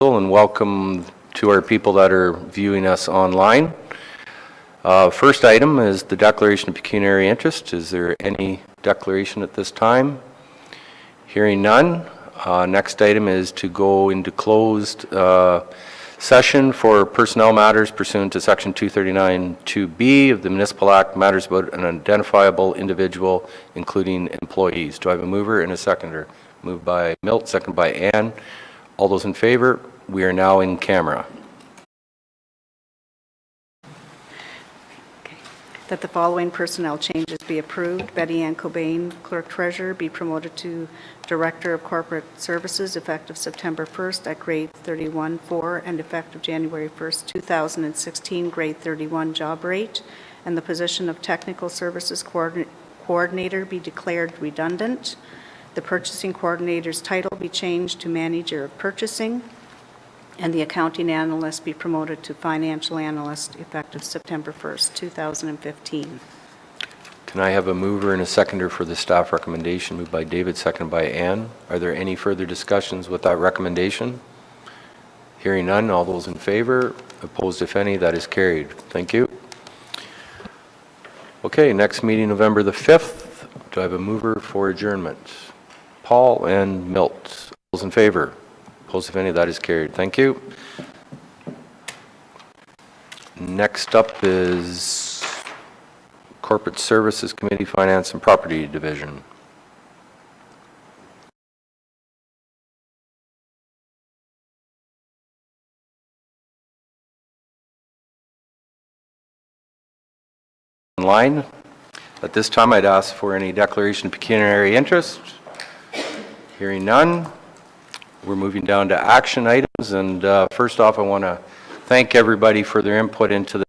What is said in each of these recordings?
And welcome to our people that are viewing us online. First item is the declaration of pecuniary interest. Is there any declaration at this time? Hearing none. Next item is to go into closed session for personnel matters pursuant to section 239(2)B of the Municipal Act, matters about an identifiable individual, including employees. Do I have a mover and a seconder? Moved by Milt, seconded by Ann. All those in favor? We are now in camera. Okay. That the following personnel changes be approved. Betty Ann Cobain, Clerk Treasurer, be promoted to Director of Corporate Services effective September 1st at grade 31-4 and effective January 1st, 2016, grade 31 job rate. And the position of Technical Services Coordinator be declared redundant. The Purchasing Coordinator's title be changed to Manager of Purchasing, and the Accounting Analyst be promoted to Financial Analyst effective September 1st, 2015. Can I have a mover and a seconder for the staff recommendation? Moved by David, seconded by Ann. Are there any further discussions with that recommendation? Hearing none, all those in favor? Opposed, if any? That is carried. Thank you. Okay, next meeting November the 5th. Do I have a mover for adjournment? Paul and Milt. All those in favor? Opposed, if any? That is carried. Thank you. Next up is Corporate Services Committee, Finance and Property Division. Online. At this time, I'd ask for any declaration of pecuniary interest. Hearing none. We're moving down to action items, and first off, I want to thank everybody for their input into the.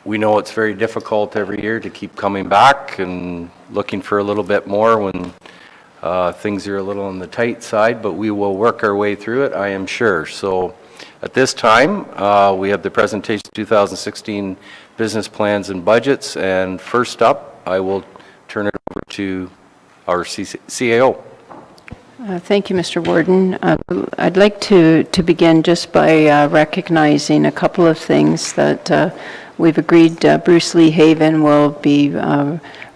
We know it's very difficult every year to keep coming back and looking for a little bit more when things are a little on the tight side, but we will work our way through it, I am sure. So at this time, we have the presentation of 2016 business plans and budgets, and first up, I will turn it over to our CAO. Thank you, Mr. Warden. I'd like to begin just by recognizing a couple of things that we've agreed. Bruce Lee Haven will be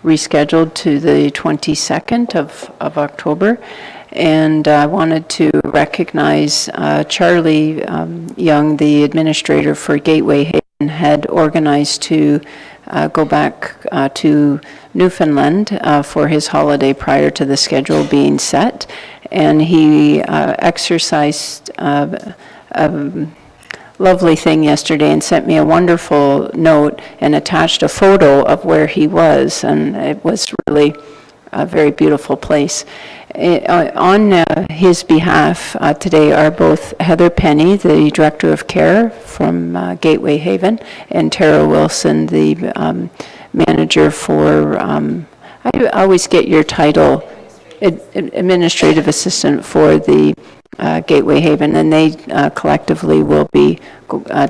rescheduled to the 22nd of October. And I wanted to recognize Charlie Young, the administrator for Gateway Haven, had organized to go back to Newfoundland for his holiday prior to the schedule being set. And he exercised a lovely thing yesterday and sent me a wonderful note and attached a photo of where he was. And it was really a very beautiful place. On his behalf today are both Heather Penny, the Director of Care from Gateway Haven, and Tara Wilson, the manager for, I always get your title, Administrative Assistant for the Gateway Haven, and they collectively will be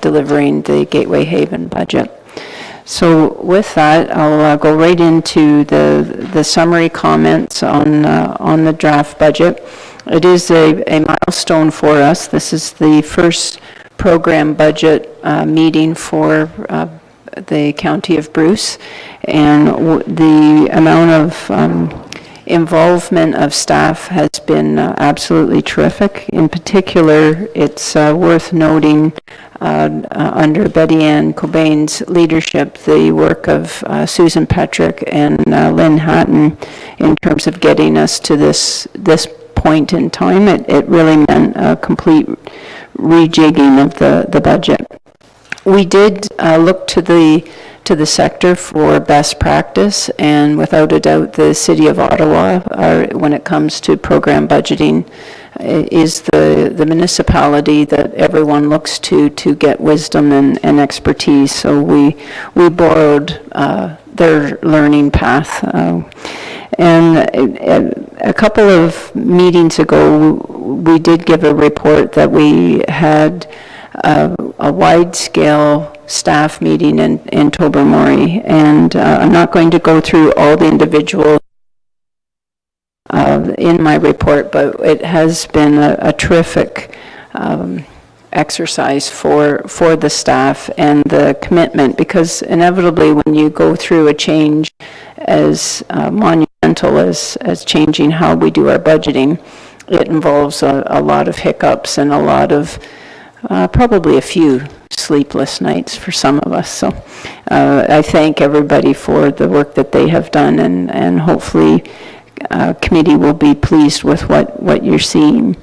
delivering the Gateway Haven budget. So with that, I'll go right into the summary comments on the draft budget. It is a milestone for us. This is the first program budget meeting for the County of Bruce, and the amount of involvement of staff has been absolutely terrific. In particular, it's worth noting under Betty Ann Cobain's leadership, the work of Susan Petrick and Lynn Hatton in terms of getting us to this point in time. It really meant a complete rejigging of the budget. We did look to the sector for best practice, and without a doubt the City of Ottawa, when it comes to program budgeting, is the municipality that everyone looks to get wisdom and expertise. So we borrowed their learning path. And a couple of meetings ago, we did give a report that we had a wide-scale staff meeting in Tobermory, and I'm not going to go through all the individual in my report, but it has been a terrific exercise for the staff and the commitment, because inevitably when you go through a change as monumental as changing how we do our budgeting, it involves a lot of hiccups and a lot of, probably a few sleepless nights for some of us. So I thank everybody for the work that they have done, and hopefully committee will be pleased with what you're seeing.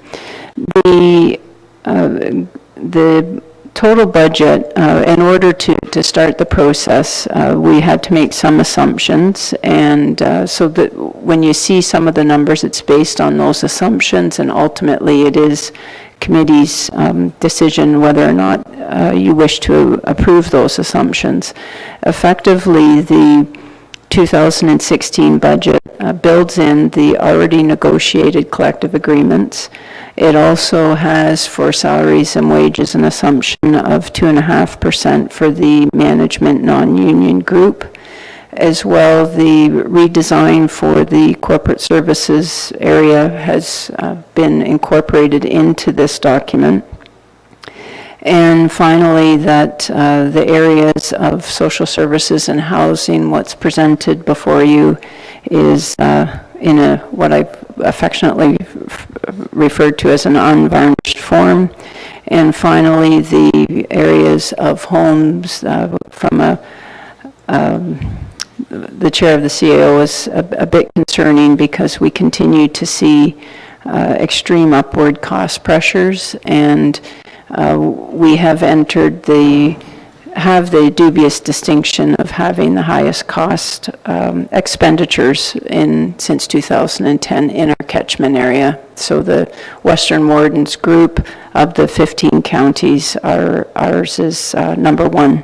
The total budget, in order to start the process, we had to make some assumptions, and so that when you see some of the numbers, it's based on those assumptions, and ultimately it is committee's decision whether or not you wish to approve those assumptions. Effectively, the 2016 budget builds in the already negotiated collective agreements. It also has for salaries and wages an assumption of 2.5% for the management non-union group. As well, the redesign for the corporate services area has been incorporated into this document. And finally, that the areas of social services and housing, what's presented before you is in what I affectionately referred to as an unvarnished form. And finally, the areas of homes from the chair of the CAO is a bit concerning, because we continue to see extreme upward cost pressures, and we have entered have the dubious distinction of having the highest cost expenditures since 2010 in our catchment area. So the Western Wardens group of the 15 counties, ours is number one.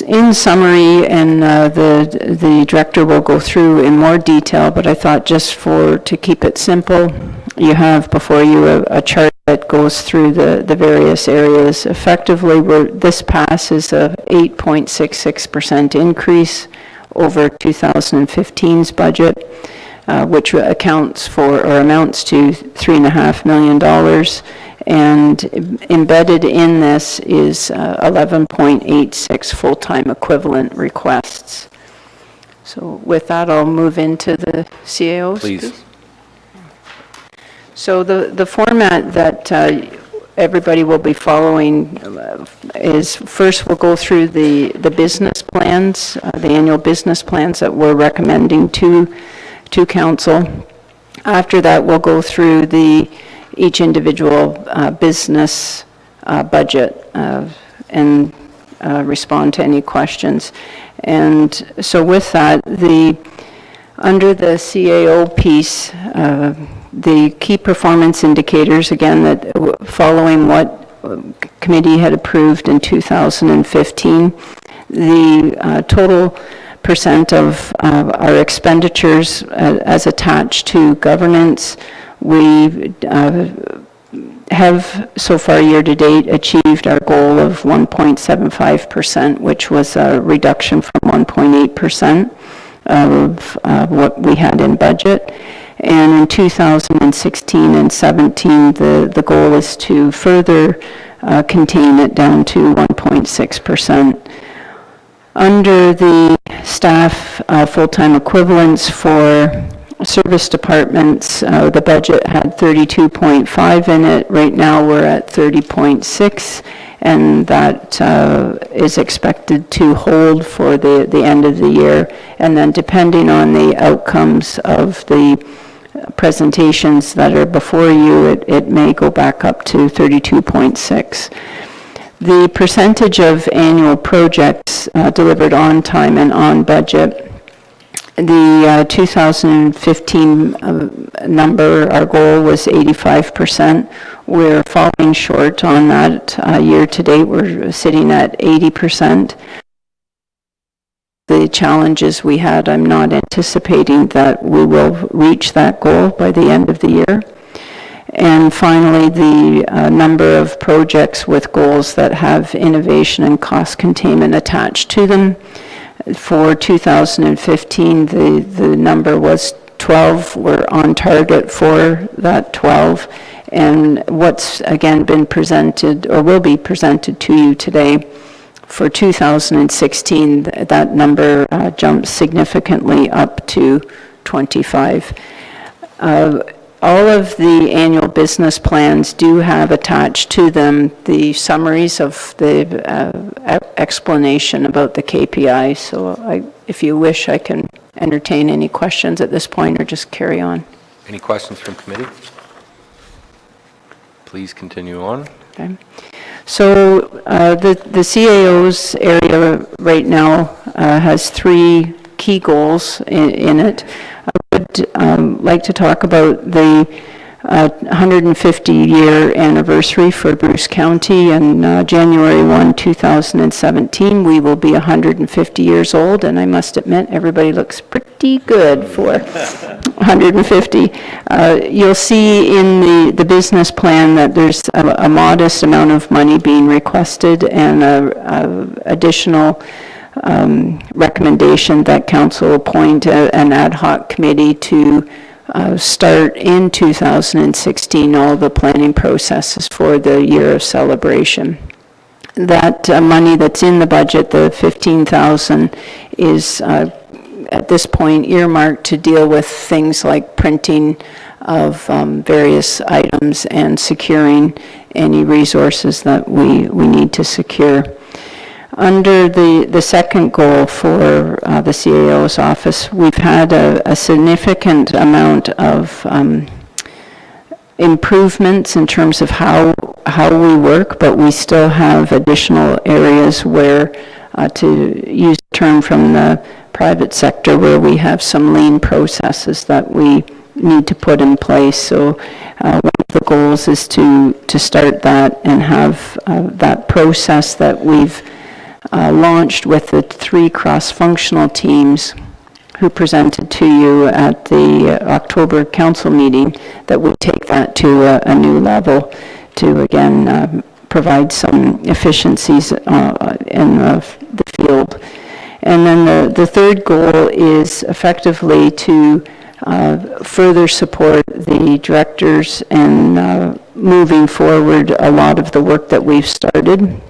In summary, and the director will go through in more detail, but I thought just to keep it simple, you have before you a chart that goes through the various areas. Effectively, this pass is a 8.66% increase over 2015's budget, which accounts for or amounts to $3.5 million. And embedded in this is 11.86 full-time equivalent requests. So with that, I'll move into the CAOs. Please. So the format that everybody will be following is, first we'll go through the business plans, the annual business plans that we're recommending to council. After that, we'll go through each individual business budget and respond to any questions. And so with that, under the CAO piece, the key performance indicators, again, that following what committee had approved in 2015, the total percent of our expenditures as attached to governance, we have so far year to date achieved our goal of 1.75%, which was a reduction from 1.8% of what we had in budget. And in 2016 and 17, the goal is to further contain it down to 1.6%. Under the staff full-time equivalents for service departments, the budget had 32.5 in it. Right now we're at 30.6, and that is expected to hold for the end of the year. And then depending on the outcomes of the presentations that are before you, it may go back up to 32.6. The percentage of annual projects delivered on time and on budget, the 2015 number, our goal was 85%. We're falling short on that. Year to date, we're sitting at 80%. The challenges we had, I'm not anticipating that we will reach that goal by the end of the year. And finally, the number of projects with goals that have innovation and cost containment attached to them. For 2015, the number was 12, we're on target for that 12. And what's, again, been presented, or will be presented to you today, for 2016, that number jumps significantly up to 25. All of the annual business plans do have attached to them the summaries of the explanation about the KPI. So if you wish, I can entertain any questions at this point or just carry on. Any questions from committee? Please continue on. Okay. So the CAO's area right now has 3 key goals in it. I would like to talk about the 150-year anniversary for Bruce County, and January 1, 2017, we will be 150 years old, and I must admit, everybody looks pretty good for 150. You'll see in the business plan that there's a modest amount of money being requested and a additional recommendation that council appoint an ad hoc committee to start in 2016 all the planning processes for the year of celebration. That money that's in the budget, the $15,000, is at this point earmarked to deal with things like printing of various items and securing any resources that we need to secure. Under the second goal for the CAO's office, we've had a significant amount of improvements in terms of how we work, but we still have additional areas where, to use a term from the private sector, where we have some lean processes that we need to put in place. So one of the goals is to start that and have that process that we've launched with the 3 cross-functional teams who presented to you at the October council meeting, that we take that to a new level to, again, provide some efficiencies in the field. And then the third goal is effectively to further support the directors and moving forward a lot of the work that we've started.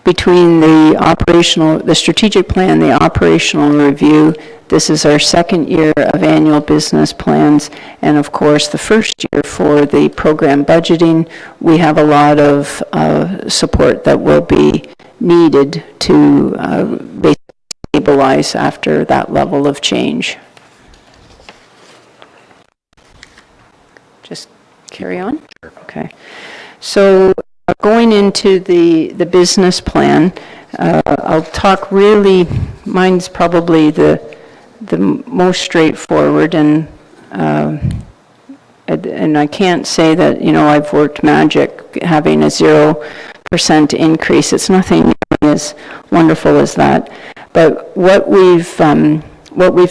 Between the strategic plan, the operational review, this is our second year of annual business plans, and of course the first year for the program budgeting. We have a lot of support that will be needed to basically stabilize after that level of change. Just carry on? Okay. So going into the business plan, I'll talk really, mine's probably the most straightforward, and I can't say that, you know, I've worked magic having a 0% increase. It's nothing as wonderful as that. But what we've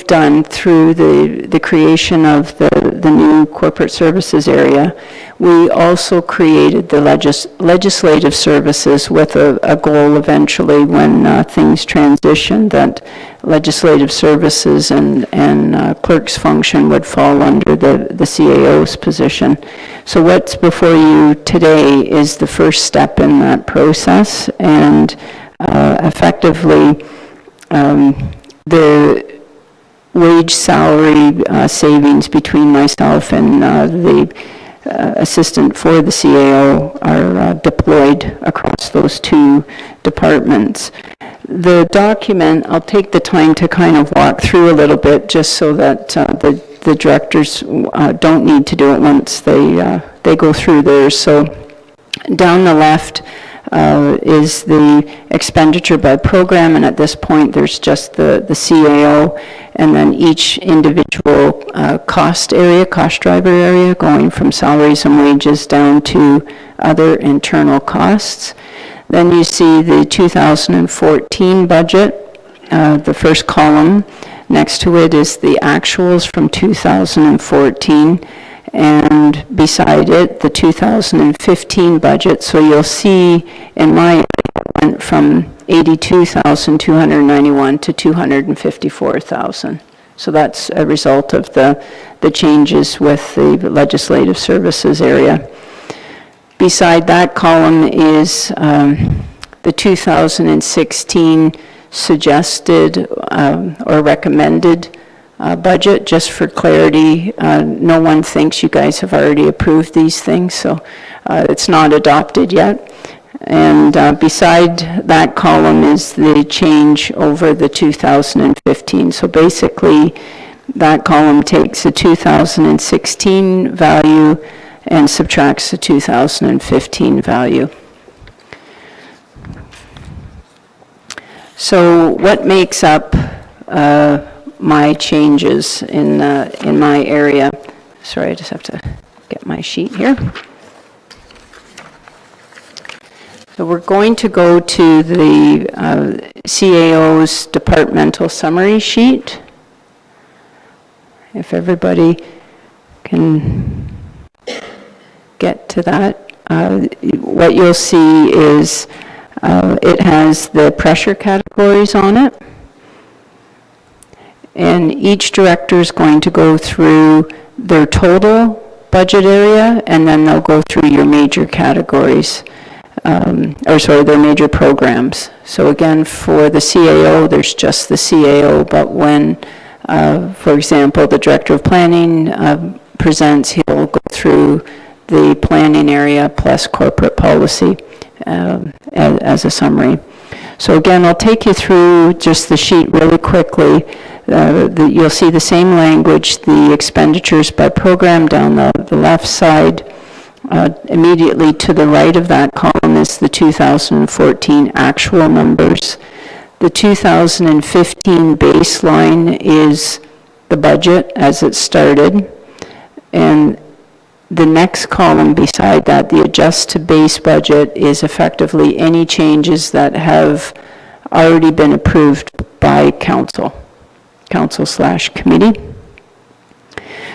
done through the creation of the new corporate services area, we also created the legislative services with a goal eventually, when things transition, that legislative services and clerk's function would fall under the CAO's position. So what's before you today is the first step in that process, and effectively the wage salary savings between myself and the assistant for the CAO are deployed across those 2 departments. The document, I'll take the time to kind of walk through a little bit, just so that the directors don't need to do it once they go through theirs. So down the left is the expenditure by program, and at this point there's just the CAO, and then each individual cost driver area, going from salaries and wages down to other internal costs. Then you see the 2014 budget, the first column. Next to it is the actuals from 2014, and beside it, the 2015 budget. So you'll see in my area, it went from 82,291 to 254,000. So that's a result of the changes with the legislative services area. Beside that column is the 2016 suggested or recommended budget. Just for clarity, no one thinks you guys have already approved these things, so it's not adopted yet. And beside that column is the change over the 2015. So basically, that column takes the 2016 value and subtracts the 2015 value. So what makes up my changes in my area? Sorry, I just have to get my sheet here. So we're going to go to the CAO's departmental summary sheet. If everybody can get to that, what you'll see is it has the pressure categories on it. And each director is going to go through their total budget area, and then they'll go through your major categories. Their major programs. So again, for the CAO, there's just the CAO, but when, for example, the Director of Planning presents, he'll go through the planning area plus corporate policy as a summary. So again, I'll take you through just the sheet really quickly. You'll see the same language, the expenditures by program down the left side. Immediately to the right of that column is the 2014 actual numbers. The 2015 baseline is the budget as it started. And the next column beside that, the adjust to base budget, is effectively any changes that have already been approved by council/committee.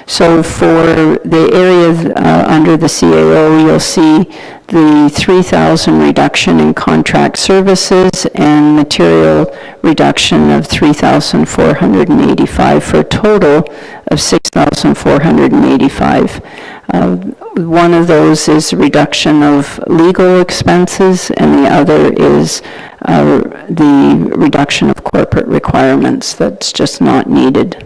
So for the area under the CAO, you'll see the 3,000 reduction in contract services and material reduction of 3,485 for a total of 6,485. One of those is a reduction of legal expenses, and the other is the reduction of corporate requirements that's just not needed.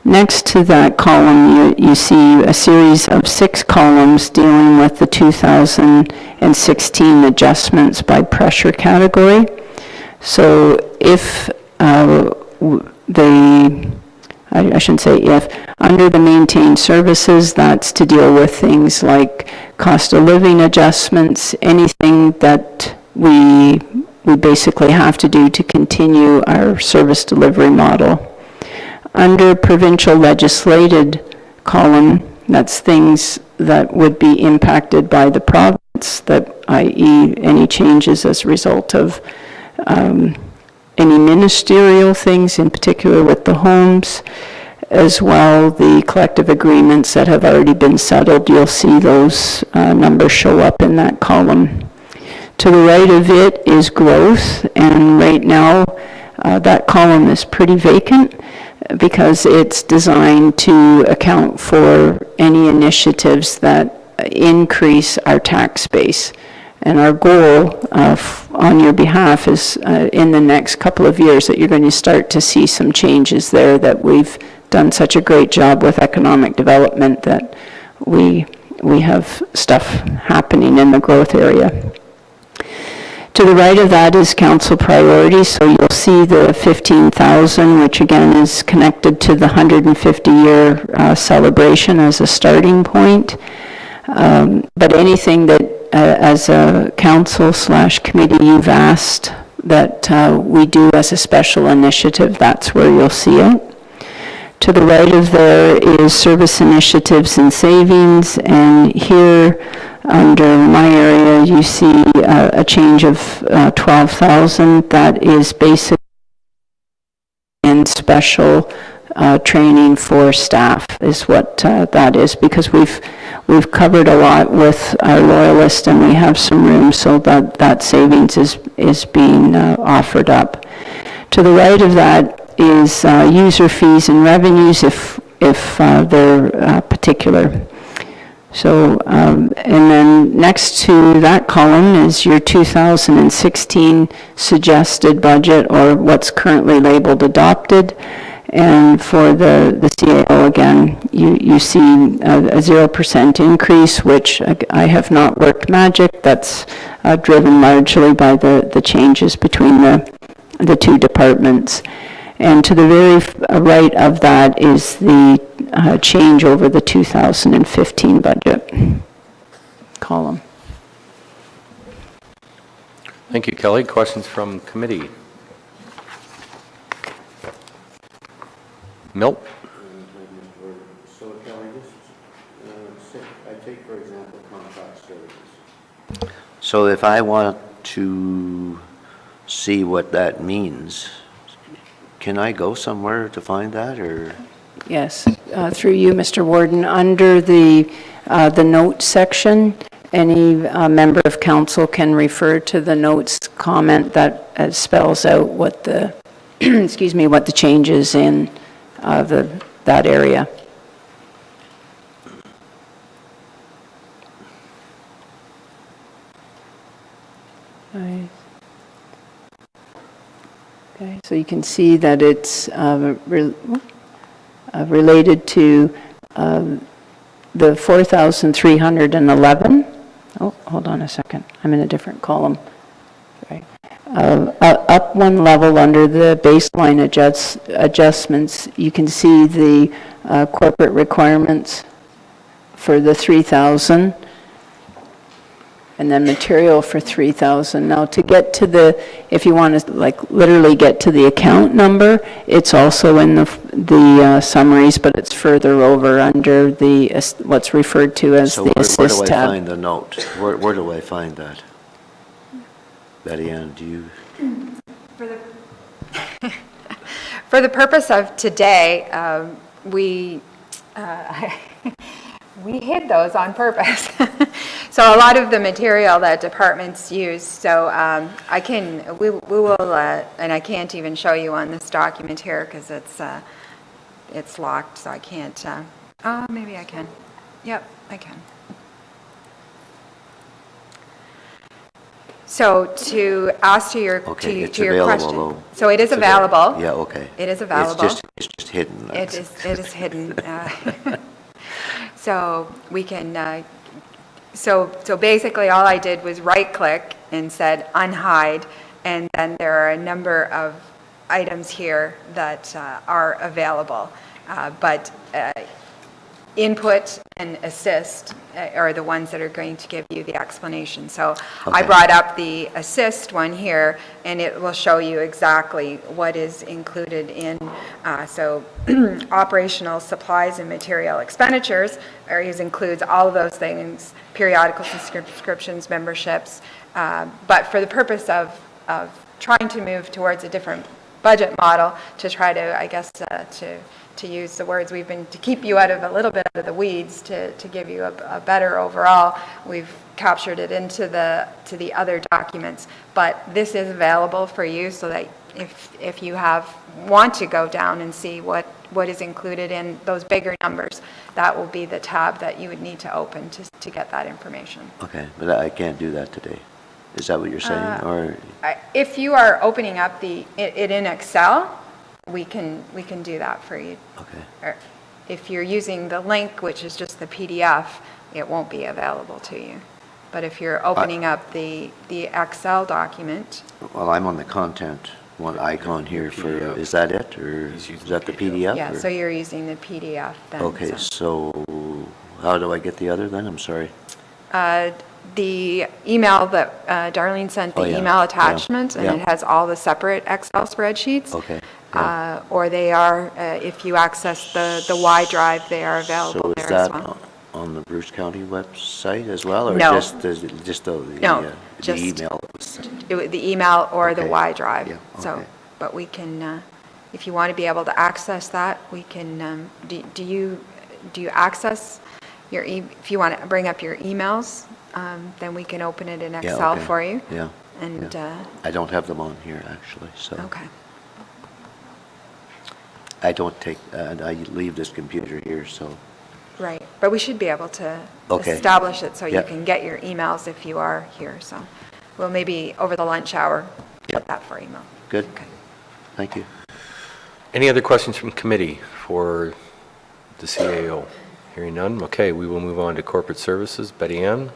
Next to that column, you see a series of 6 columns dealing with the 2016 adjustments by pressure category. So if I shouldn't say if, under the maintained services, that's to deal with things like cost of living adjustments, anything that we basically have to do to continue our service delivery model. Under provincial legislated column, that's things that would be impacted by the province, that i.e. any changes as a result of any ministerial things, in particular with the homes, as well the collective agreements that have already been settled. You'll see those numbers show up in that column. To the right of it is growth, and right now that column is pretty vacant, because it's designed to account for any initiatives that increase our tax base. And our goal on your behalf is in the next couple of years that you're going to start to see some changes there, that we've done such a great job with economic development that we have stuff happening in the growth area. To the right of that is council priorities, so you'll see the 15,000, which again is connected to the 150-year celebration as a starting point. But anything that as a council/committee you've asked that we do as a special initiative, that's where you'll see it. To the right of there is service initiatives and savings, and here under my area you see a change of 12,000. That is basic and special training for staff is what that is, because we've covered a lot with our loyalists and we have some room, so that savings is being offered up. To the right of that is user fees and revenues if they're particular. So, and then next to that column is your 2016 suggested budget, or what's currently labeled adopted. And for the CAO, again, you see a 0% increase, which I have not worked magic. That's driven largely by the changes between the two departments. And to the very right of that is the change over the 2015 budget column. Thank you, Kelly. Questions from committee? Milt? So Kelly, I take, for example, contract services. So if I want to see what that means, can I go somewhere to find that, or? Yes, through you, Mr. Warden. Under the notes section, any member of council can refer to the notes comment that spells out what the, excuse me, what the changes in that area. Okay, so you can see that it's related to the 4,311. Oh, hold on a second. I'm in a different column. Sorry. Up one level under the baseline adjustments, you can see the corporate requirements for the 3,000, and then material for 3,000. Now, to get to the, if you want to like literally get to the account number, it's also in the summaries, but it's further over under the what's referred to as the assist where do I tab. find the note? Where do I find that? Betty Ann, do you? For the purpose of today, we hid those on purpose. So a lot of the material that departments use, so we will, and I can't even show you on this document here because it's locked, so I can't, oh, maybe I can. Yep, I can. So to answer your, Okay, to your question. Though. So it is available. Yeah, okay. It is available. It's just hidden. It is hidden. So we can, so basically all I did was right-click and said unhide, and then there are a number of items here that are available. But input and assist are the ones that are going to give you the explanation. So I brought up the assist one here, and it will show you exactly what is included in, so operational supplies and material expenditures includes all of those things, periodicals and subscriptions, memberships, but for the purpose of trying to move towards a different budget model to try to, I guess, to use the words we've been, to keep you out of a little bit out of the weeds, to give you a better overall, we've captured it into the other documents. But this is available for you so that if you want to go down and see what is included in those bigger numbers, that will be the tab that you would need to open to get that information. Okay, but I can't do that today. Is that what you're saying? Or if you are opening up it in Excel, we can do that for you. Okay. Or if you're using the link, which is just the PDF, it won't be available to you. But if you're opening up the Excel document. Well, I'm on the content one icon here for, is that it, or is that the PDF? Yeah, or? So you're using the PDF then. Okay, so how do I get the other then? I'm sorry. The email that Darlene sent, the email attachment, and it has all the separate Excel spreadsheets. Okay. Or they are, if you access the Y drive, they are available there as well. So is that on the Bruce County website as well, or No. just the email? The email or the Okay. Y drive. Yeah, So, okay. but we can, if you want to be able to access that, we can. Do you access your if you want to bring up your emails, then we can open it in Excel okay. for you. Yeah. And I don't have them on here actually. So. okay. I don't take, I leave this computer here, so, Right, but we should be able to Okay. establish it so you Yep. can get your emails if you are here, so we'll maybe over the lunch hour get Yep. that for email. good, Okay. thank you. Any other questions from committee for the CAO? Hearing none, okay, we will move on to corporate services. Betty Ann?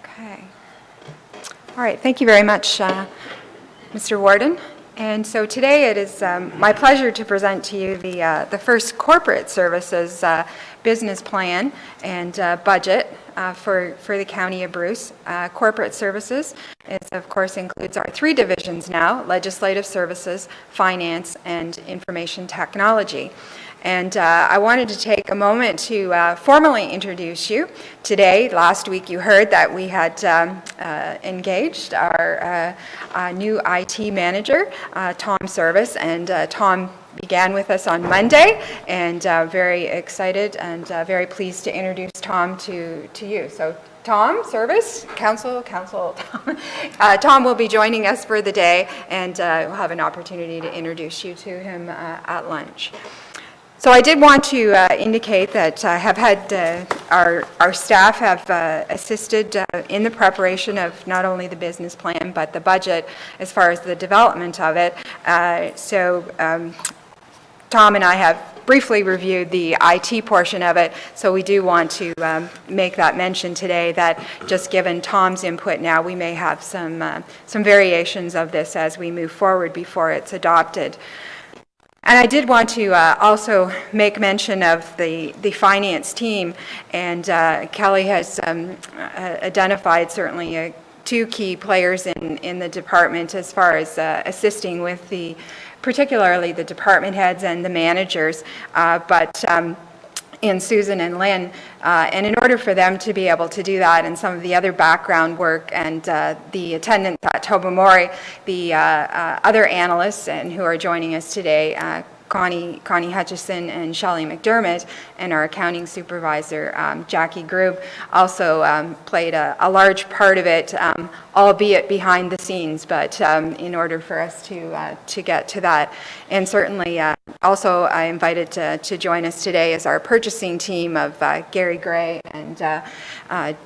Okay. All right, thank you very much, Mr. Warden. And so today it is my pleasure to present to you the first corporate services business plan and budget for the County of Bruce. Corporate services is, of course, includes our three divisions now: legislative services, finance, and information technology. And I wanted to take a moment to formally introduce you. Today, last week, you heard that we had engaged our new IT manager, Tom Service, and Tom began with us on Monday, and very excited and very pleased to introduce Tom to you. So Tom Service, Council, Tom will be joining us for the day, and we'll have an opportunity to introduce you to him at lunch. So I did want to indicate that I have had our staff have assisted in the preparation of not only the business plan but the budget as far as the development of it. Tom and I have briefly reviewed the IT portion of it, so we do want to make that mention today that just given Tom's input now, we may have some variations of this as we move forward before it's adopted. And I did want to also make mention of the finance team, and Kelly has identified certainly two key players in the department as far as assisting with particularly the department heads and the managers, but in Susan and Lynn, and in order for them to be able to do that and some of the other background work and the attendance at Tobermory, the other analysts and who are joining us today, Connie Hutchison and Shelley McDermott, and our accounting supervisor, Jackie Grube, also played a large part of it, albeit behind the scenes, but in order for us to get to that. And certainly also I invited to join us today is our purchasing team of Gary Gray and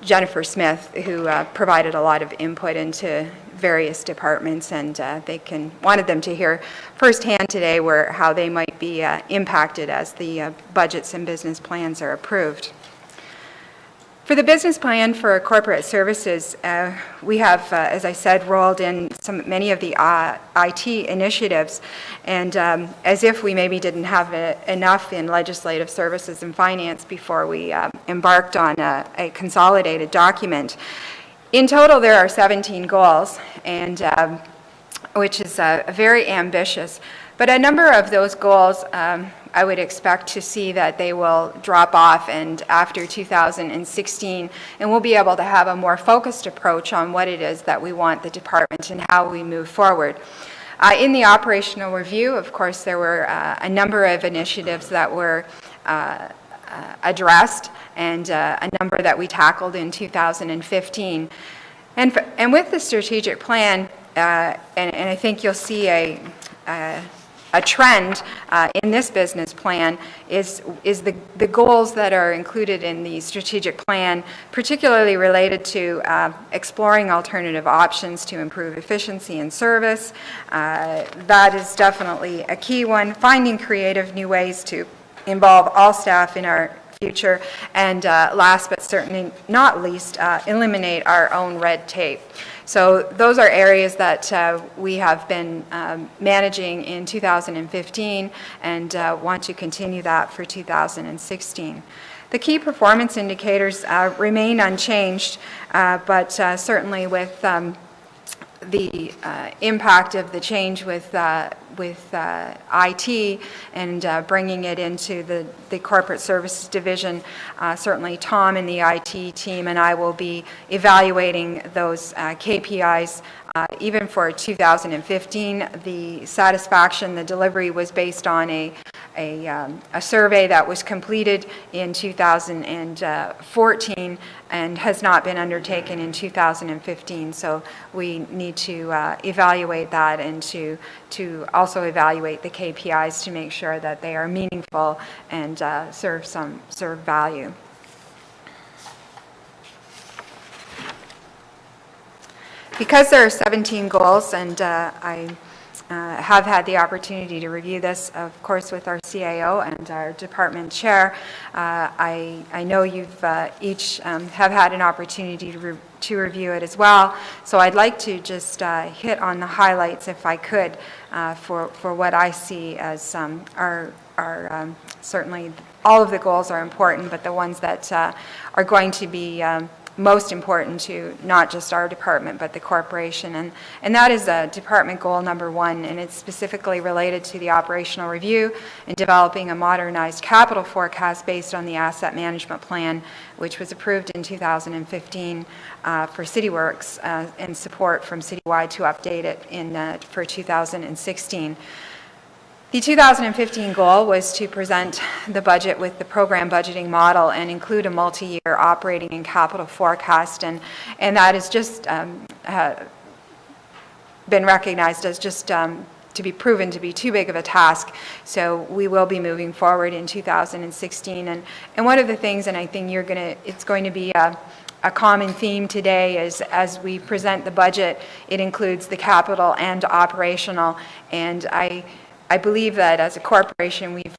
Jennifer Smith, who provided a lot of input into various departments, and wanted them to hear firsthand today how they might be impacted as the budgets and business plans are approved. For the business plan for corporate services, we have, as I said, rolled in many of the IT initiatives, and as if we maybe didn't have enough in legislative services and finance before we embarked on a consolidated document. In total, there are 17 goals, and which is very ambitious. But a number of those goals, I would expect to see that they will drop off and after 2016, and we'll be able to have a more focused approach on what it is that we want the department and how we move forward. In the operational review, of course, there were a number of initiatives that were addressed, and a number that we tackled in 2015. And with the strategic plan, and I think you'll see a trend in this business plan is the goals that are included in the strategic plan, particularly related to exploring alternative options to improve efficiency and service. That is definitely a key one. Finding creative new ways to involve all staff in our future, and last but certainly not least, eliminate our own red tape. So those are areas that we have been managing in 2015 and want to continue that for 2016. The key performance indicators remain unchanged, but certainly with the impact of the change with IT and bringing it into the corporate services division, certainly Tom and the IT team and I will be evaluating those KPIs. Even for 2015, the satisfaction, the delivery was based on a survey that was completed in 2014 and has not been undertaken in 2015. So we need to evaluate that and to also evaluate the KPIs to make sure that they are meaningful and serve value. Because there are 17 goals, and I have had the opportunity to review this, of course, with our CAO and our department chair. I know you've each have had an opportunity to review it as well. So I'd like to just hit on the highlights, if I could, for what I see as our certainly all of the goals are important, but the ones that are going to be most important to not just our department but the corporation, and that is department goal number 1, and it's specifically related to the operational review and developing a modernized capital forecast based on the asset management plan, which was approved in 2015 for CityWorks and support from Citywide to update it for 2016. The 2015 goal was to present the budget with the program budgeting model and include a multi-year operating and capital forecast, and that has just been recognized as just to be proven to be too big of a task. So we will be moving forward in 2016, and one of the things, and I think it's going to be a common theme today is as we present the budget, it includes the capital and operational, and I believe that as a corporation, we've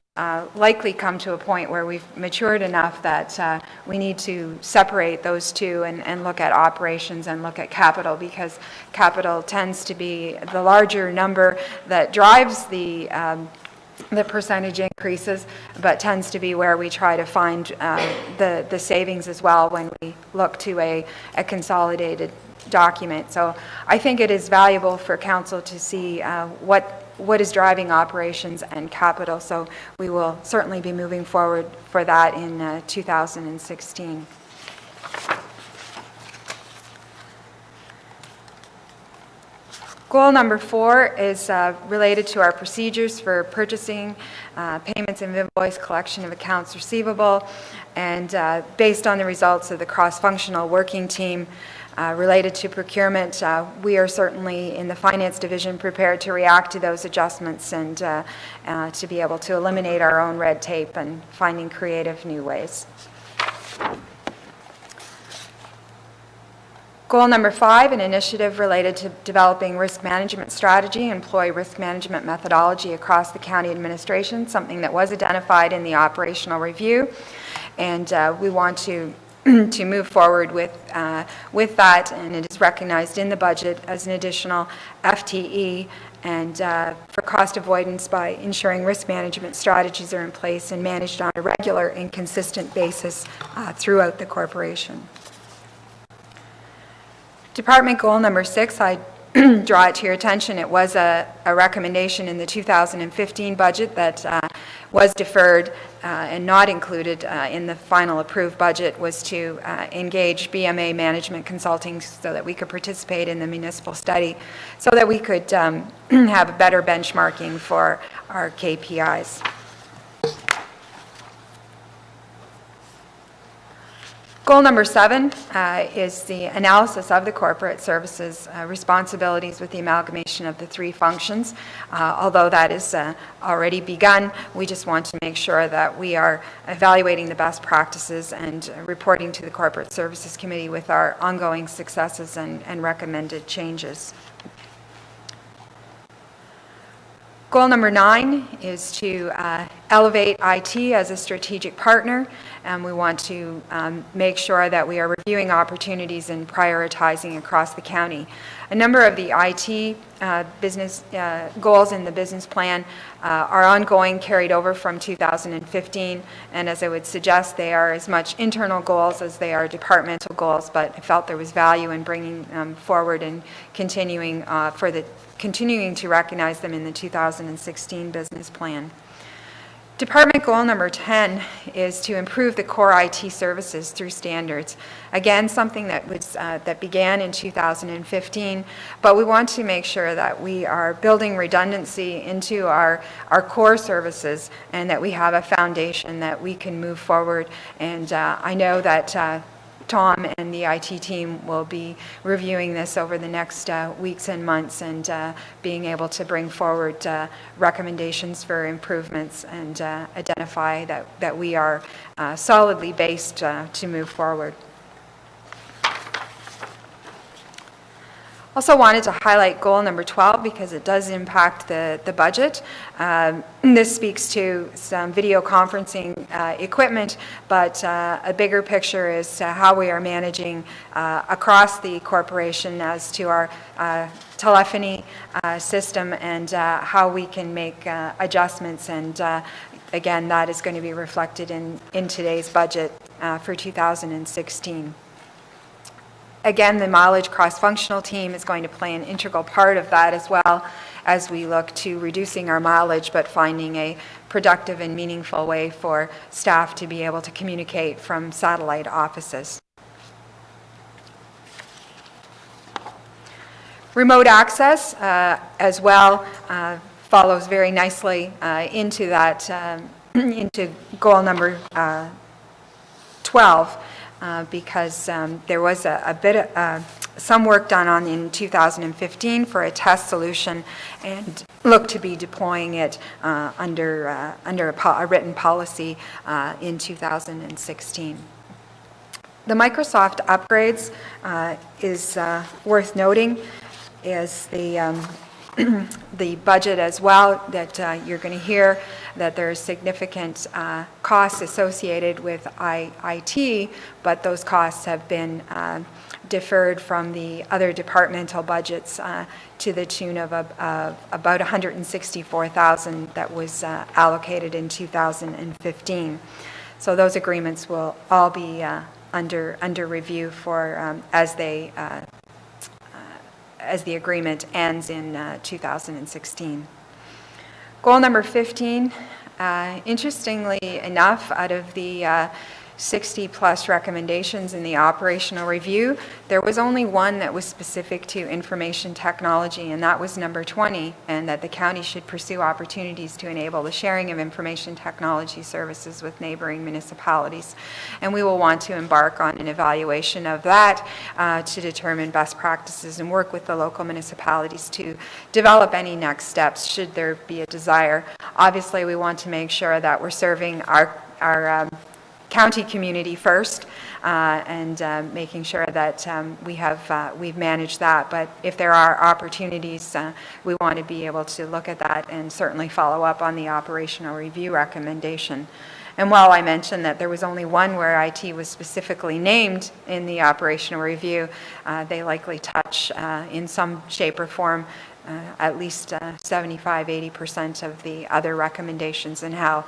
likely come to a point where we've matured enough that we need to separate those two and look at operations and look at capital, because capital tends to be the larger number that drives the percentage increases, but tends to be where we try to find the savings as well when we look to a consolidated document. So I think it is valuable for council to see what is driving operations and capital. So we will certainly be moving forward for that in 2016. Goal number 4 is related to our procedures for purchasing, payments and invoice, collection of accounts receivable, and based on the results of the cross-functional working team related to procurement, we are certainly in the finance division prepared to react to those adjustments and to be able to eliminate our own red tape and finding creative new ways. Goal number 5, an initiative related to developing risk management strategy, employ risk management methodology across the county administration, something that was identified in the operational review, and we want to move forward with that, and it is recognized in the budget as an additional FTE, and for cost avoidance by ensuring risk management strategies are in place and managed on a regular and consistent basis throughout the corporation. Department goal number 6, I draw it to your attention. It was a recommendation in the 2015 budget that was deferred and not included in the final approved budget, was to engage BMA Management Consulting so that we could participate in the municipal study, so that we could have a better benchmarking for our KPIs. Goal number 7 is the analysis of the corporate services responsibilities with the amalgamation of the 3 functions. Although that is already begun, we just want to make sure that we are evaluating the best practices and reporting to the Corporate Services Committee with our ongoing successes and recommended changes. Goal number 9 is to elevate IT as a strategic partner, and we want to make sure that we are reviewing opportunities and prioritizing across the county. A number of the IT business goals in the business plan are ongoing, carried over from 2015, and as I would suggest, they are as much internal goals as they are departmental goals, but I felt there was value in bringing them forward and continuing to recognize them in the 2016 business plan. Department goal number 10 is to improve the core IT services through standards. Again, something that began in 2015, but we want to make sure that we are building redundancy into our core services and that we have a foundation that we can move forward. And I know that Tom and the IT team will be reviewing this over the next weeks and months and being able to bring forward recommendations for improvements and identify that we are solidly based to move forward. Also wanted to highlight goal number 12 because it does impact the budget. This speaks to some video conferencing equipment, but a bigger picture is how we are managing across the corporation as to our telephony system and how we can make adjustments. And again, that is going to be reflected in today's budget for 2016. Again, the mileage cross-functional team is going to play an integral part of that as well as we look to reducing our mileage but finding a productive and meaningful way for staff to be able to communicate from satellite offices. Remote access as well follows very nicely into that, into goal number 12. Because there was a bit of some work done in 2015 for a test solution and look to be deploying it under a written policy in 2016. The Microsoft upgrades is worth noting is the budget as well, that you're going to hear that there's significant costs associated with IT, but those costs have been deferred from the other departmental budgets to the tune of about $164,000 that was allocated in 2015. So those agreements will all be under review for as the agreement ends in 2016. Goal number 15, interestingly enough, out of the 60 plus recommendations in the operational review, there was only one that was specific to information technology, and that was number 20, and that the county should pursue opportunities to enable the sharing of information technology services with neighboring municipalities. And we will want to embark on an evaluation of that to determine best practices and work with the local municipalities to develop any next steps should there be a desire. Obviously, we want to make sure that we're serving our county community first and making sure that we've managed that. But if there are opportunities, we want to be able to look at that and certainly follow up on the operational review recommendation. And while I mentioned that there was only one where IT was specifically named in the operational review, they likely touch in some shape or form at least 75–80% of the other recommendations and how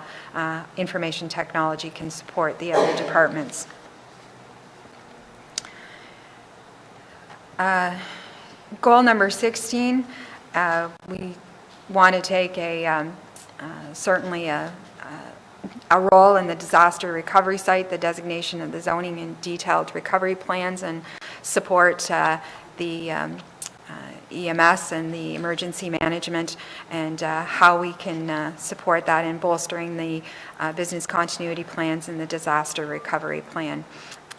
information technology can support the other departments. Goal number 16, we want to take certainly a role in the disaster recovery site, the designation of the zoning and detailed recovery plans, and support the EMS and the emergency management, and how we can support that in bolstering the business continuity plans and the disaster recovery plan,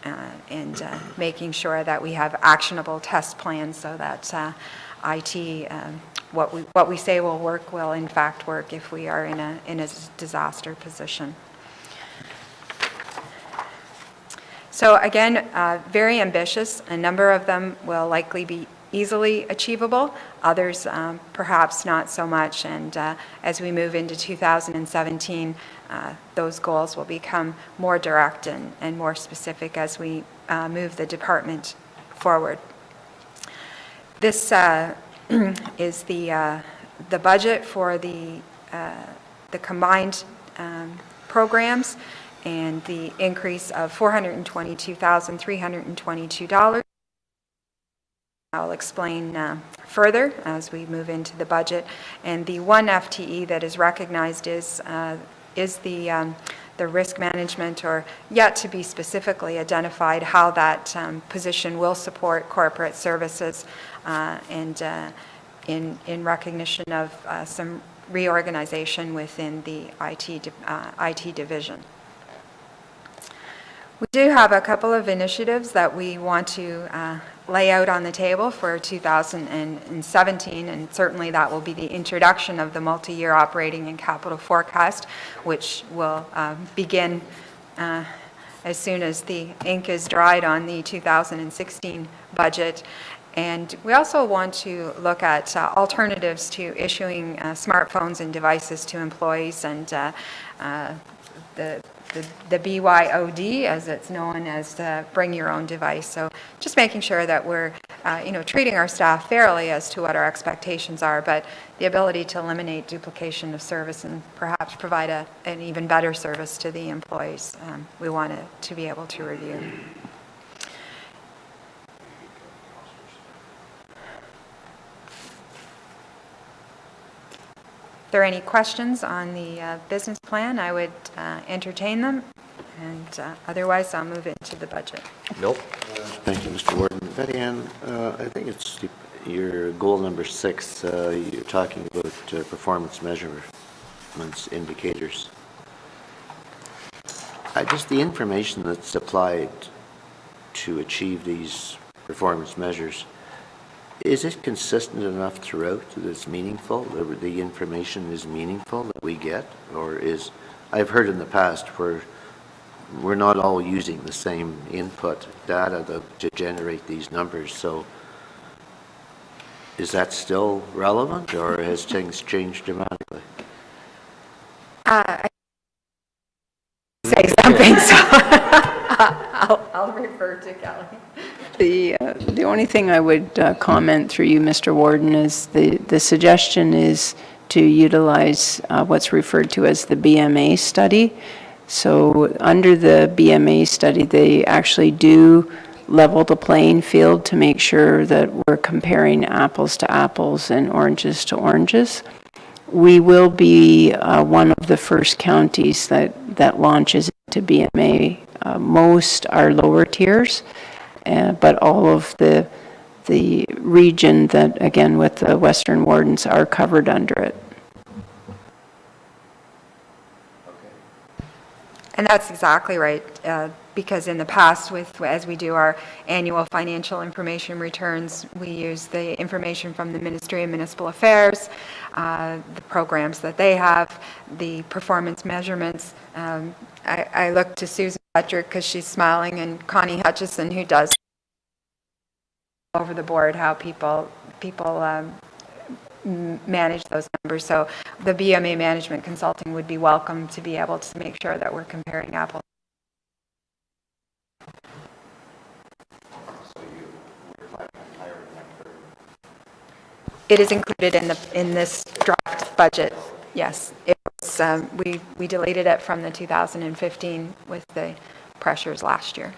and making sure that we have actionable test plans so that IT, what we say will work will in fact work if we are in a disaster position. So again, very ambitious. A number of them will likely be easily achievable, others perhaps not so much. And as we move into 2017, those goals will become more direct and more specific as we move the department forward. This is the budget for the combined programs, and the increase of $422,322. I'll explain further as we move into the budget. And the one FTE that is recognized is the risk management, or yet to be specifically identified how that position will support corporate services, and in recognition of some reorganization within the IT division. We do have a couple of initiatives that we want to lay out on the table for 2017, and certainly that will be the introduction of the multi-year operating and capital forecast, which will begin as soon as the ink is dried on the 2016 budget. And we also want to look at alternatives to issuing smartphones and devices to employees, and the BYOD, as it's known as, bring your own device. So just making sure that we're treating our staff fairly as to what our expectations are, but the ability to eliminate duplication of service and perhaps provide an even better service to the employees, we want to be able to review. If there are any questions on the business plan, I would entertain them, and otherwise I'll move into the budget. Nope. Thank you, Mr. Warden. Betty Ann, I think it's your goal number 6. You're talking about performance measurements indicators. Just the information that's supplied to achieve these performance measures, is it consistent enough throughout that it's meaningful, that the information is meaningful that we get? Or I've heard in the past where we're not all using the same input data to generate these numbers, so is that still relevant, or has things changed dramatically? I say something, so I'll refer to Kelly. The only thing I would comment through you, Mr. Warden, is the suggestion is to utilize what's referred to as the BMA study. So under the BMA study, they actually do level the playing field to make sure that we're comparing apples to apples and oranges to oranges. We will be one of the first counties that launches into BMA. Most are lower tiers, but all of the region that, again, with the Western Wardens are covered under it. And that's exactly right, because in the past, as we do our annual financial information returns, we use the information from the Ministry of Municipal Affairs, the programs that they have, the performance measurements. I look to Susan Patrick because she's smiling, and Connie Hutchison, who does over the board how people manage those numbers. So the BMA management consulting would be welcome to be able to make sure that we're comparing apples. It is included in this draft budget. Yes, it was, we deleted it from the 2015 with the pressures last year.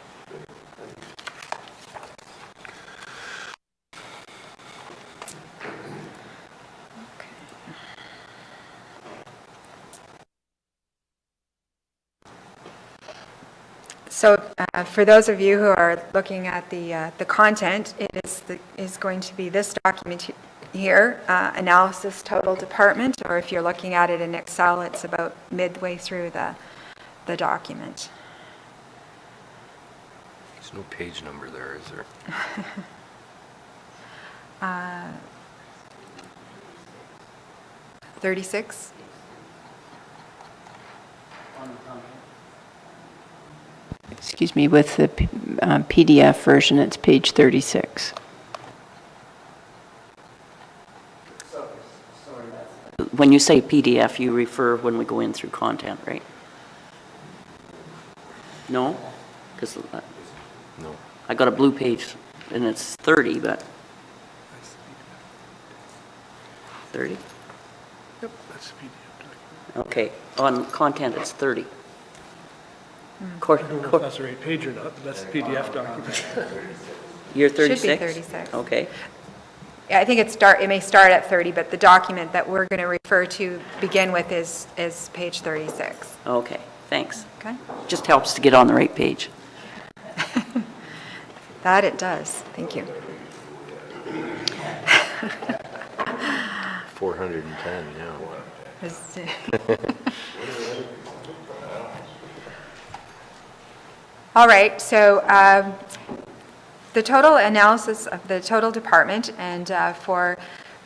So for those of you who are looking at the content, it is going to be this document here, analysis total department, or if you're looking at it in Excel, it's about midway through the document. There's no page number there, is there? 36. Excuse me, with the PDF version, it's page 36. When you say PDF, you refer when we go in through content, right? No? Because No. I got a blue page and it's 30, but 30? Yep, that's the PDF document. Okay, on content it's 30. I don't know if that's the right page or not, but that's the PDF document. You're Should be 36? 36. Okay, Yeah, I think it may start at 30, but the document that we're going to refer to begin with is page 36. okay, thanks. Okay? Just helps to get on the right page. That it does. Thank you. 410, yeah. All right, so the total analysis of the total department, and for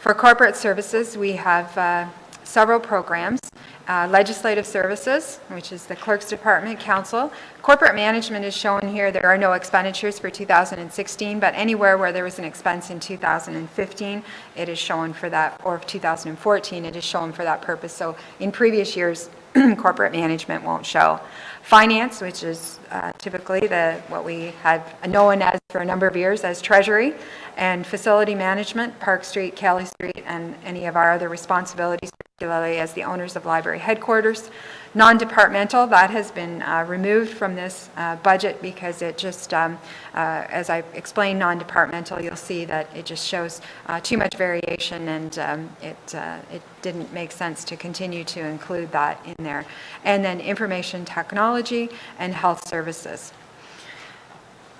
corporate services, we have several programs. Legislative services, which is the clerk's department, council. Corporate management is shown here. There are no expenditures for 2016, but anywhere where there was an expense in 2015, it is shown for that, or 2014, it is shown for that purpose. So in previous years, corporate management won't show. Finance, which is typically what we have known as for a number of years as treasury, and facility management, Park Street, Kelly Street, and any of our other responsibilities, particularly as the owners of library headquarters. Non-departmental, that has been removed from this budget because it just, as I explained non-departmental, you'll see that it just shows too much variation, and it didn't make sense to continue to include that in there. And then information technology and health services.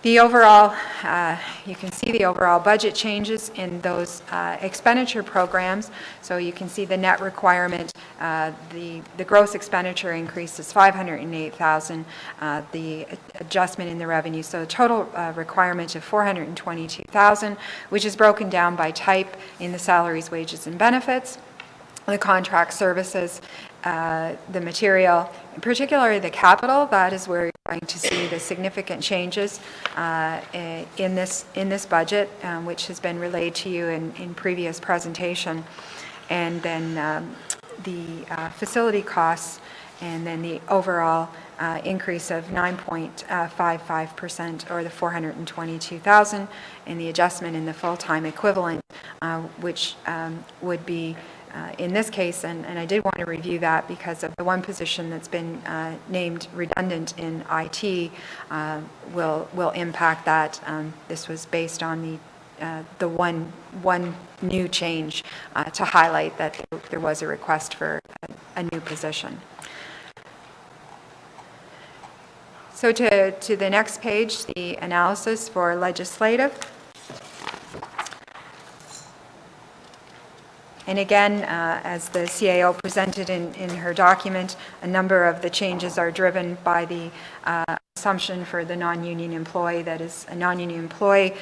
The overall, you can see the overall budget changes in those expenditure programs. So you can see the net requirement, the gross expenditure increase is $508,000, the adjustment in the revenue. So the total requirement of $422,000, which is broken down by type in the salaries, wages, and benefits, the contract services, the material, particularly the capital. That is where you're going to see the significant changes in this budget, which has been relayed to you in previous presentation. And then the facility costs, and then the overall increase of 9.55%, or the $422,000, and the adjustment in the full-time equivalent, which would be in this case, and I did want to review that because of the one position that's been named redundant in IT will impact that. This was based on the one new change to highlight that there was a request for a new position. So to the next page, the analysis for legislative. And again, as the CAO presented in her document, a number of the changes are driven by the assumption for the non-union employee, that is a non-union employee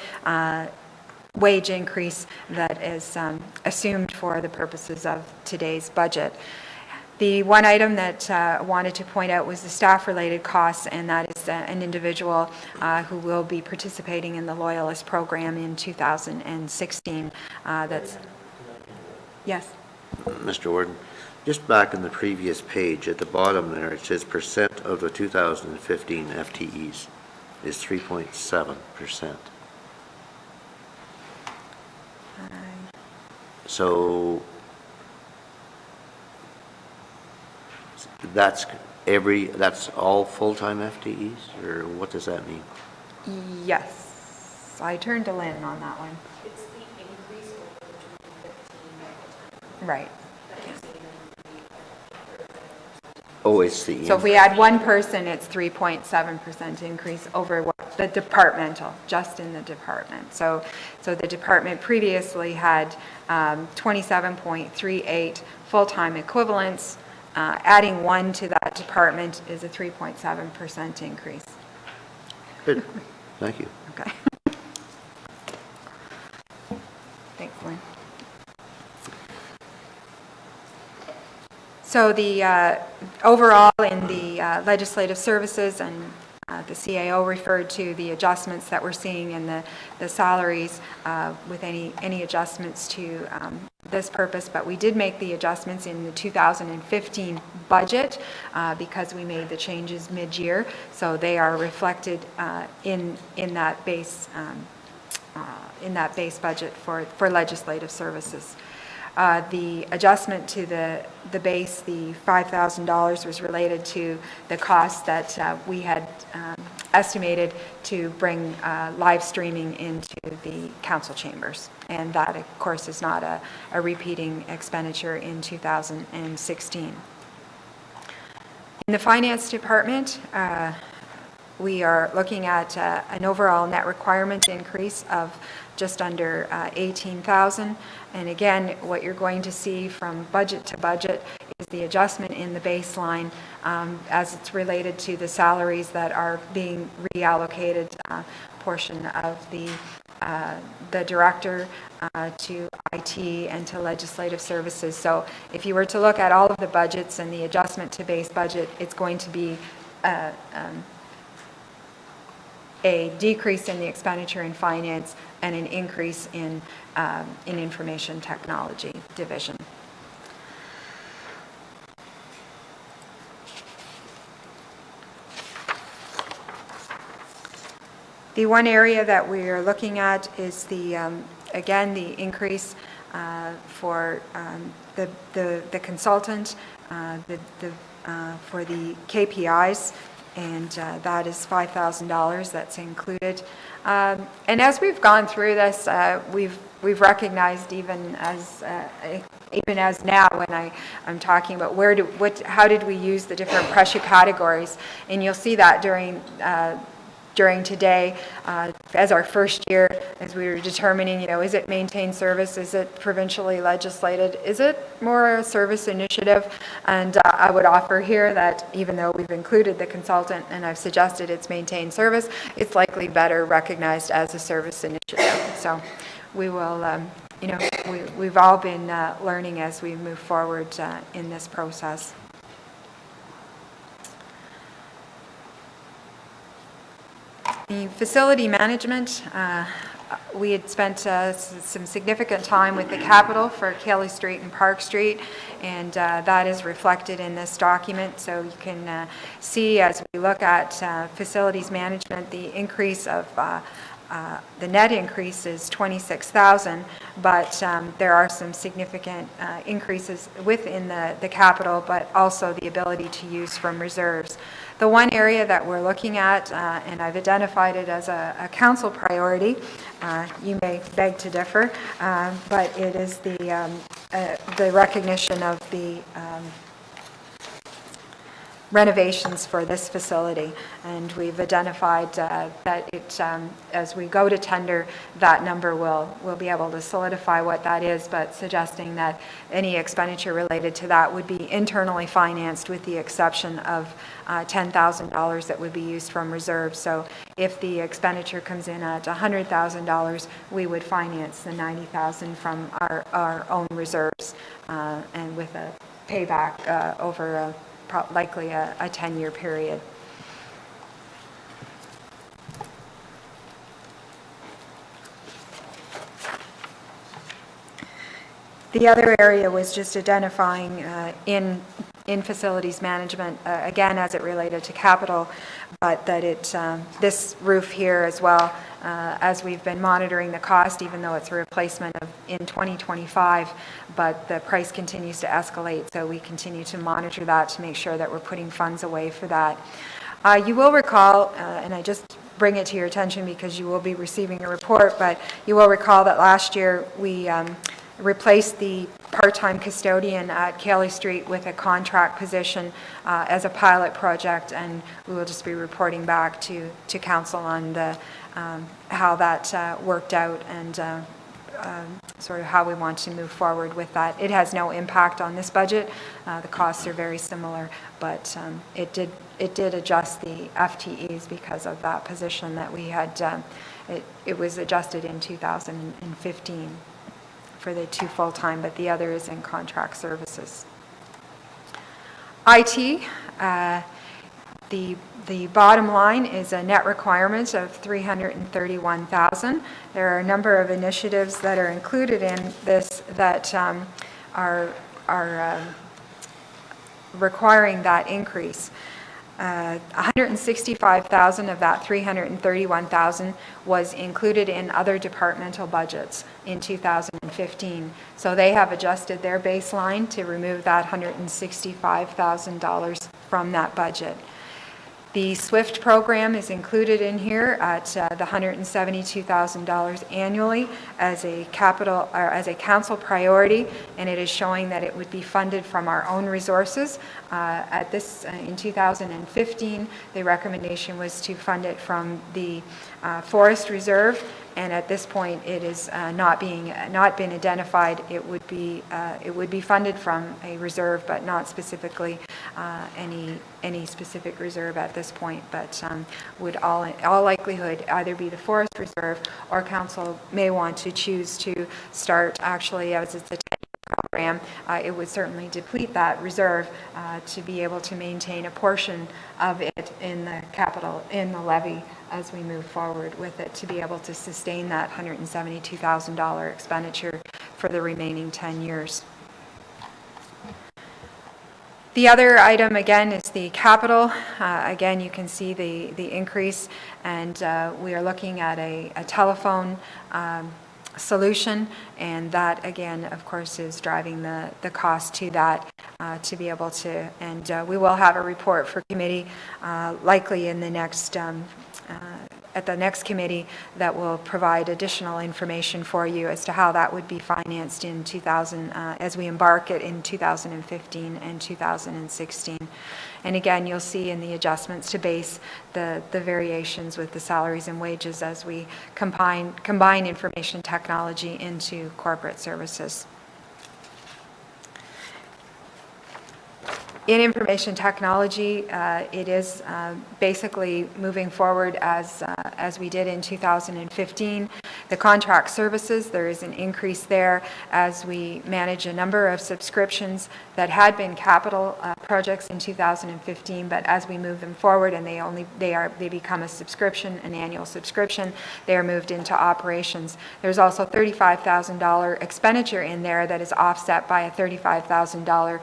wage increase that is assumed for the purposes of today's budget. The one item that I wanted to point out was the staff-related costs, and that is an individual who will be participating in the Loyalist program in 2016. That's yes. Mr. Warden, just back in the previous page, at the bottom there, it says percent of the 2015 FTEs is 3.7%. So that's all full-time FTEs, or what does that mean? Yes. I turned to Lynn on that one. It's the increase over the 2015. Right. Oh, it's the... So if we add one person, it's 3.7% increase over what the departmental, just in the department. So the department previously had 27.38 full-time equivalents. Adding one to that department is a 3.7% increase. Good, thank you. Okay. Thanks, Lynn. So the overall in the legislative services and the CAO referred to the adjustments that we're seeing in the salaries with any adjustments to this purpose, but we did make the adjustments in the 2015 budget because we made the changes mid-year, so they are reflected in that base budget for legislative services. The adjustment to the base, the $5,000, was related to the cost that we had estimated to bring live streaming into the council chambers. And that, of course, is not a repeating expenditure in 2016. In the finance department, we are looking at an overall net requirement increase of just under 18,000. And again, what you're going to see from budget to budget is the adjustment in the baseline as it's related to the salaries that are being reallocated, portion of the director to IT and to legislative services. So if you were to look at all of the budgets and the adjustment to base budget, it's going to be a decrease in the expenditure in finance and an increase in information technology division. The one area that we are looking at is again, the increase for the consultant for the KPIs, and that is $5,000 that's included. And as we've gone through this, we've recognized even as now when I'm talking about how did we use the different pressure categories, and you'll see that during today, as our first year, as we were determining, is it maintained service, is it provincially legislated, is it more a service initiative? And I would offer here that even though we've included the consultant and I've suggested it's maintained service, it's likely better recognized as a service initiative. So we will, we've all been learning as we move forward in this process. The facility management, we had spent some significant time with the capital for Kelly Street and Park Street, and that is reflected in this document. So you can see as we look at facilities management, the increase of the net increase is 26,000, but there are some significant increases within the capital, but also the ability to use from reserves. The one area that we're looking at, and I've identified it as a council priority, you may beg to differ, but it is the recognition of the renovations for this facility, and we've identified that it, as we go to tender, that number will be able to solidify what that is, but suggesting that any expenditure related to that would be internally financed with the exception of $10,000 that would be used from reserves. So if the expenditure comes in at $100,000, we would finance the $90,000 from our own reserves, and with a payback over likely a 10-year period. The other area was just identifying in facilities management, again as it related to capital, but that this roof here as well, as we've been monitoring the cost, even though it's a replacement in 2025, but the price continues to escalate, so we continue to monitor that to make sure that we're putting funds away for that. You will recall, and I just bring it to your attention because you will be receiving a report, but you will recall that last year we replaced the part-time custodian at Kelly Street with a contract position as a pilot project, and we will just be reporting back to council on how that worked out and sort of how we want to move forward with that. It has no impact on this budget. The costs are very similar, but it did adjust the FTEs because of that position that we had. It was adjusted in 2015 for the 2 full-time, but the other is in contract services. IT, The bottom line is a net requirement of $331,000. There are a number of initiatives that are included in this that are requiring that increase. 165,000 of that 331,000 was included in other departmental budgets in 2015. So they have adjusted their baseline to remove that $165,000 from that budget. The SWIFT program is included in here at the $172,000 annually as a capital or as a council priority, and it is showing that it would be funded from our own resources. In 2015, the recommendation was to fund it from the Forest Reserve, and at this point, it is not been identified. It would be funded from a reserve, but not specifically any specific reserve at this point. But would all likelihood either be the Forest Reserve, or council may want to choose to start actually, as it's a program, it would certainly deplete that reserve to be able to maintain a portion of it in the capital, in the levy, as we move forward with it, to be able to sustain that $172,000 expenditure for the remaining 10 years. The other item, again, is the capital. Again, you can see the increase, and we are looking at a telephone solution, and that, again, of course, is driving the cost to that to be able to, and we will have a report for committee likely in the next at the next committee that will provide additional information for you as to how that would be financed in as we embark it in 2015 and 2016. And again, you'll see in the adjustments to base the variations with the salaries and wages as we combine information technology into corporate services. In information technology, it is basically moving forward as we did in 2015. The contract services, there is an increase there as we manage a number of subscriptions that had been capital projects in 2015, but as we move them forward and they become a subscription, an annual subscription, they are moved into operations. There's also $35,000 expenditure in there that is offset by a $35,000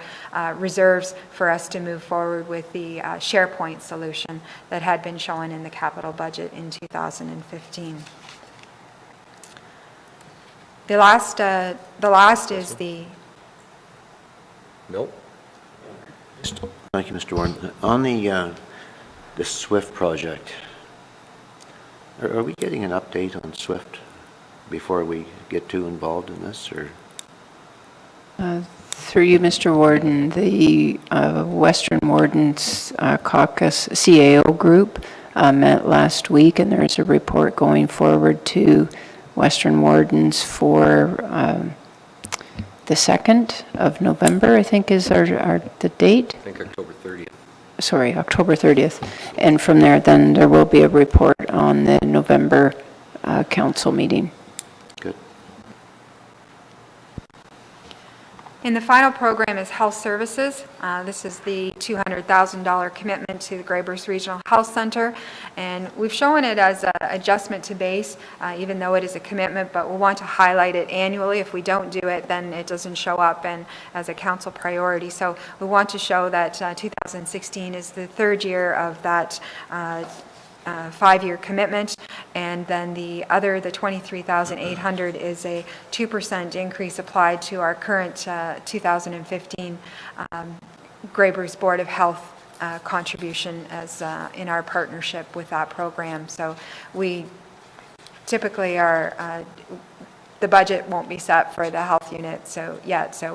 reserves for us to move forward with the SharePoint solution that had been shown in the capital budget in 2015. The last is the... Nope. Thank you, Mr. Warren. On the SWIFT project, are we getting an update on SWIFT before we get too involved in this, or? Through you, Mr. Warden, the Western Wardens Caucus CAO group met last week, and there is a report going forward to Western Wardens for the 2nd of November, I think is the date. I think October 30th. Sorry, October 30th. And from there, then there will be a report on the November council meeting. Good. And the final program is health services. This is the $200,000 commitment to the Greybush Regional Health Center. And we've shown it as an adjustment to base, even though it is a commitment, but we'll want to highlight it annually. If we don't do it, then it doesn't show up as a council priority. So we want to show that 2016 is the 3rd year of that 5-year commitment, and then the 23,800 is a 2% increase applied to our current 2015 Greybush Board of Health contribution as in our partnership with that program. So we typically are the budget won't be set for the health unit so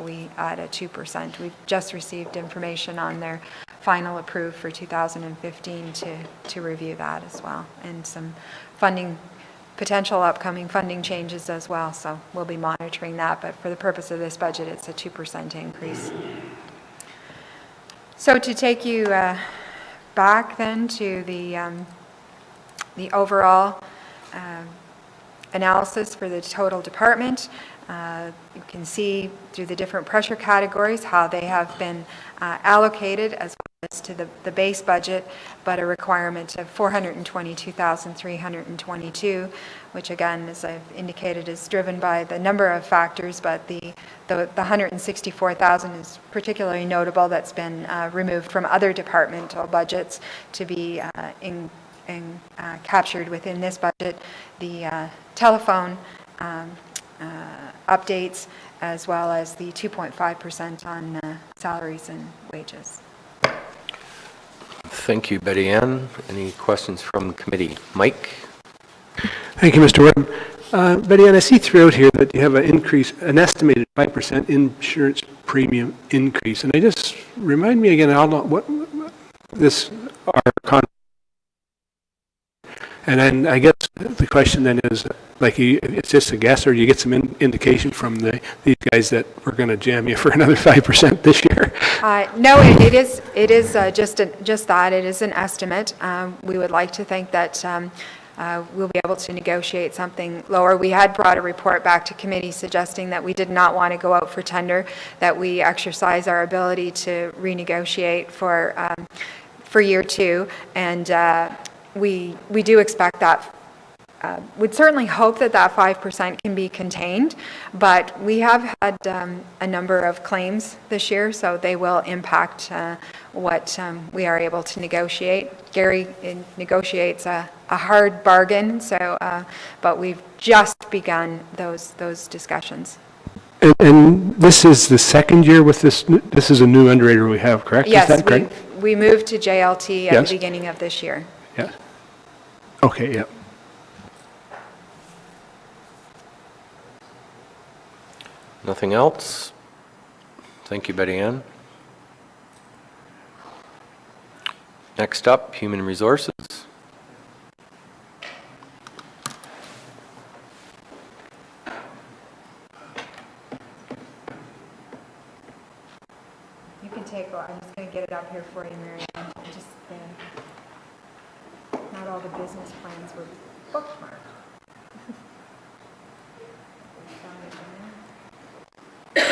we add a 2%. We've just received information on their final approved for 2015 to review that as well, and some potential upcoming funding changes as well, so we'll be monitoring that, but for the purpose of this budget, it's a 2% increase. So to take you back then to the overall analysis for the total department, you can see through the different pressure categories how they have been allocated, as well to the base budget, but a requirement of $422,322, which again, as I've indicated, is driven by the number of factors, but the $164,000 is particularly notable. That's been removed from other departmental budgets to be captured within this budget. The telephone updates, as well as the 2.5% on salaries and wages. Thank you, Betty Ann. Any questions from the committee? Mike? Thank you, Mr. Warden. Betty Ann, I see throughout here that you have an estimated 5% insurance premium increase. And I just, remind me again, I'll know what this, our contract. And then I guess the question then is, like, it's just a guess, or you get some indication from these guys that we're going to jam you for another 5% this year? No, it is just that. It is an estimate. We would like to think that we'll be able to negotiate something lower. We had brought a report back to committee suggesting that we did not want to go out for tender, that we exercise our ability to renegotiate for year two, and we do expect that. We'd certainly hope that 5% can be contained, but we have had a number of claims this year, so they will impact what we are able to negotiate. Gary negotiates a hard bargain, so but we've just begun those discussions. And this is the second year with this. This is a new underwriter we have, correct? Yes, is that correct? we moved to JLT at Yes. the beginning of this year. Yeah. Okay, yeah. Nothing else? Thank you, Betty Ann. Next up, Human Resources. You can take, I'm just going to get it up here for you, Mary Ann. Just, not all the business plans were bookmarked. Found it in there.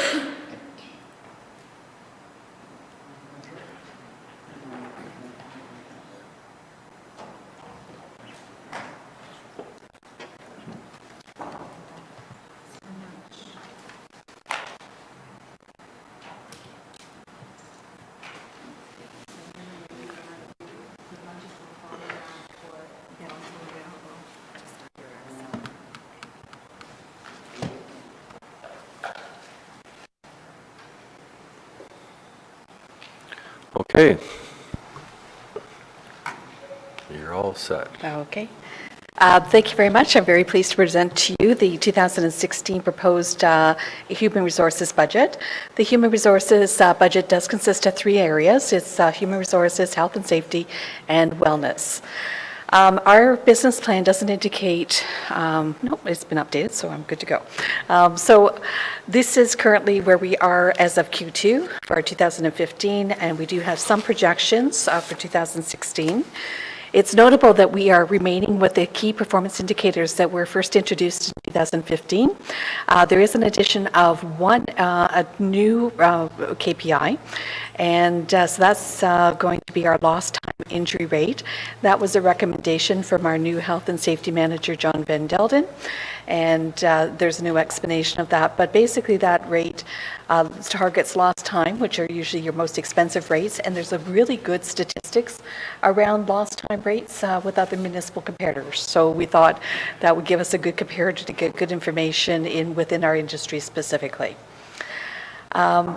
Okay. You're all set. Okay. Thank you very much. I'm very pleased to present to you the 2016 proposed Human Resources budget. The Human Resources budget does consist of three areas. It's Human Resources, Health and Safety, and Wellness. Our business plan doesn't indicate, no, it's been updated, so I'm good to go. So this is currently where we are as of Q2 for 2015, and we do have some projections for 2016. It's notable that we are remaining with the key performance indicators that were first introduced in 2015. There is an addition of a new KPI, and so that's going to be our lost time injury rate. That was a recommendation from our new Health and Safety Manager, John Van Delden, and there's a new explanation of that. But basically that rate targets lost time, which are usually your most expensive rates, and there's a really good statistics around lost time rates with other municipal comparators. So we thought that would give us a good comparator to get good information within our industry specifically.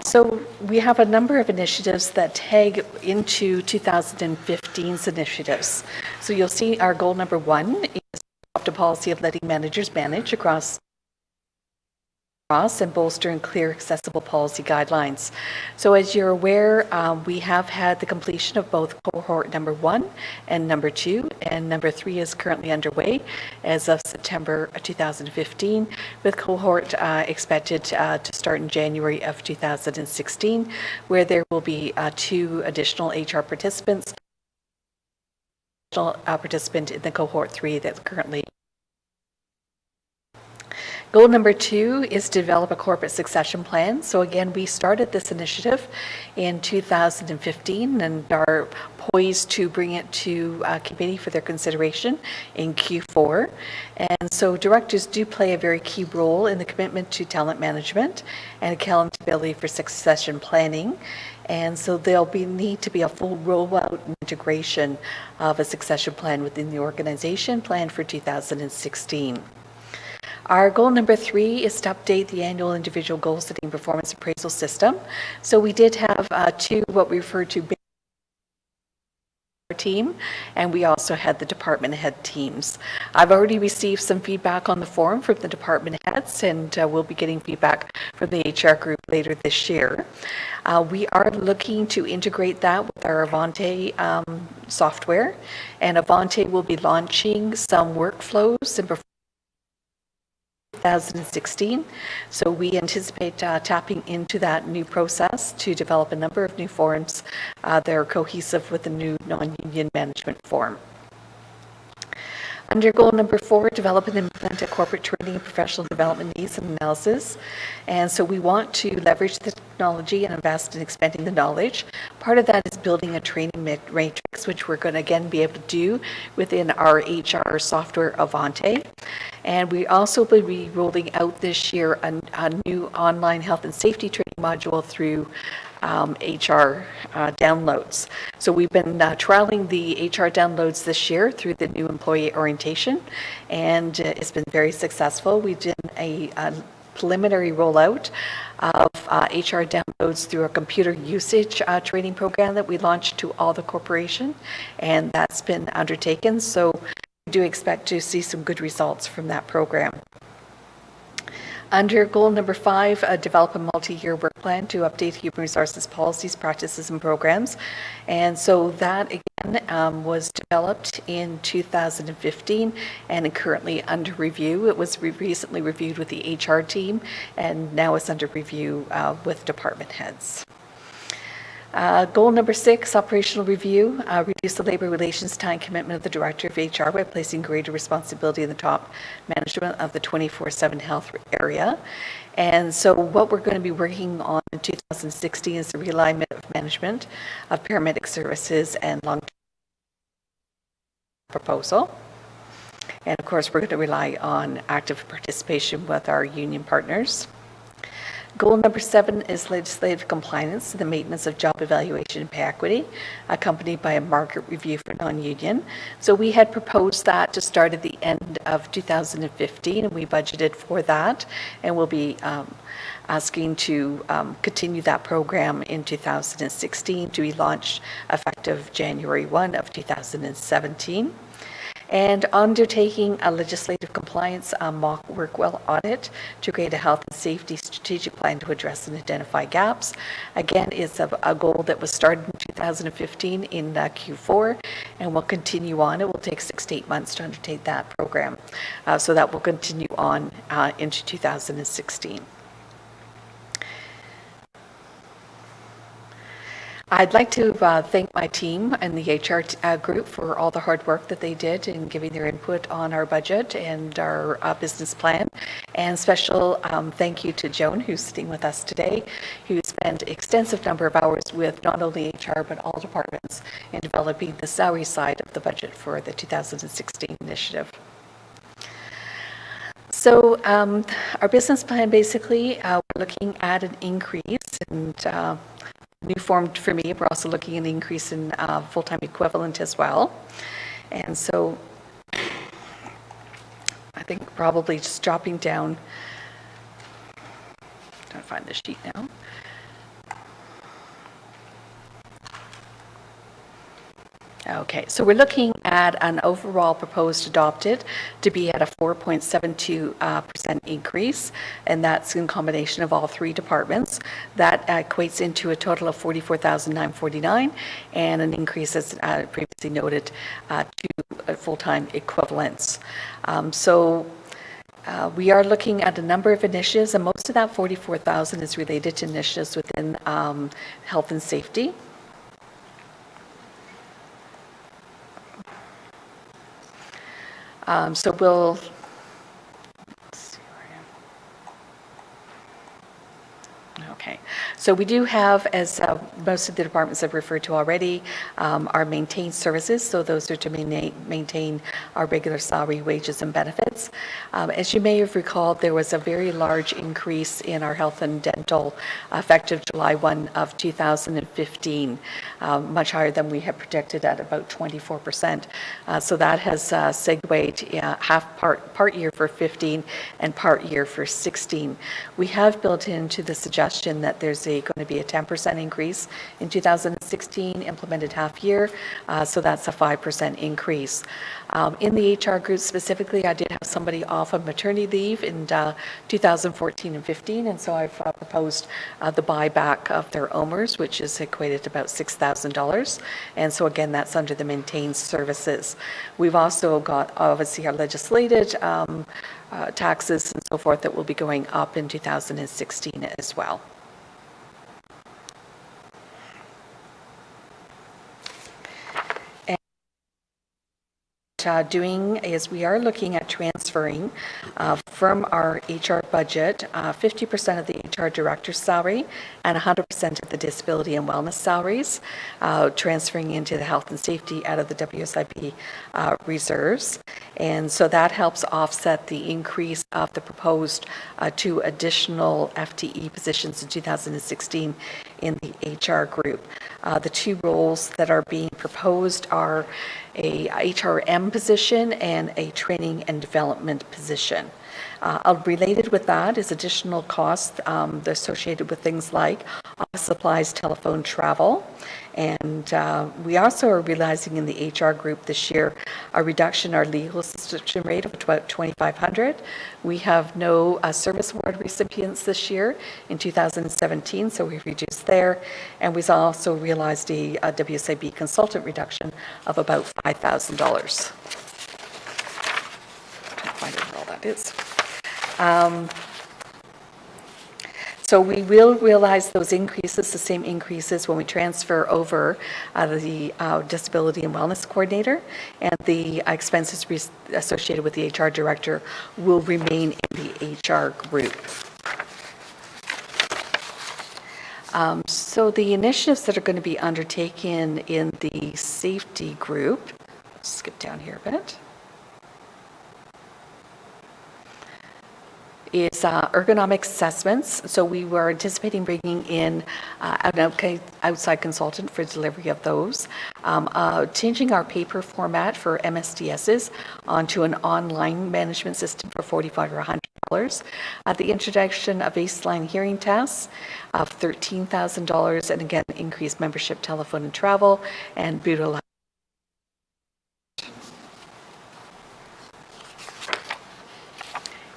So we have a number of initiatives that tag into 2015's initiatives. So you'll see our goal number 1 is to adopt a policy of letting managers manage across and bolster and clear accessible policy guidelines. So as you're aware, we have had the completion of both cohort number 1 and number 2, and number 3 is currently underway as of September 2015, with cohort expected to start in January of 2016, where there will be 2 additional HR participants, participant in the cohort 3 that's currently. Goal number 2 is to develop a corporate succession plan. So again, we started this initiative in 2015 and are poised to bring it to committee for their consideration in Q4. And so directors do play a very key role in the commitment to talent management and accountability for succession planning. And so there'll need to be a full rollout and integration of a succession plan within the organization planned for 2016. Our goal number 3 is to update the annual individual goal setting performance appraisal system. So we did have 2 what we refer to team, and we also had the department head teams. I've already received some feedback on the forum from the department heads, and we'll be getting feedback from the HR group later this year. We are looking to integrate that with our Avante software, and Avante will be launching some workflows and 2016. So we anticipate tapping into that new process to develop a number of new forms that are cohesive with the new non-union management form. Under goal number 4, develop and implement a corporate training and professional development needs and analysis. And so we want to leverage the technology and invest in expanding the knowledge. Part of that is building a training matrix, which we're going to again be able to do within our HR software Avante. And we also will be rolling out this year a new online health and safety training module through HR downloads. So we've been trialing the HR downloads this year through the new employee orientation, and it's been very successful. We did a preliminary rollout of HR downloads through a computer usage training program that we launched to all the corporation, and that's been undertaken. So we do expect to see some good results from that program. Under goal number 5, develop a multi-year work plan to update human resources policies, practices, and programs. And so that again was developed in 2015 and currently under review. It was recently reviewed with the HR team, and now it's under review with department heads. Goal number 6, operational review, reduce the labor relations time commitment of the Director of HR by placing greater responsibility in the top management of the 24/7 health area. And so what we're going to be working on in 2016 is the realignment of management of paramedic services and long-term proposal. And of course, we're going to rely on active participation with our union partners. Goal number 7 is legislative compliance to the maintenance of job evaluation and pay equity, accompanied by a market review for non-union. So we had proposed that to start at the end of 2015, and we budgeted for that, and we'll be asking to continue that program in 2016 to be launched effective January 1 of 2017. And undertaking a legislative compliance mock workwell audit to create a health and safety strategic plan to address and identify gaps. Again, it's a goal that was started in 2015 in Q4 and will continue on. It will take 6 to 8 months to undertake that program. So that will continue on into 2016. I'd like to thank my team and the HR group for all the hard work that they did in giving their input on our budget and our business plan. And special thank you to Joan, who's sitting with us today, who spent an extensive number of hours with not only HR but all departments in developing the salary side of the budget for the 2016 initiative. So our business plan, basically, we're looking at an increase and new form for me. We're also looking at an increase in full-time equivalent as well. And so I think probably just dropping down, trying to find the sheet now. Okay, so we're looking at an overall proposed adopted to be at a 4.72% increase, and that's in combination of all 3 departments. That equates into a total of $44,949 and an increase, as previously noted, to full-time equivalents. We are looking at a number of initiatives, and most of that 44,000 is related to initiatives within health and safety. So we'll, let's see where I am. Okay, so we do have, as most of the departments have referred to already, our maintained services, so those are to maintain our regular salary, wages, and benefits. As you may have recalled, there was a very large increase in our health and dental effective July 1 of 2015, much higher than we had projected at about 24%. So that has segued part year for 15 and part year for 16. We have built into the suggestion that there's going to be a 10% increase in 2016, implemented half year, so that's a 5% increase. In the HR group specifically, I did have somebody off on maternity leave in 2014 and 15, and so I've proposed the buyback of their OMERS, which is equated to about $6,000, and so again, that's under the maintained services. We've also got obviously our legislated taxes and so forth that will be going up in 2016 as well. Doing is we are looking at transferring from our HR budget 50% of the HR director's salary and 100% of the disability and wellness salaries, transferring into the health and safety out of the WSIB reserves. And so that helps offset the increase of the proposed 2 additional FTE positions in 2016 in the HR group. The 2 roles that are being proposed are a HRM position and a training and development position. Related with that is additional costs associated with things like office supplies, telephone, travel. And we also are realizing in the HR group this year a reduction in our legal subscription rate of about $2,500. We have no service award recipients this year in 2017, so we've reduced there. And we've also realized a WSIB consultant reduction of about $5,000. Can't find out where all that is. So we will realize those increases, the same increases when we transfer over the disability and wellness coordinator, and the expenses associated with the HR director will remain in the HR group. So the initiatives that are going to be undertaken in the safety group, skip down here a bit, is ergonomic assessments. So we were anticipating bringing in an outside consultant for delivery of those, changing our paper format for MSDSs onto an online management system for $45 or $100, the introduction of baseline hearing tests of $13,000, and again, increased membership, telephone and travel, and boot allowance.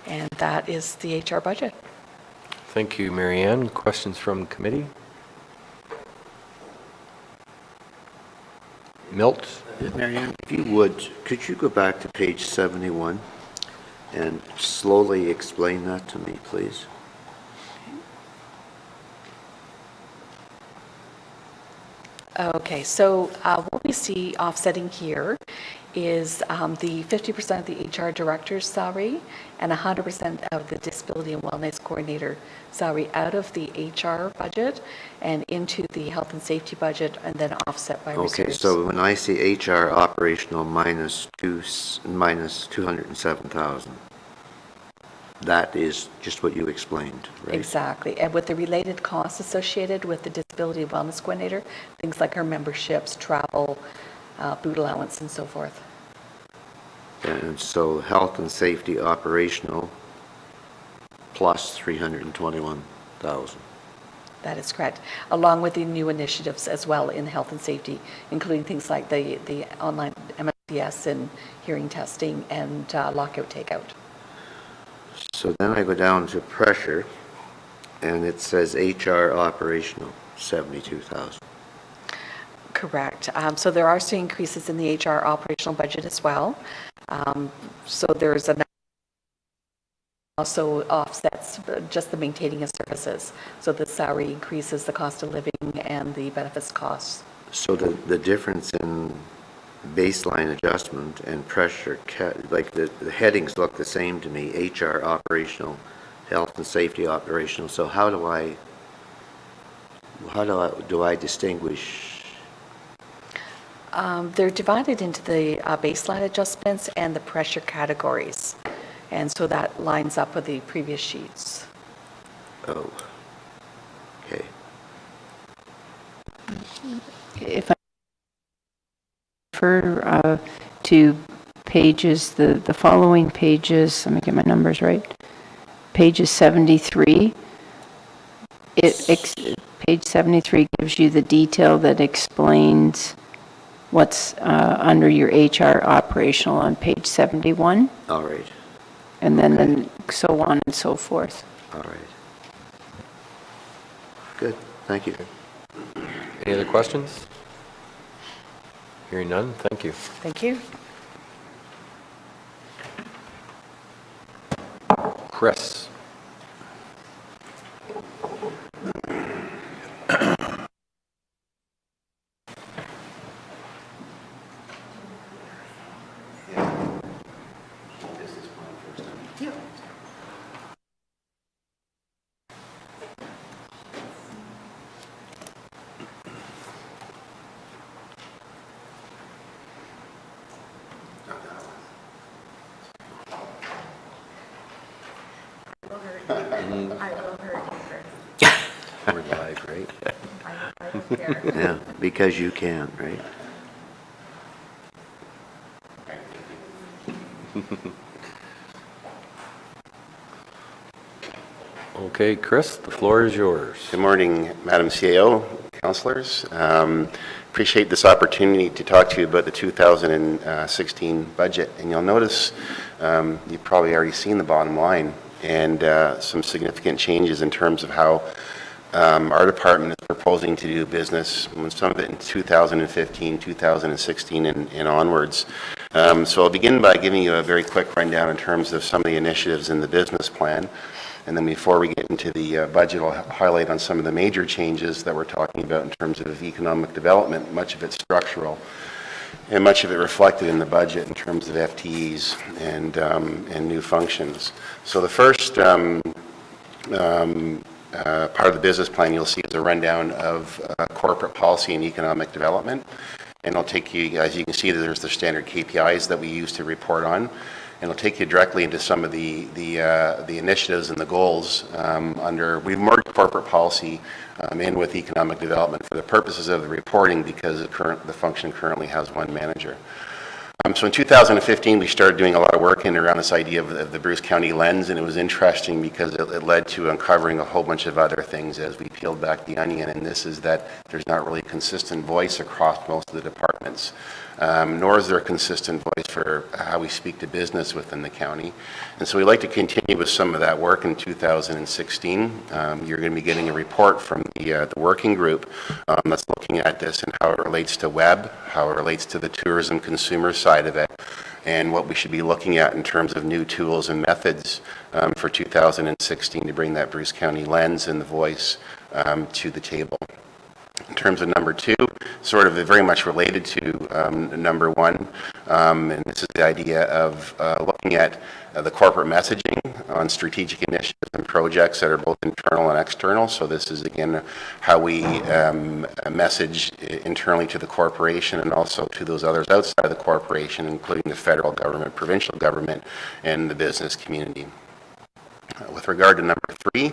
And that is the HR budget. Thank you, Mary Ann. Questions from committee? Milt? Mary Ann, if you would, could you go back to page 71 and slowly explain that to me, please? Okay, so what we see offsetting here is the 50% of the HR director's salary and 100% of the disability and wellness coordinator salary out of the HR budget and into the health and safety budget, and then offset by reserves. Okay, so when I see HR operational minus 207,000, that is just what you explained, right? Exactly, and with the related costs associated with the disability and wellness coordinator, things like her memberships, travel, boot allowance, and so forth. And so health and safety operational plus 321,000. That is correct, along with the new initiatives as well in health and safety, including things like the online MSDS and hearing testing and lockout takeout. So then I go down to pressure, and it says HR operational, 72,000. Correct. So there are some increases in the HR operational budget as well. So there's also offsets just the maintaining of services. So the salary increases the cost of living and the benefits costs. So the difference in baseline adjustment and pressure, like the headings look the same to me, HR operational, health and safety operational. So how do I How do I distinguish? They're divided into the baseline adjustments and the pressure categories. And so that lines up with the previous sheets. Oh, okay. If I refer to pages, the following pages, let me get my numbers right, pages 73, page 73 gives you the detail that explains what's under your HR operational on page 71, All right, and then so on and so forth. all right. Good, thank you. Any other questions? Hearing none, thank you. Thank you. Chris? I will hurt you first. We're live, right? I don't care. Yeah, because you can, right? Okay, Chris, the floor is yours. Good morning, Madam CAO, councillors. Appreciate this opportunity to talk to you about the 2016 budget. And you'll notice, you've probably already seen the bottom line and some significant changes in terms of how our department is proposing to do business, some of it in 2015, 2016, and onwards. So I'll begin by giving you a very quick rundown in terms of some of the initiatives in the business plan. And then before we get into the budget, I'll highlight on some of the major changes that we're talking about in terms of economic development, much of it structural, and much of it reflected in the budget in terms of FTEs and new functions. So the first part of the business plan you'll see is a rundown of corporate policy and economic development. And I'll take you, as you can see, there's the standard KPIs that we use to report on. And it'll take you directly into some of the initiatives and the goals we've merged corporate policy in with economic development for the purposes of the reporting because the function currently has one manager. So in 2015, we started doing a lot of work in around this idea of the Bruce County lens, and it was interesting because it led to uncovering a whole bunch of other things as we peeled back the onion, and this is that there's not really a consistent voice across most of the departments, nor is there a consistent voice for how we speak to business within the county. And so we'd like to continue with some of that work in 2016. You're going to be getting a report from the working group that's looking at this and how it relates to web, how it relates to the tourism consumer side of it, and what we should be looking at in terms of new tools and methods for 2016 to bring that Bruce County lens and the voice to the table. In terms of number two, sort of very much related to number one, and this is the idea of looking at the corporate messaging on strategic initiatives and projects that are both internal and external. So this is, again, how we message internally to the corporation and also to those others outside of the corporation, including the federal government, provincial government, and the business community. With regard to number three,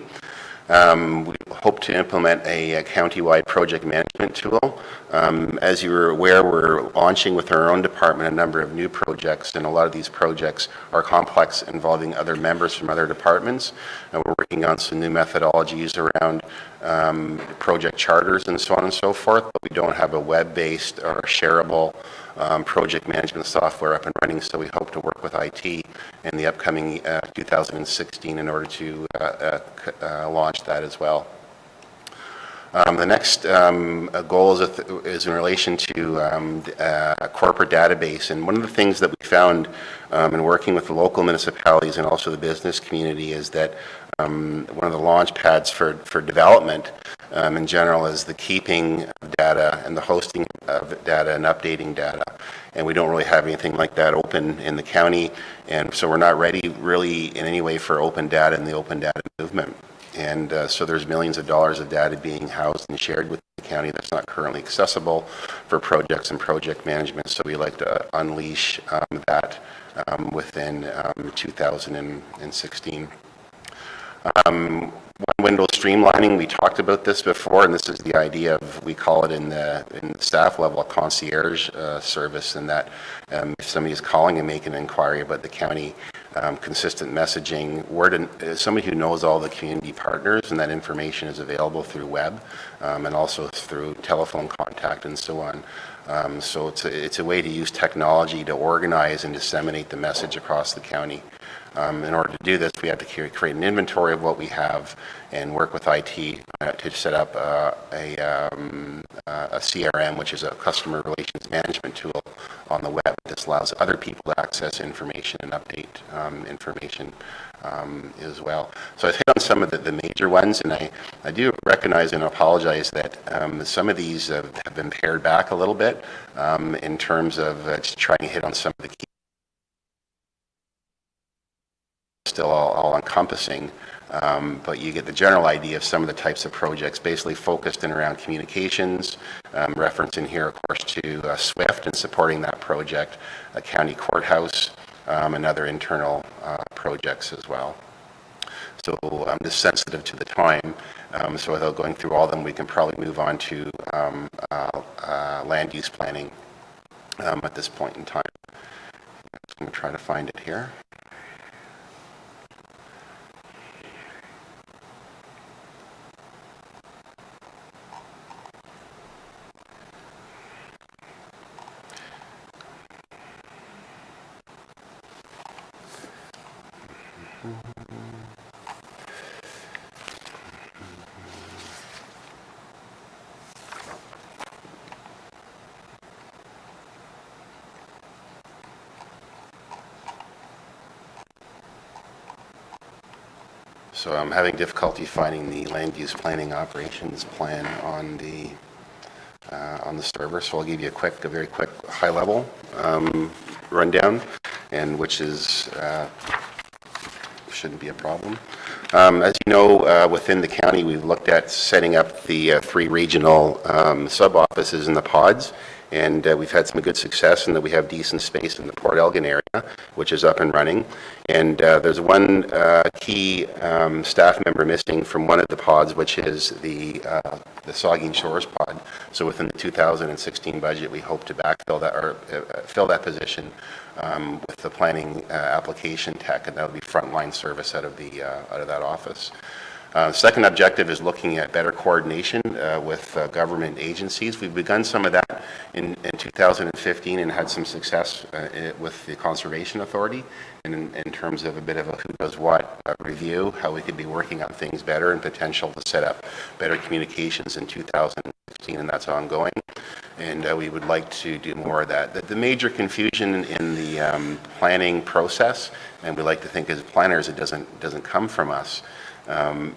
we hope to implement a county-wide project management tool. As you're aware, we're launching with our own department a number of new projects, and a lot of these projects are complex, involving other members from other departments. And we're working on some new methodologies around project charters and so on and so forth, but we don't have a web-based or shareable project management software up and running, so we hope to work with IT in the upcoming 2016 in order to launch that as well. The next goal is in relation to a corporate database, and one of the things that we found in working with the local municipalities and also the business community is that one of the launch pads for development in general is the keeping of data and the hosting of data and updating data. And we don't really have anything like that open in the county, and so we're not ready really in any way for open data and the open data movement. And so there's millions of dollars of data being housed and shared with the county that's not currently accessible for projects and project management. So we like to unleash that within 2016. One window streamlining, we talked about this before, and this is the idea of, we call it in the staff level, a concierge service, and that if somebody is calling and making an inquiry about the county, consistent messaging, somebody who knows all the community partners, and that information is available through web and also through telephone contact and so on. So it's a way to use technology to organize and disseminate the message across the county. In order to do this, we have to create an inventory of what we have and work with IT to set up a CRM, which is a customer relations management tool on the web. This allows other people to access information and update information as well. So I've hit on some of the major ones, and I do recognize and apologize that some of these have been pared back a little bit in terms of just trying to hit on some of the key, still all encompassing, but you get the general idea of some of the types of projects basically focused in around communications, reference in here, of course, to SWIFT and supporting that project, a county courthouse, and other internal projects as well. So I'm just sensitive to the time, so without going through all of them, we can probably move on to land use planning at this point in time. I'm just going to try to find it here. So I'm having difficulty finding the land use planning operations plan on the server. So I'll give you a very quick high level rundown, and which is shouldn't be a problem. As you know, within the county, we've looked at setting up the 3 regional sub-offices in the pods, and we've had some good success in that we have decent space in the Port Elgin area, which is up and running. And there's one key staff member missing from one of the pods, which is the Saugeen Shores pod. So within the 2016 budget, we hope to backfill that, or fill that position with the planning application tech, and that will be frontline service out of that office. Second objective is looking at better coordination with government agencies. We've begun some of that in 2015 and had some success with the Conservation Authority in terms of a bit of a who does what review, how we could be working on things better, and potential to set up better communications in 2016, and that's ongoing. And we would like to do more of that. The major confusion in the planning process, and we like to think as planners, it doesn't come from us.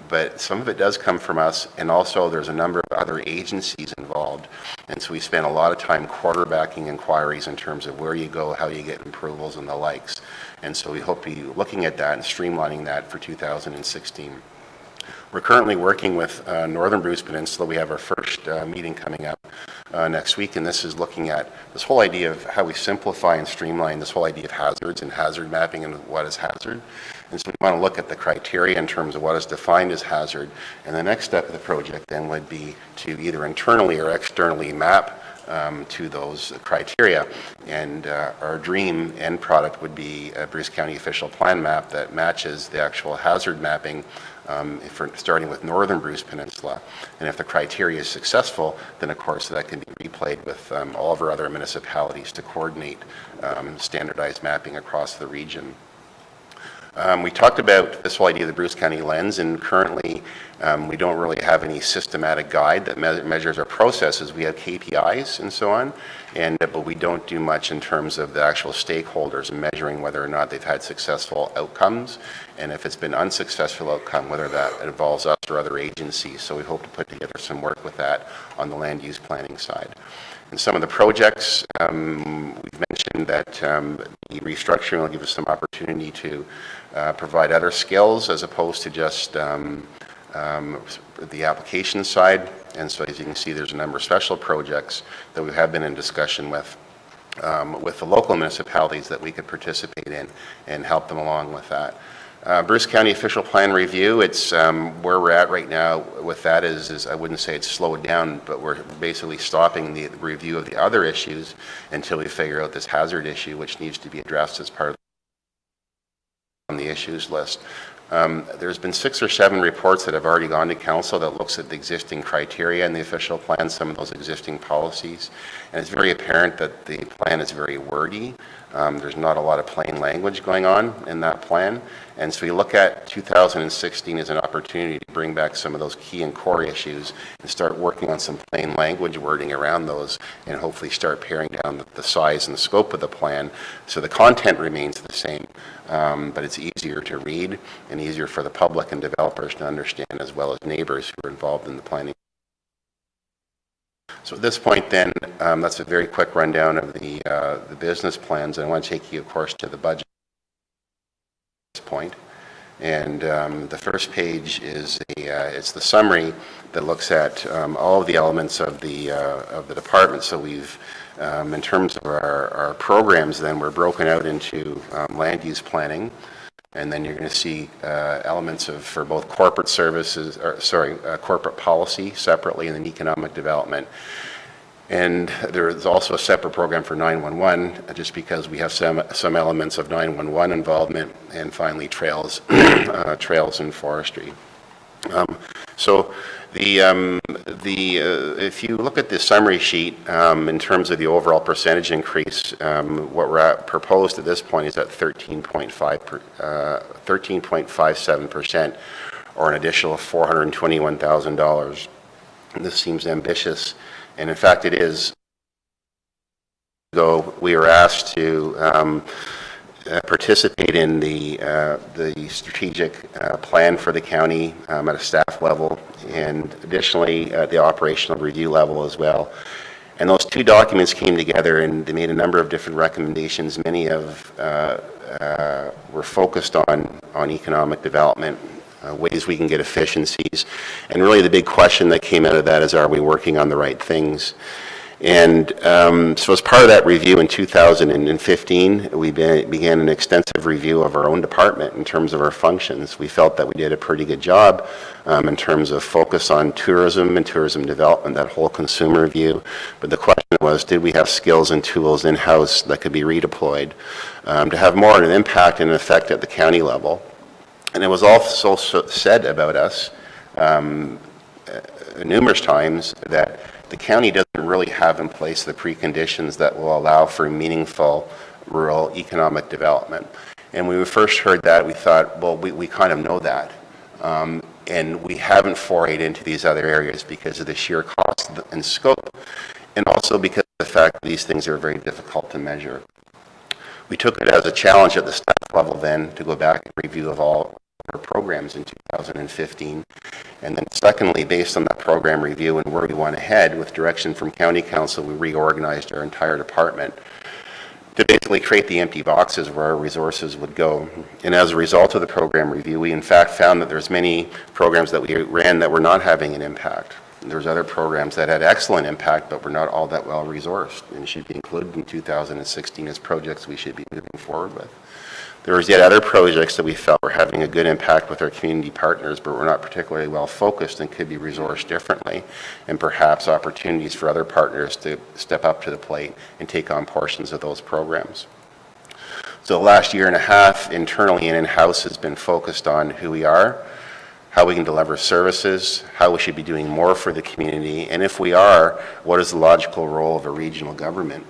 But some of it does come from us, and also there's a number of other agencies involved, and so we spend a lot of time quarterbacking inquiries in terms of where you go, how you get approvals, and the likes. And so we hope to be looking at that and streamlining that for 2016. We're currently working with Northern Bruce Peninsula. We have our first meeting coming up next week, and this is looking at this whole idea of how we simplify and streamline this whole idea of hazards and hazard mapping and what is hazard. And so we want to look at the criteria in terms of what is defined as hazard, and the next step of the project then would be to either internally or externally map to those criteria. And our dream end product would be a Bruce County official plan map that matches the actual hazard mapping starting with Northern Bruce Peninsula. And if the criteria is successful, then of course that can be replayed with all of our other municipalities to coordinate standardized mapping across the region. We talked about this whole idea of the Bruce County lens, and currently we don't really have any systematic guide that measures our processes. We have KPIs and so on, but we don't do much in terms of the actual stakeholders and measuring whether or not they've had successful outcomes, and if it's been unsuccessful outcome, whether that involves us or other agencies. So we hope to put together some work with that on the land use planning side. And some of the projects, we've mentioned that the restructuring will give us some opportunity to provide other skills as opposed to just the application side. And so as you can see, there's a number of special projects that we have been in discussion with the local municipalities that we could participate in and help them along with that. Bruce County Official Plan Review, it's where we're at right now with that is I wouldn't say it's slowed down, but we're basically stopping the review of the other issues until we figure out this hazard issue, which needs to be addressed as part of on the issues list. There's been 6 or 7 reports that have already gone to council that looks at the existing criteria in the official plan, some of those existing policies. And it's very apparent that the plan is very wordy. There's not a lot of plain language going on in that plan. And so we look at 2016 as an opportunity to bring back some of those key and core issues and start working on some plain language wording around those and hopefully start paring down the size and the scope of the plan so the content remains the same, but it's easier to read and easier for the public and developers to understand, as well as neighbors who are involved in the planning. So at this point then, that's a very quick rundown of the business plans. And I want to take you, of course, to the budget at this point. And the first page is it's the summary that looks at all of the elements of the department. So we've, in terms of our programs, then we're broken out into land use planning. And then you're going to see elements for both corporate services, corporate policy separately, and then economic development. And there's also a separate program for 911, just because we have some elements of 911 involvement, and finally trails, trails and forestry. So if you look at the summary sheet in terms of the overall percentage increase, what we're at proposed at this point is at 13.57%, or an additional $421,000. This seems ambitious, and in fact it is. So we were asked to participate in the strategic plan for the county at a staff level, and additionally at the operational review level as well. And those 2 documents came together and they made a number of different recommendations. Many of were focused on economic development, ways we can get efficiencies. And really the big question that came out of that is, are we working on the right things? And so as part of that review in 2015, we began an extensive review of our own department in terms of our functions. We felt that we did a pretty good job in terms of focus on tourism and tourism development, that whole consumer view. But the question was, did we have skills and tools in-house that could be redeployed to have more of an impact and an effect at the county level? And it was also said about us numerous times that the county doesn't really have in place the preconditions that will allow for meaningful rural economic development. And when we first heard that, we thought, well, we kind of know that. And we haven't forayed into these other areas because of the sheer cost and scope, and also because of the fact that these things are very difficult to measure. We took it as a challenge at the staff level then to go back and review of all our programs in 2015. And then secondly, based on that program review and where we went ahead with direction from County Council, we reorganized our entire department to basically create the empty boxes where our resources would go. And as a result of the program review, we in fact found that there's many programs that we ran that were not having an impact. There's other programs that had excellent impact but were not all that well resourced and should be included in 2016 as projects we should be moving forward with. There was yet other projects that we felt were having a good impact with our community partners, but were not particularly well focused and could be resourced differently, and perhaps opportunities for other partners to step up to the plate and take on portions of those programs. So the last year and a half, internally and in-house, has been focused on who we are, how we can deliver services, how we should be doing more for the community, and if we are, what is the logical role of a regional government?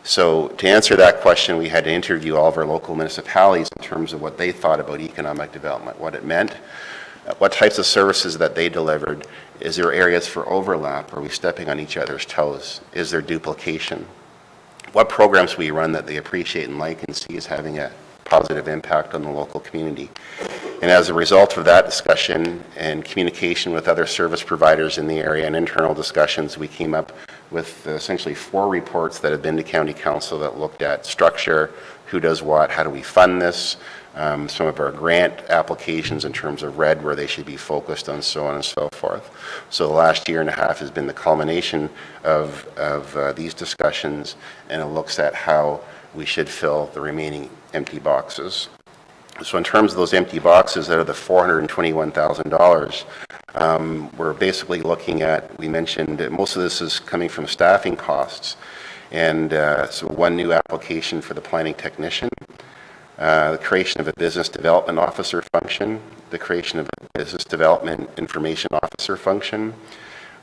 So to answer that question, we had to interview all of our local municipalities in terms of what they thought about economic development, what it meant, what types of services that they delivered. Is there areas for overlap? Are we stepping on each other's toes? Is there duplication? What programs we run that they appreciate and like and see as having a positive impact on the local community? And as a result of that discussion and communication with other service providers in the area and internal discussions, we came up with essentially 4 reports that have been to County Council that looked at structure, who does what, how do we fund this, some of our grant applications in terms of red, where they should be focused on, so on and so forth. So the last year and a half has been the culmination of these discussions, and it looks at how we should fill the remaining empty boxes. So in terms of those empty boxes, out of the $421,000, we're basically looking at, we mentioned that most of this is coming from staffing costs. And so one new application for the planning technician, the creation of a business development officer function, the creation of a business development information officer function,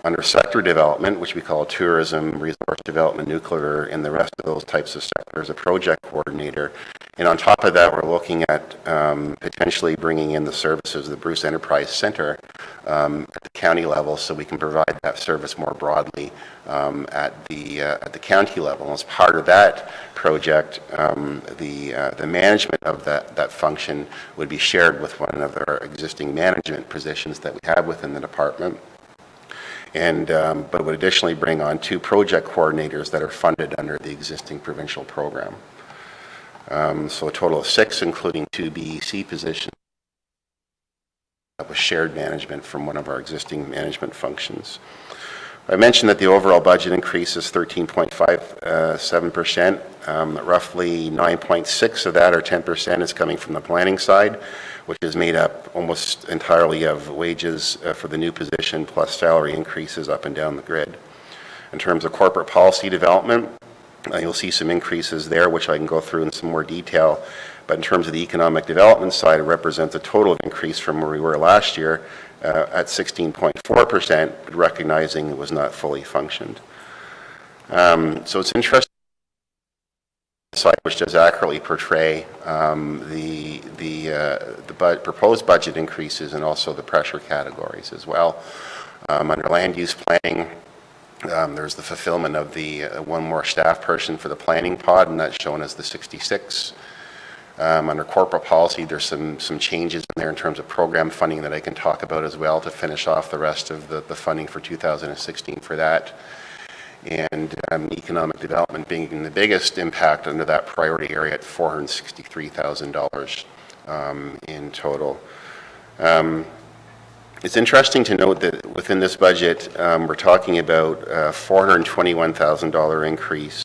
under sector development, which we call tourism, resource development, nuclear, and the rest of those types of sectors, a project coordinator. And on top of that, we're looking at potentially bringing in the services of the Bruce Enterprise Center at the county level, so we can provide that service more broadly at the county level. And as part of that project, the management of that function would be shared with one of our existing management positions that we have within the department. And but would additionally bring on 2 project coordinators that are funded under the existing provincial program. So a total of 6, including 2 BEC positions with shared management from one of our existing management functions. I mentioned that the overall budget increase is 13.57%. Roughly 9.6 of that, or 10%, is coming from the planning side, which is made up almost entirely of wages for the new position, plus salary increases up and down the grid. In terms of corporate policy development, you'll see some increases there, which I can go through in some more detail. But in terms of the economic development side, it represents a total increase from where we were last year at 16.4%, but recognizing it was not fully functioned. So it's interesting, side which does accurately portray the proposed budget increases and also the pressure categories as well. Under land use planning, there's the fulfillment of the one more staff person for the planning pod, and that's shown as the 66. Under corporate policy, there's some changes in there in terms of program funding that I can talk about as well to finish off the rest of the funding for 2016 for that. And economic development being the biggest impact under that priority area at $463,000 in total. It's interesting to note that within this budget, we're talking about a $421,000 increase,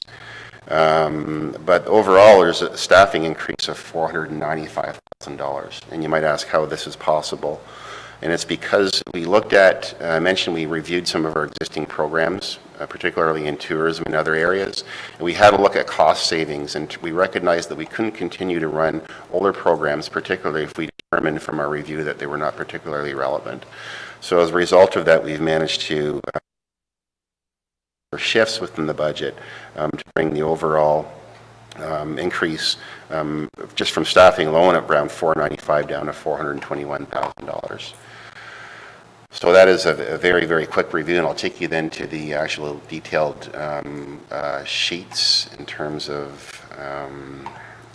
but overall there's a staffing increase of $495,000. And you might ask how this is possible. And it's because we looked at, I mentioned we reviewed some of our existing programs, particularly in tourism and other areas. And we had a look at cost savings, and we recognized that we couldn't continue to run older programs, particularly if we determined from our review that they were not particularly relevant. So as a result of that, we've managed to shifts within the budget to bring the overall increase just from staffing alone at around $495 down to $421,000. So that is a very, very quick review, and I'll take you then to the actual detailed sheets in terms of,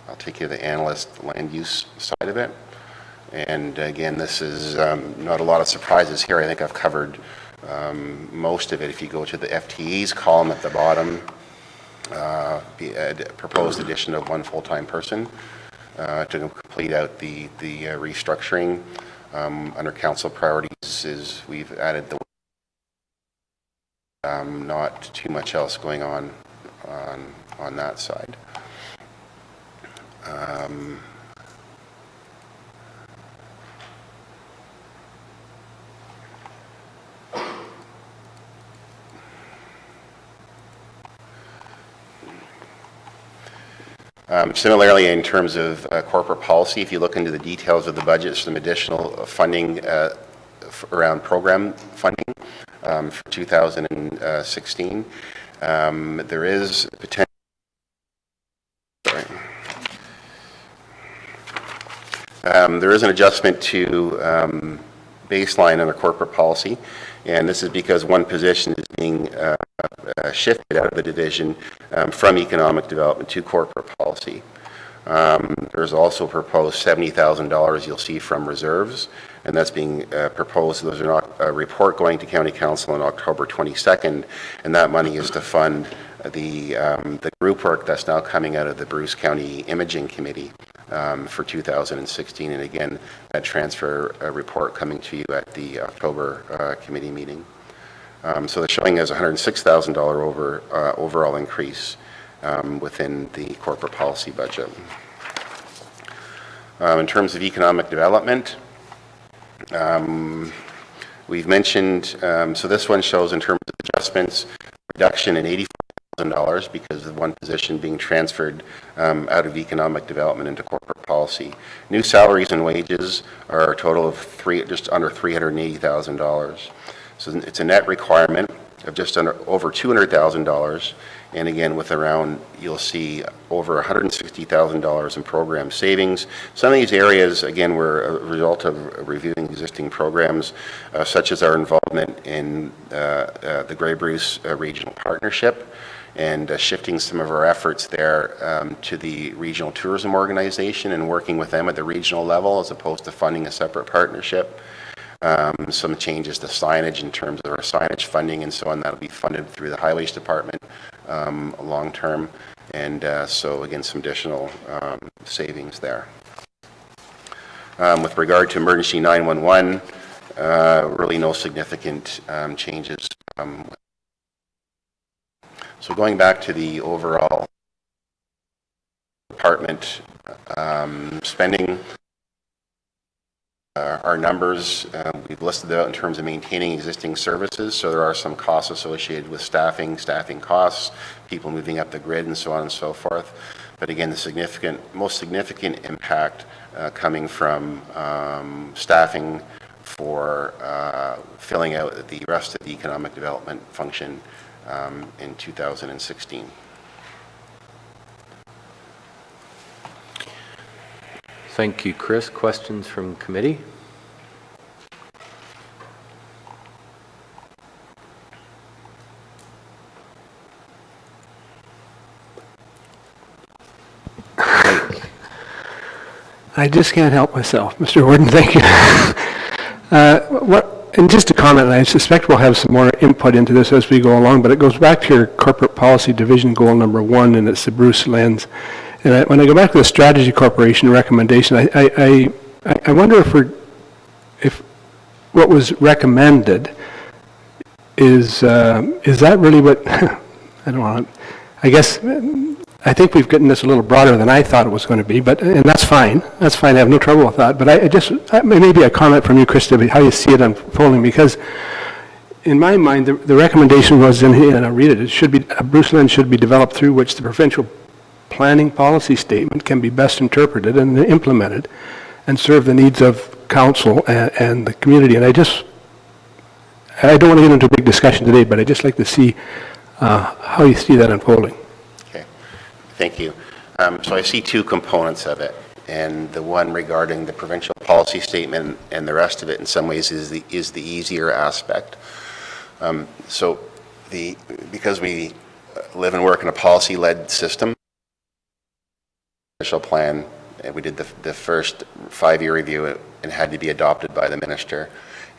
I'll take you to the analyst land use side of it. And again, this is not a lot of surprises here. I think I've covered most of it. If you go to the FTEs column at the bottom, proposed addition of 1 full-time person to complete out the restructuring. Under council priorities is we've added the not too much else going on that side. Similarly, in terms of corporate policy, if you look into the details of the budget, some additional funding around program funding for 2016. There is potential. There is an adjustment to baseline under corporate policy, and this is because one position is being shifted out of the division from economic development to corporate policy. There's also proposed $70,000 you'll see from reserves and that's being proposed. There's a report going to County Council on October 22nd, and that money is to fund the group work that's now coming out of the Bruce County Imaging Committee for 2016. And again, that transfer report coming to you at the October committee meeting. So the showing is $106,000 overall increase within the corporate policy budget. In terms of economic development, we've mentioned, so this one shows in terms of adjustments, reduction in $84,000 because of one position being transferred out of economic development into corporate policy. New salaries and wages are a total of just under $380,000. So it's a net requirement of just over $200,000, and again, with around, you'll see over $160,000 in program savings. Some of these areas, again, were a result of reviewing existing programs, such as our involvement in the Grey Bruce Regional Partnership, and shifting some of our efforts there to the Regional Tourism Organization and working with them at the regional level as opposed to funding a separate partnership. Some changes to signage in terms of our signage funding and so on. That'll be funded through the Highways Department long term. And so again, some additional savings there. With regard to emergency 911, really no significant changes. So going back to the overall department spending, our numbers, we've listed out in terms of maintaining existing services. So there are some costs associated with staffing costs, people moving up the grid and so on and so forth. But again, the most significant impact coming from staffing for filling out the rest of the economic development function in 2016. Thank you, Chris. Questions from committee? I just can't help myself. Mr. Warden, thank you. And just a comment, and I suspect we'll have some more input into this as we go along, but it goes back to your corporate policy division goal number 1, and it's the Bruce lens. And when I go back to the Strategy Corporation recommendation, I wonder if what was recommended is that really what, I don't know, I think we've gotten this a little broader than I thought it was going to be, and that's fine. That's fine. I have no trouble with that. But maybe a comment from you, Krista, how you see it unfolding, because in my mind, the recommendation was in here, and I'll read it. It should be, a Bruce lens should be developed through which the provincial planning policy statement can be best interpreted and implemented and serve the needs of council and the community. And I don't want to get into a big discussion today, but I'd just like to see how you see that unfolding. Okay, thank you. So I see two components of it, and the one regarding the provincial policy statement and the rest of it in some ways is the easier aspect. Because we live and work in a policy-led system, plan, we did the first 5-year review, and had to be adopted by the minister,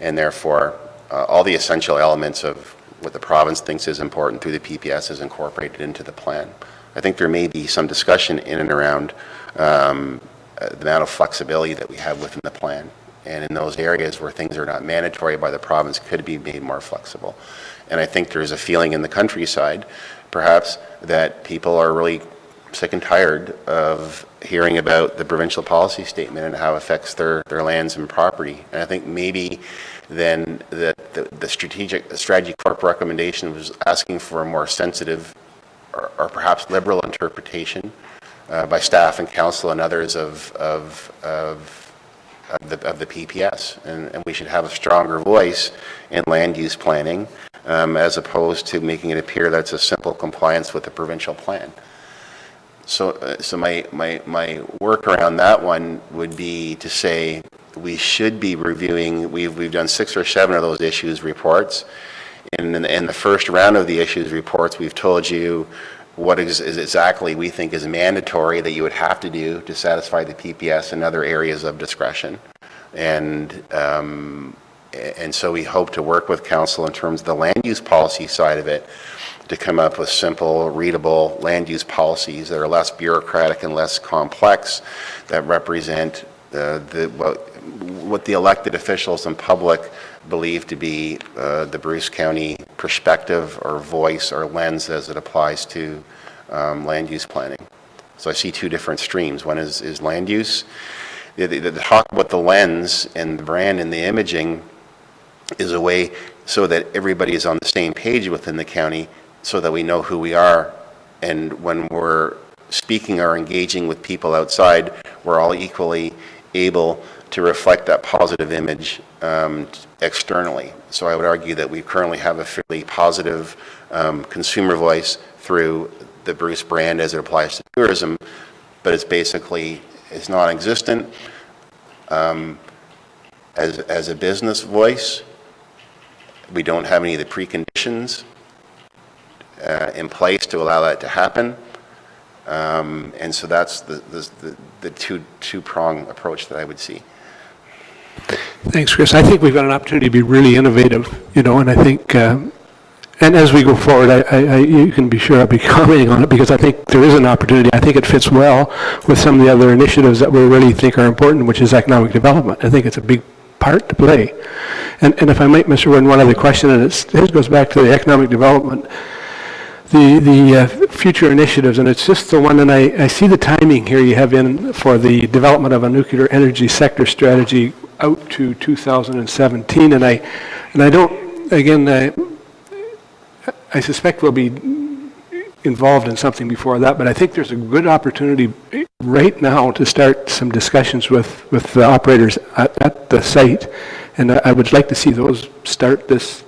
and therefore all the essential elements of what the province thinks is important through the PPS is incorporated into the plan. I think there may be some discussion in and around the amount of flexibility that we have within the plan, and in those areas where things are not mandatory by the province could be made more flexible. And I think there's a feeling in the countryside perhaps that people are really sick and tired of hearing about the provincial policy statement and how it affects their lands and property. And I think maybe then the strategy corp recommendation was asking for a more sensitive or perhaps liberal interpretation by staff and council and others of the PPS. And we should have a stronger voice in land use planning as opposed to making it appear that's a simple compliance with the provincial plan. So my work around that one would be to say we should be reviewing, we've done 6 or 7 of those issues reports. In the first round of the issues reports, we've told you what is exactly we think is mandatory that you would have to do to satisfy the PPS and other areas of discretion. And so we hope to work with council in terms of the land use policy side of it to come up with simple, readable land use policies that are less bureaucratic and less complex, that represent what the elected officials and public believe to be the Bruce County perspective or voice or lens as it applies to land use planning. So I see two different streams. One is land use. The talk about the lens and the brand and the imaging is a way so that everybody is on the same page within the county so that we know who we are. And when we're speaking or engaging with people outside, we're all equally able to reflect that positive image externally. So I would argue that we currently have a fairly positive consumer voice through the Bruce brand as it applies to tourism, but it's non-existent. As a business voice, we don't have any of the preconditions in place to allow that to happen. And so that's the two-prong approach that I would see. Thanks, Chris. I think we've got an opportunity to be really innovative, and I think, and as we go forward, you can be sure I'll be commenting on it because I think there is an opportunity. I think it fits well with some of the other initiatives that we really think are important, which is economic development. I think it's a big part to play. And if I might, Mr. Warden, one other question, and this goes back to the economic development, the future initiatives, and it's just the one, and I see the timing here you have in for the development of a nuclear energy sector strategy out to 2017, and I don't, again, I suspect we'll be involved in something before that, but I think there's a good opportunity right now to start some discussions with the operators at the site, and I would like to see those start this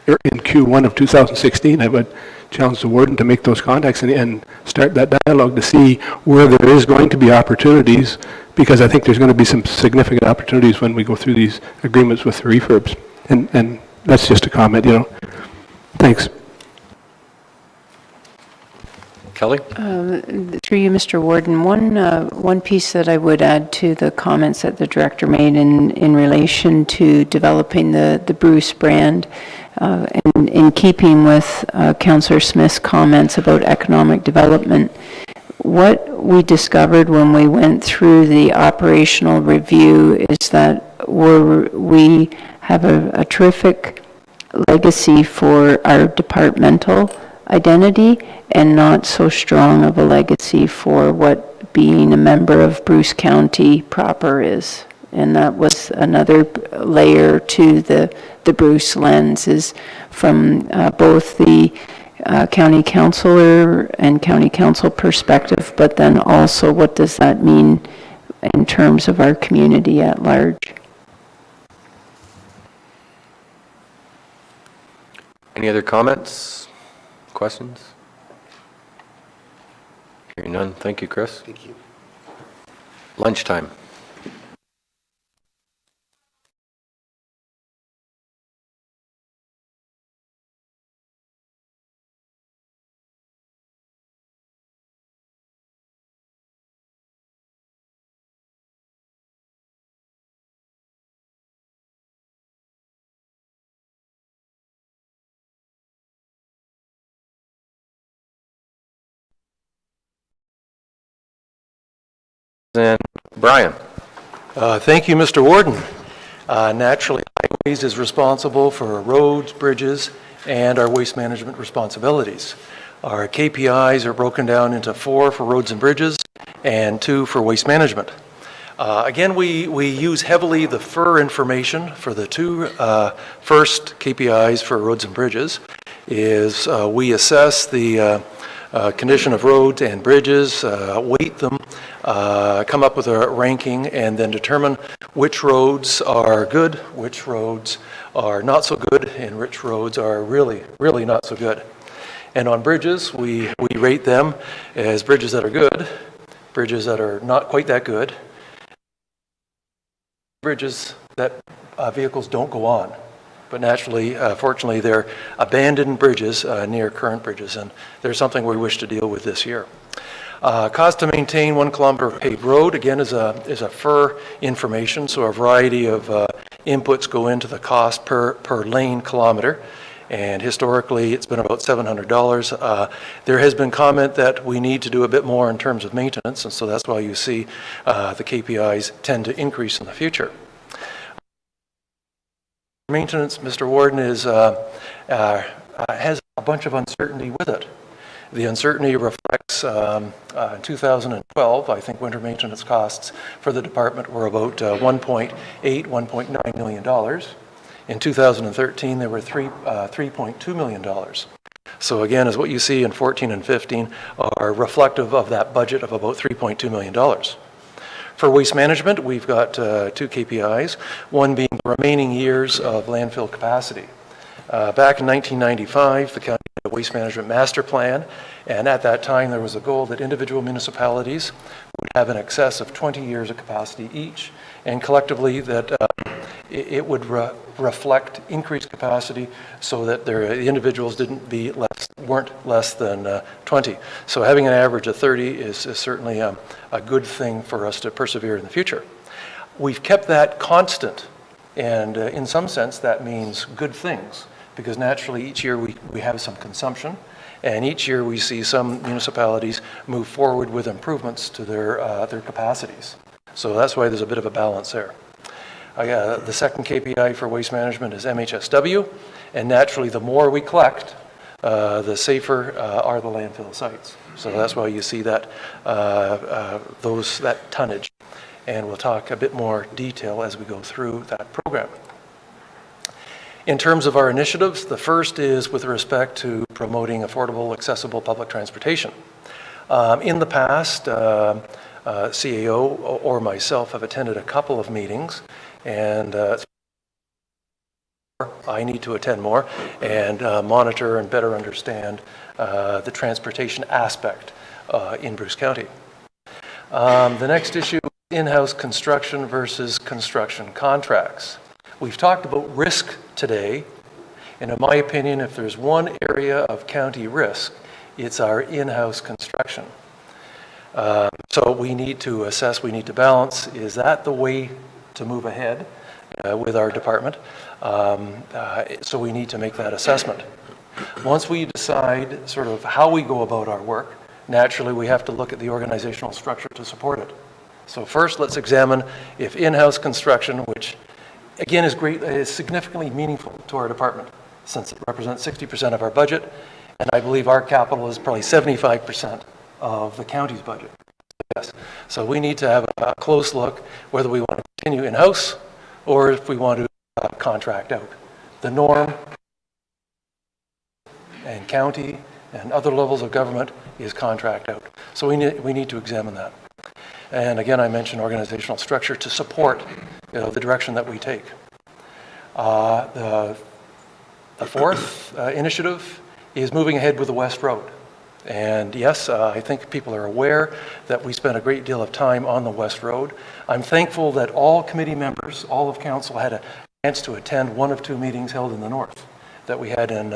in Q1 of 2016. I would challenge the warden to make those contacts and start that dialogue to see where there is going to be opportunities, because I think there's going to be some significant opportunities when we go through these agreements with the refurbs. And that's just a comment, Thanks. Kelly? Through you, Mr. Warden, one piece that I would add to the comments that the director made in relation to developing the Bruce brand, and in keeping with Councillor Smith's comments about economic development, what we discovered when we went through the operational review is that we have a terrific legacy for our departmental identity and not so strong of a legacy for what being a member of Bruce County proper is. And that was another layer to the Bruce lens, is from both the county councillor and county council perspective, but then also what does that mean in terms of our community at large. Any other comments, questions? Hearing none. Thank you, Chris. Thank you. Lunchtime. And Brian. Thank you, Mr. Warden. Naturally, Highways is responsible for roads, bridges, and our waste management responsibilities. Our KPIs are broken down into 4 for roads and bridges and 2 for waste management. Again, we use heavily the FIR information for the 2 first KPIs for roads and bridges. We assess the condition of roads and bridges, weight them, come up with a ranking, and then determine which roads are good, which roads are not so good, and which roads are really, really not so good. And on bridges, we rate them as bridges that are good, bridges that are not quite that good, bridges that vehicles don't go on. But naturally, fortunately, they're abandoned bridges near current bridges, and there's something we wish to deal with this year. Cost to maintain 1 kilometer of paved road, again, is a FER information, so a variety of inputs go into the cost per lane kilometer, and historically it's been about $700. There has been comment that we need to do a bit more in terms of maintenance, and so that's why you see the KPIs tend to increase in the future. Maintenance, Mr. Warden, has a bunch of uncertainty with it. The uncertainty reflects in 2012, I think winter maintenance costs for the department were about $1.8, $1.9 million. In 2013, they were $3.2 million. So again, as what you see in 14 and 15 are reflective of that budget of about $3.2 million. For waste management, we've got 2 KPIs, one being the remaining years of landfill capacity. Back in 1995, the county had a waste management master plan, and at that time there was a goal that individual municipalities would have in excess of 20 years of capacity each, and collectively that it would reflect increased capacity so that the individuals weren't less than 20. So having an average of 30 is certainly a good thing for us to persevere in the future. We've kept that constant, and in some sense that means good things, because naturally each year we have some consumption, and each year we see some municipalities move forward with improvements to their capacities. So that's why there's a bit of a balance there. The second KPI for waste management is MHSW, and naturally the more we collect, the safer are the landfill sites. So that's why you see that that tonnage, and we'll talk a bit more detail as we go through that program. In terms of our initiatives, the first is with respect to promoting affordable, accessible public transportation. In the past, CAO or myself have attended a couple of meetings, and I need to attend more and monitor and better understand the transportation aspect in Bruce County. The next issue is in-house construction versus construction contracts. We've talked about risk today, and in my opinion, if there's one area of county risk, it's our in-house construction. So we need to assess, we need to balance, is that the way to move ahead with our department? So we need to make that assessment. Once we decide sort of how we go about our work, naturally we have to look at the organizational structure to support it. So first, let's examine if in-house construction, which again is significantly meaningful to our department, since it represents 60% of our budget, and I believe our capital is probably 75% of the county's budget. Yes. So we need to have a close look whether we want to continue in-house or if we want to contract out. The norm and county and other levels of government is contract out. So we need to examine that. And again, I mentioned organizational structure to support the direction that we take. The fourth initiative is moving ahead with the West Road. And yes, I think people are aware that we spent a great deal of time on the West Road. I'm thankful that all committee members, all of council, had a chance to attend one of 2 meetings held in the north that we had in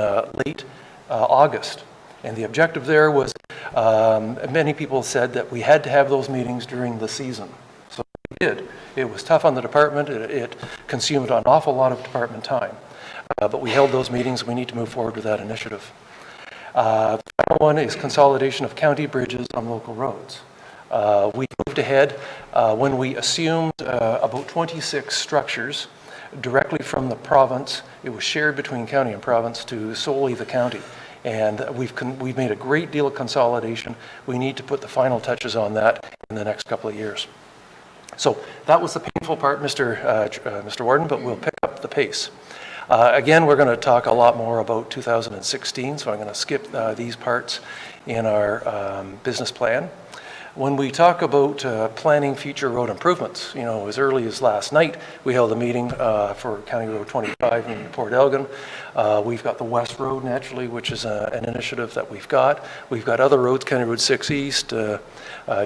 late August. And the objective there was, many people said that we had to have those meetings during the season. So we did. It was tough on the department. It consumed an awful lot of department time. But we held those meetings. We need to move forward with that initiative. The final one is consolidation of county bridges on local roads. We moved ahead when we assumed about 26 structures directly from the province. It was shared between county and province to solely the county. And we've made a great deal of consolidation. We need to put the final touches on that in the next couple of years. So that was the painful part, Mr. Warden, but we'll pick up the pace. Again, we're going to talk a lot more about 2016, so I'm going to skip these parts in our business plan. When we talk about planning future road improvements, as early as last night, we held a meeting for County Road 25 in Port Elgin. We've got the West Road, naturally, which is an initiative that we've got. We've got other roads, County Road 6 East,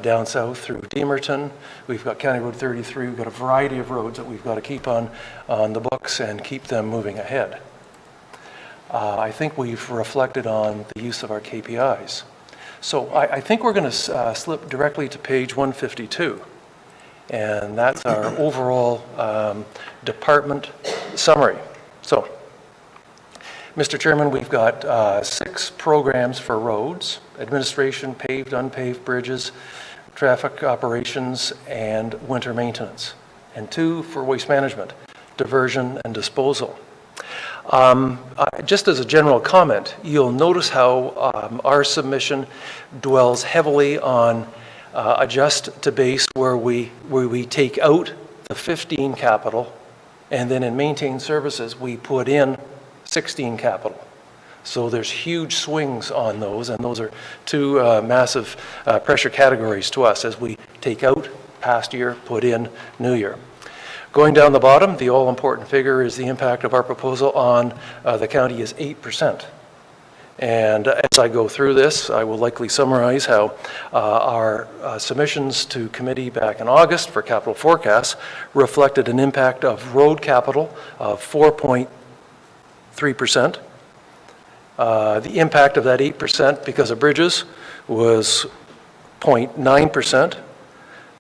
down south through Demerton. We've got County Road 33. We've got a variety of roads that we've got to keep on the books and keep them moving ahead. I think we've reflected on the use of our KPIs. So I think we're going to slip directly to page 152. And that's our overall department summary. So, Mr. Chairman, we've got 6 programs for roads, administration, paved, unpaved bridges, traffic operations, and winter maintenance, and 2 for waste management, diversion and disposal. Just as a general comment, you'll notice how our submission dwells heavily on adjust to base, where we take out the 15 capital, and then in maintain services we put in 16 capital. So there's huge swings on those, and those are 2 massive pressure categories to us as we take out past year, put in new year. Going down the bottom, the all-important figure is the impact of our proposal on the county is 8%. And as I go through this, I will likely summarize how our submissions to committee back in August for capital forecasts reflected an impact of road capital of 4.3%. The impact of that 8% because of bridges was 0.9%.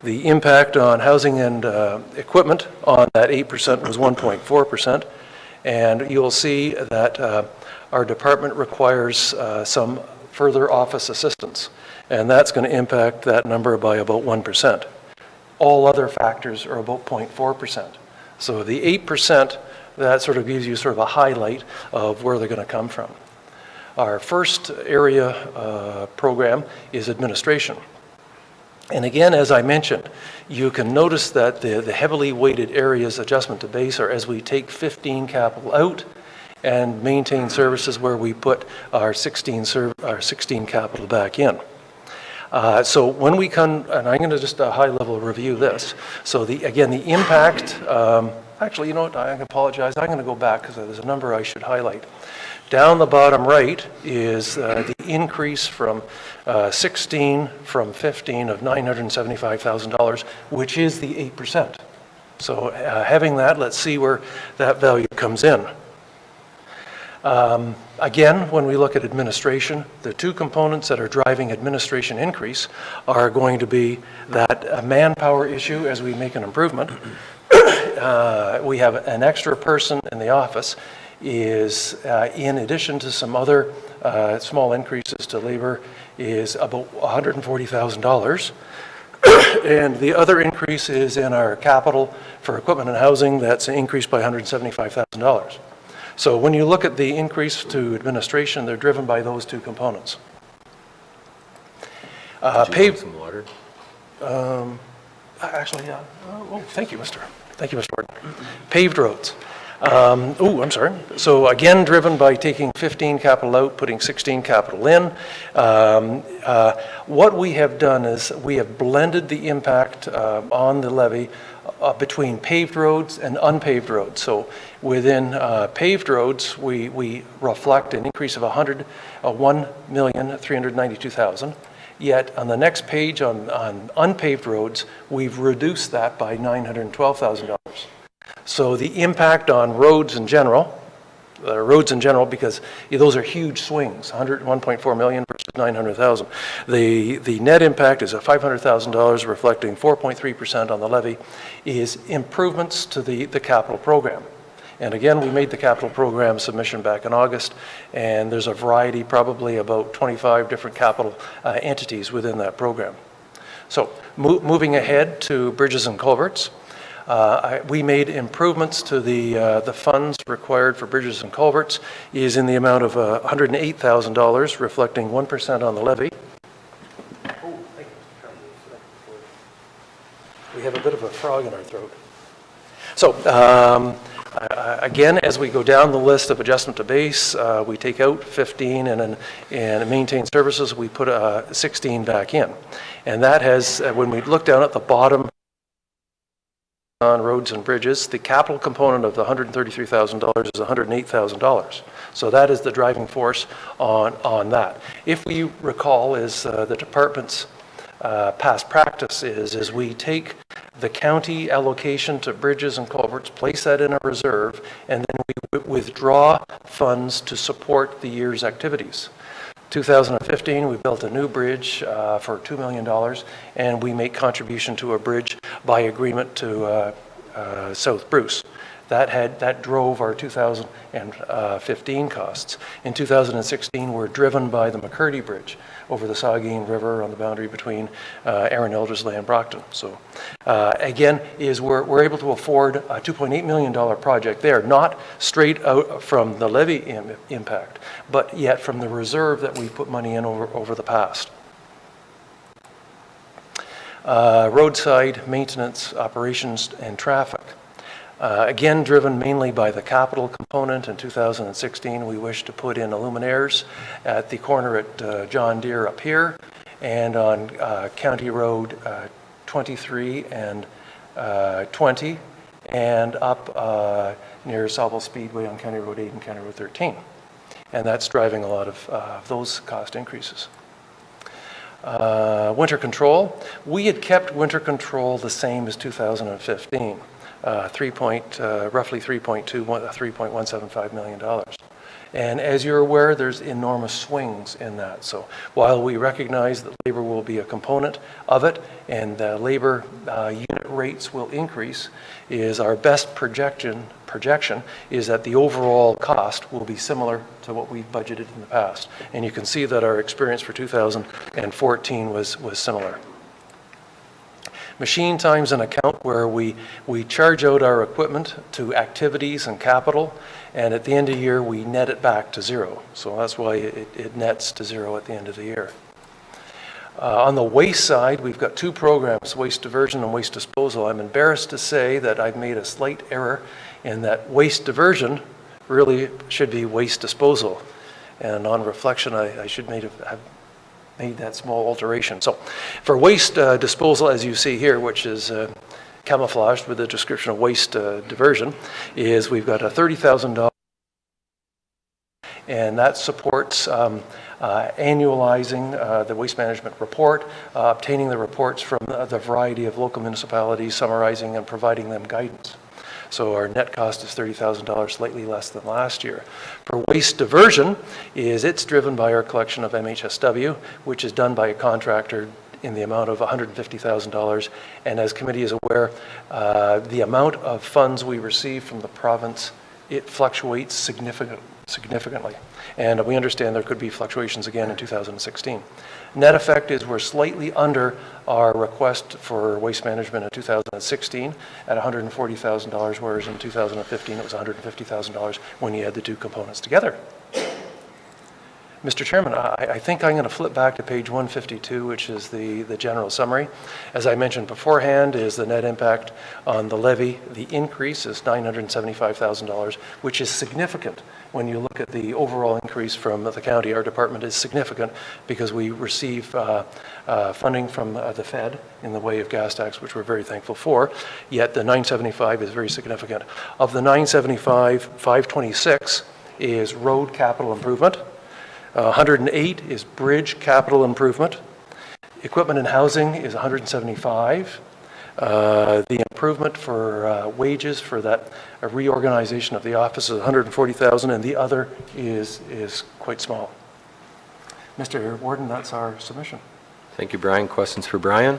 The impact on housing and equipment on that 8% was 1.4%. And you'll see that our department requires some further office assistance, and that's going to impact that number by about 1%. All other factors are about 0.4%. So the 8%, that sort of gives you sort of a highlight of where they're going to come from. Our first area program is administration. And again, as I mentioned, you can notice that the heavily weighted areas adjustment to base are as we take 15 capital out and maintain services, where we put our 16 capital back in. So when we come, and I'm going to just high level review this. So again, the impact, actually, you know what, I apologize. I'm going to go back because there's a number I should highlight. Down the bottom right is the increase from 16 from 15 of $975,000, which is the 8%. So having that, let's see where that value comes in. Again, when we look at administration, the 2 components that are driving administration increase are going to be that manpower issue as we make an improvement. We have an extra person in the office, is in addition to some other small increases to labor, is about $140,000. And the other increase is in our capital for equipment and housing. That's increased by $175,000. So when you look at the increase to administration, they're driven by those 2 components. Paved. Some water. Actually, yeah. Oh, thank you, Mr. Warden. Paved roads. I'm sorry. So again, driven by taking 15 capital out, putting 16 capital in. What we have done is we have blended the impact on the levy between paved roads and unpaved roads. So within paved roads, we reflect an increase of $1,392,000. Yet on the next page on unpaved roads, we've reduced that by $912,000. So the impact on roads in general, because those are huge swings, 1.4 million versus 900,000. The net impact is $500,000, reflecting 4.3% on the levy, is improvements to the capital program. And again, we made the capital program submission back in August, and there's a variety, probably about 25 different capital entities within that program. So moving ahead to bridges and culverts. We made improvements to the funds required for bridges and culverts is in the amount of $108,000, reflecting 1% on the levy. We have a bit of a frog in our throat. So again, as we go down the list of adjustment to base, we take out 15 and maintain services, we put 16 back in. And that has, when we look down at the bottom on roads and bridges, the capital component of the $133,000 is $108,000. So that is the driving force on that. If we recall, is the department's past practice is we take the county allocation to bridges and culverts, place that in a reserve, and then we withdraw funds to support the year's activities. 2015, we built a new bridge for $2 million, and we make contribution to a bridge by agreement to South Bruce. That drove our 2015 costs. In 2016, we're driven by the McCurdy Bridge over the Saugeen River on the boundary between Erin Eldersley and Brockton. So again, we're able to afford a $2.8 million project there, not straight out from the levy impact, but yet from the reserve that we put money in over the past. Roadside maintenance, operations, and traffic. Again, driven mainly by the capital component. In 2016, we wish to put in luminaires at the corner at John Deere up here, and on County Road 23 and 20, and up near Sauble Speedway on County Road 8 and County Road 13. And that's driving a lot of those cost increases. Winter control. We had kept winter control the same as 2015. Roughly $3.175 million. And as you're aware, there's enormous swings in that. So while we recognize that labor will be a component of it, and labor unit rates will increase, is our best projection is that the overall cost will be similar to what we've budgeted in the past. And you can see that our experience for 2014 was similar. Machine times an account where we charge out our equipment to activities and capital, and at the end of the year we net it back to zero. So that's why it nets to zero at the end of the year. On the waste side, we've got two programs, waste diversion and waste disposal. I'm embarrassed to say that I've made a slight error in that waste diversion really should be waste disposal. And on reflection, I should have made that small alteration. So for waste disposal, as you see here, which is camouflaged with the description of waste diversion, is we've got a $30,000, and that supports annualizing the waste management report, obtaining the reports from the variety of local municipalities, summarizing and providing them guidance. So our net cost is $30,000, slightly less than last year. For waste diversion, it's driven by our collection of MHSW, which is done by a contractor in the amount of $150,000. And as committee is aware, the amount of funds we receive from the province, it fluctuates significantly. And we understand there could be fluctuations again in 2016. Net effect is we're slightly under our request for waste management in 2016 at $140,000, whereas in 2015 it was $150,000 when you add the two components together. Mr. Chairman, I think I'm going to flip back to page 152, which is the general summary. As I mentioned beforehand, is the net impact on the levy. The increase is $975,000, which is significant. When you look at the overall increase from the county, our department is significant because we receive funding from the Fed in the way of gas tax, which we're very thankful for. Yet the 975 is very significant. Of the 975, 526 is road capital improvement. 108 is bridge capital improvement. Equipment and housing is 175. The improvement for wages for that reorganization of the office is 140,000, and the other is quite small. Mr. Warden, that's our submission. Thank you, Brian. Questions for Brian?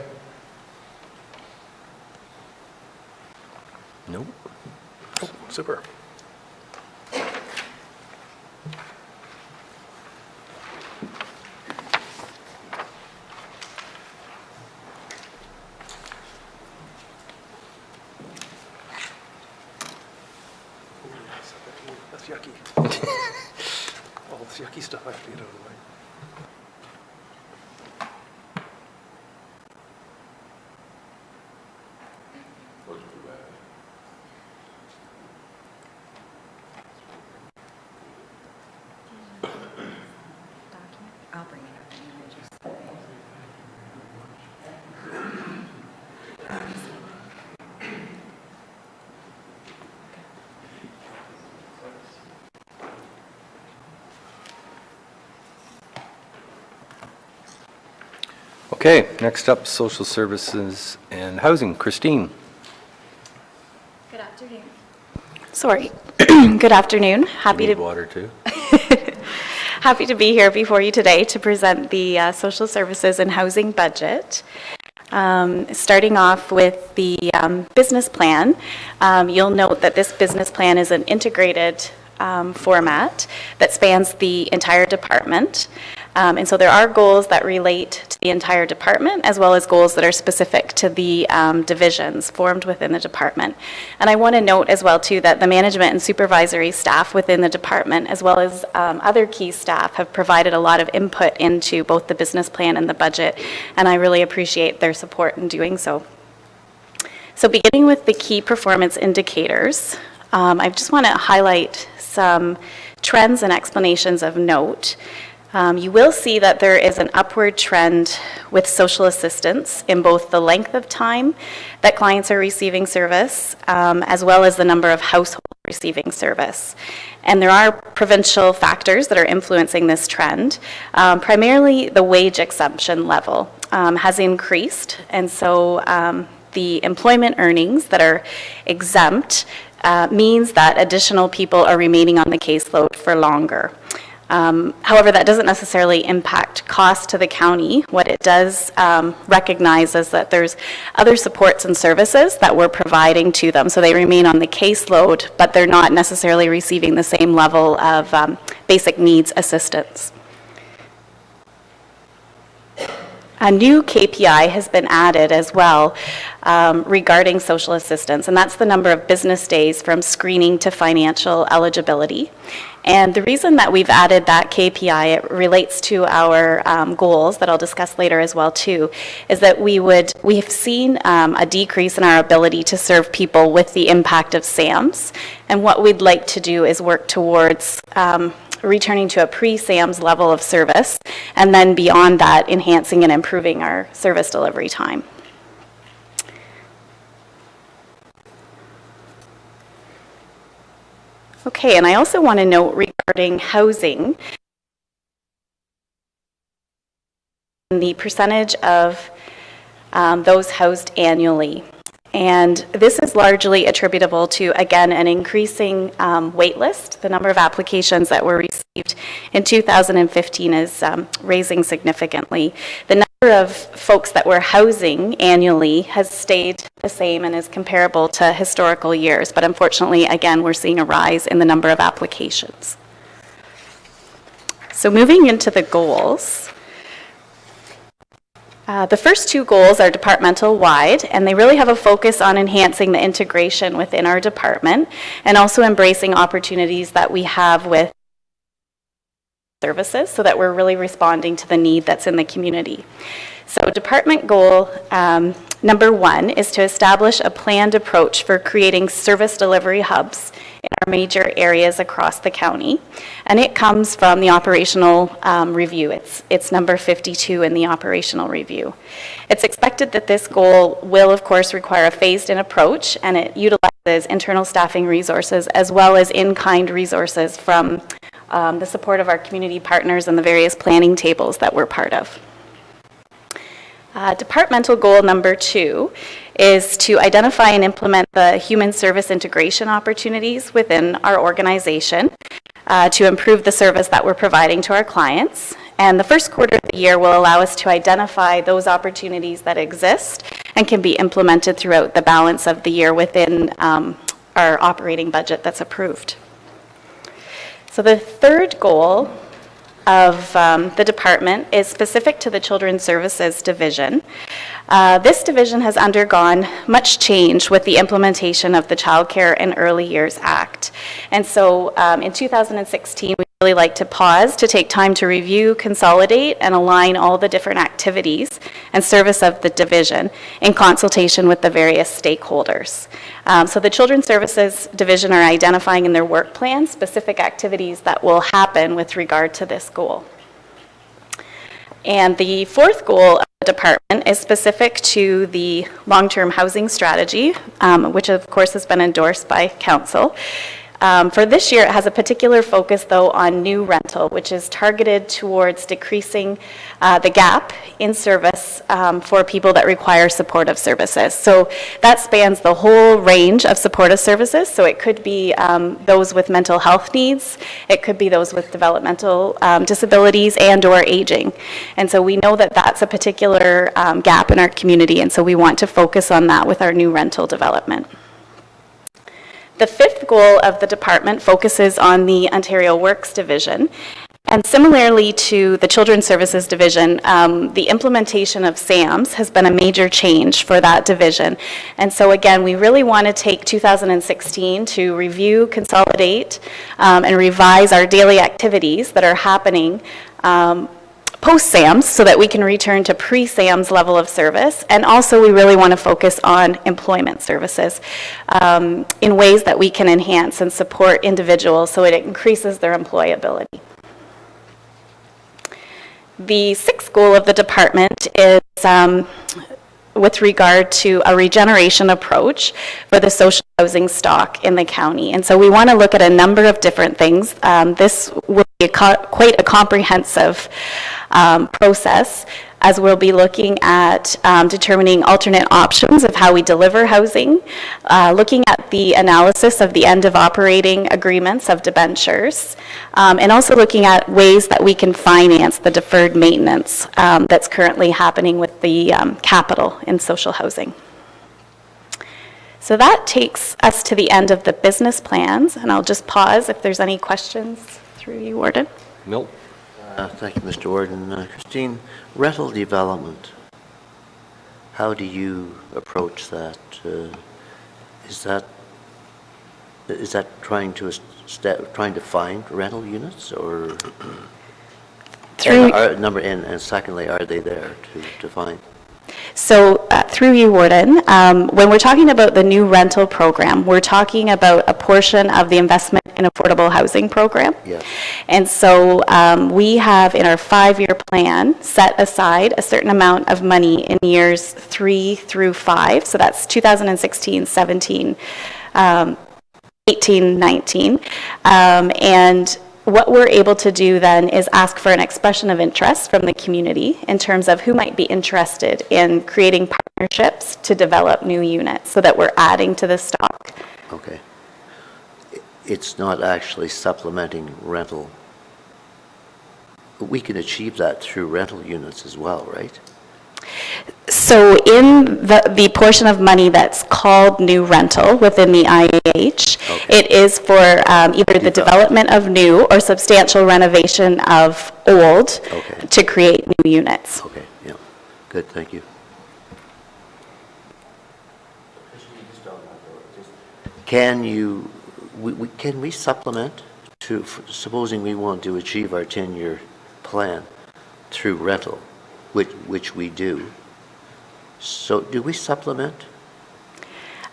Nope. Oh, super. That's yucky. All this yucky stuff I have to get out of the way. I'll bring it up anyway, just. Okay, next up, social services and housing. Christine. Good afternoon. Sorry. Good afternoon. Happy You need to. water too. Happy to be here before you today to present the social services and housing budget. Starting off with the business plan, you'll note that this business plan is an integrated format that spans the entire department. And so there are goals that relate to the entire department, as well as goals that are specific to the divisions formed within the department. And I want to note as well, too, that the management and supervisory staff within the department, as well as other key staff, have provided a lot of input into both the business plan and the budget, and I really appreciate their support in doing so. So beginning with the key performance indicators, I just want to highlight some trends and explanations of note. You will see that there is an upward trend with social assistance in both the length of time that clients are receiving service, as well as the number of households receiving service. And there are provincial factors that are influencing this trend. Primarily, the wage exemption level has increased, and so the employment earnings that are exempt means that additional people are remaining on the caseload for longer. However, that doesn't necessarily impact cost to the county. What it does recognize is that there's other supports and services that we're providing to them. So they remain on the caseload, but they're not necessarily receiving the same level of basic needs assistance. A new KPI has been added as well regarding social assistance, and that's the number of business days from screening to financial eligibility. And the reason that we've added that KPI, it relates to our goals that I'll discuss later as well too, is that we've seen a decrease in our ability to serve people with the impact of SAMs. And what we'd like to do is work towards returning to a pre-SAMS level of service, and then beyond that, enhancing and improving our service delivery time. Okay, and I also want to note regarding housing, the percentage of those housed annually. And this is largely attributable to, again, an increasing wait list. The number of applications that were received in 2015 is raising significantly. The number of folks that we're housing annually has stayed the same and is comparable to historical years. But unfortunately, again, we're seeing a rise in the number of applications. So moving into the goals. The first two goals are departmental-wide, and they really have a focus on enhancing the integration within our department and also embracing opportunities that we have with services so that we're really responding to the need that's in the community. So department goal number 1 is to establish a planned approach for creating service delivery hubs in our major areas across the county. And it comes from the operational review. It's number 52 in the operational review. It's expected that this goal will, of course, require a phased-in approach, and it utilizes internal staffing resources as well as in-kind resources from the support of our community partners and the various planning tables that we're part of. Departmental goal number 2 is to identify and implement the human service integration opportunities within our organization to improve the service that we're providing to our clients. And the first quarter of the year will allow us to identify those opportunities that exist and can be implemented throughout the balance of the year within our operating budget that's approved. So the third goal of the department is specific to the Children's Services Division. This division has undergone much change with the implementation of the Child Care and Early Years Act. And so in 2016, we really like to pause to take time to review, consolidate, and align all the different activities and service of the division in consultation with the various stakeholders. So the Children's Services Division are identifying in their work plan specific activities that will happen with regard to this goal. And the fourth goal of the department is specific to the long-term housing strategy, which of course has been endorsed by Council. For this year, it has a particular focus, though, on new rental, which is targeted towards decreasing the gap in service for people that require supportive services. So that spans the whole range of supportive services. So it could be those with mental health needs, it could be those with developmental disabilities and or aging. And so we know that that's a particular gap in our community, and so we want to focus on that with our new rental development. The fifth goal of the department focuses on the Ontario Works Division. And similarly to the Children's Services Division, the implementation of SAMS has been a major change for that division. And so again, we really want to take 2016 to review, consolidate, and revise our daily activities that are happening post-SAMS so that we can return to pre-SAMS level of service. And also we really want to focus on employment services in ways that we can enhance and support individuals so it increases their employability. The sixth goal of the department is with regard to a regeneration approach for the social housing stock in the county. And so we want to look at a number of different things. This will be quite a comprehensive process, as we'll be looking at determining alternate options of how we deliver housing, looking at the analysis of the end of operating agreements of debentures, and also looking at ways that we can finance the deferred maintenance that's currently happening with the capital in social housing. So that takes us to the end of the business plans, and I'll just pause if there's any questions through you, Warden. Milt. Thank you, Mr. Warden. Christine, rental development, how do you approach that? Is that trying to find rental units, or and secondly, are they there to find? So through you, Warden, when we're talking about the new rental program, we're talking about a portion of the investment in affordable housing program. Yes. And so we have in our 5-year plan set aside a certain amount of money in years 3 through 5. So that's 2016, 17, 18, 19. And what we're able to do then is ask for an expression of interest from the community in terms of who might be interested in creating partnerships to develop new units so that we're adding to the stock. Okay. It's not actually supplementing rental. We can achieve that through rental units as well, right? So in the portion of money that's called new rental within the IAH, okay, it is for either the development of new or substantial renovation of old, okay, to create new units. Okay, yeah, good, thank you. Can we supplement to, supposing we want to achieve our 10-year plan through rental, which we do. So do we supplement?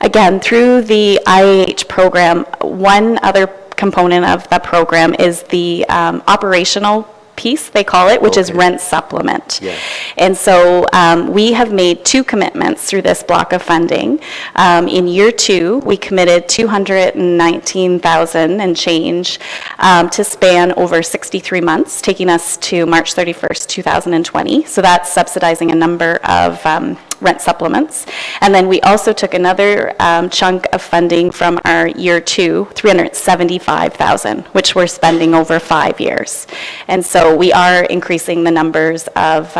Again, through the IAH program, one other component of the program is the operational piece, they call it, which is rent supplement. Yes. And so we have made 2 commitments through this block of funding. In year 2, we committed $219,000 and change to span over 63 months, taking us to March 31st, 2020. So that's subsidizing a number of rent supplements. And then we also took another chunk of funding from our year 2, $375,000, which we're spending over 5 years. And so we are increasing the numbers of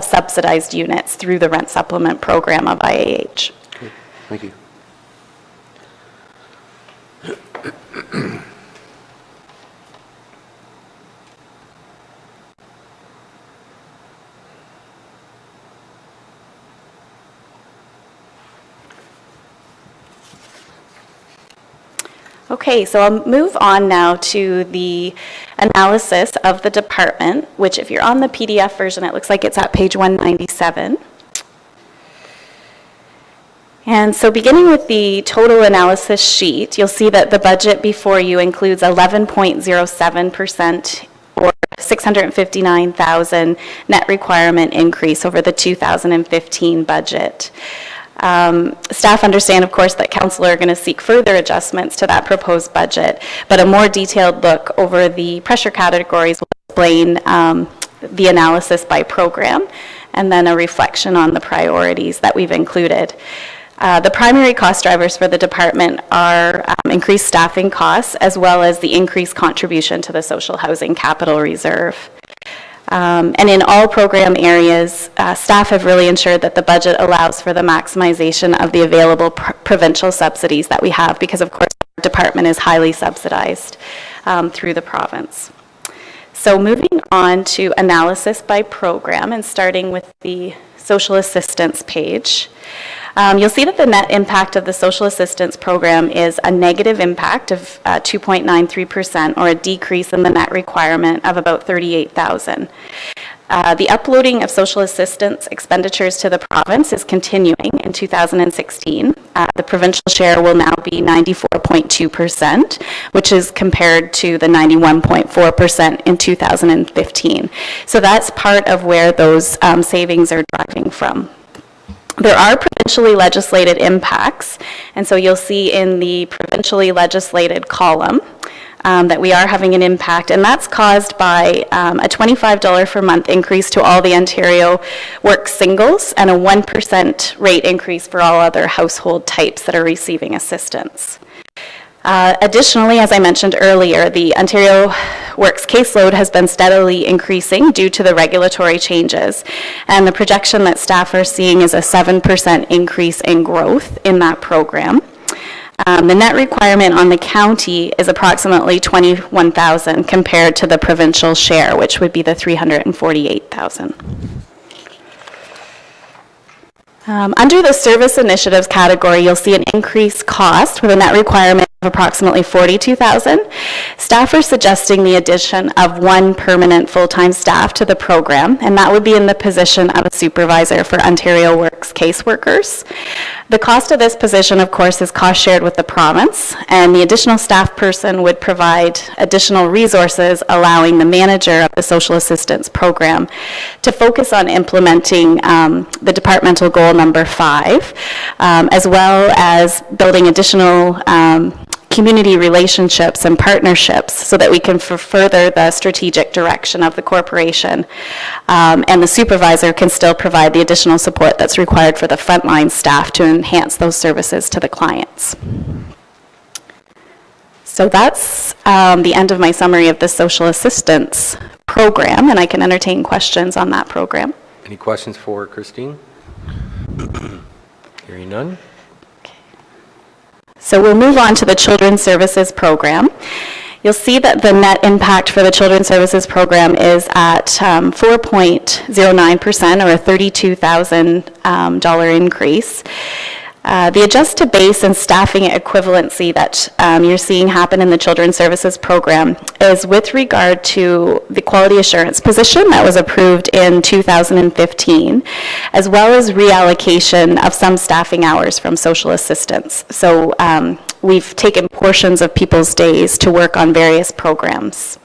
subsidized units through the rent supplement program of IAH. Okay, thank you. Okay, so I'll move on now to the analysis of the department, which if you're on the PDF version, it looks like it's at page 197. And so beginning with the total analysis sheet, you'll see that the budget before you includes 11.07% or $659,000 net requirement increase over the 2015 budget. Staff understand, of course, that council are going to seek further adjustments to that proposed budget, but a more detailed look over the pressure categories will explain the analysis by program, and then a reflection on the priorities that we've included. The primary cost drivers for the department are increased staffing costs, as well as the increased contribution to the Social Housing Capital Reserve. And in all program areas, staff have really ensured that the budget allows for the maximization of the available provincial subsidies that we have, because of course our department is highly subsidized through the province. So moving on to analysis by program and starting with the social assistance page. You'll see that the net impact of the social assistance program is a negative impact of 2.93%, or a decrease in the net requirement of about $38,000. The uploading of social assistance expenditures to the province is continuing in 2016. The provincial share will now be 94.2%, which is compared to the 91.4% in 2015. So that's part of where those savings are driving from. There are provincially legislated impacts, and so you'll see in the provincially legislated column that we are having an impact, and that's caused by a $25 per month increase to all the Ontario Work singles and a 1% rate increase for all other household types that are receiving assistance. Additionally, as I mentioned earlier, the Ontario Works caseload has been steadily increasing due to the regulatory changes, and the projection that staff are seeing is a 7% increase in growth in that program. The net requirement on the county is approximately $21,000 compared to the provincial share, which would be the $348,000. Under the service initiatives category, you'll see an increased cost with a net requirement of approximately $42,000. Staff are suggesting the addition of 1 permanent full-time staff to the program, and that would be in the position of a supervisor for Ontario Works caseworkers. The cost of this position, of course, is cost shared with the province, and the additional staff person would provide additional resources, allowing the manager of the social assistance program to focus on implementing the departmental goal number 5, as well as building additional community relationships and partnerships so that we can further the strategic direction of the corporation. And the supervisor can still provide the additional support that's required for the frontline staff to enhance those services to the clients. So that's the end of my summary of the social assistance program, and I can entertain questions on that program. Any questions for Christine? Hearing none. So we'll move on to the Children's Services Program. You'll see that the net impact for the Children's Services Program is at 4.09%, or a $32,000 increase. The adjust to base and staffing equivalency that you're seeing happen in the Children's Services Program is with regard to the quality assurance position that was approved in 2015, as well as reallocation of some staffing hours from social assistance. So we've taken portions of people's days to work on various programs.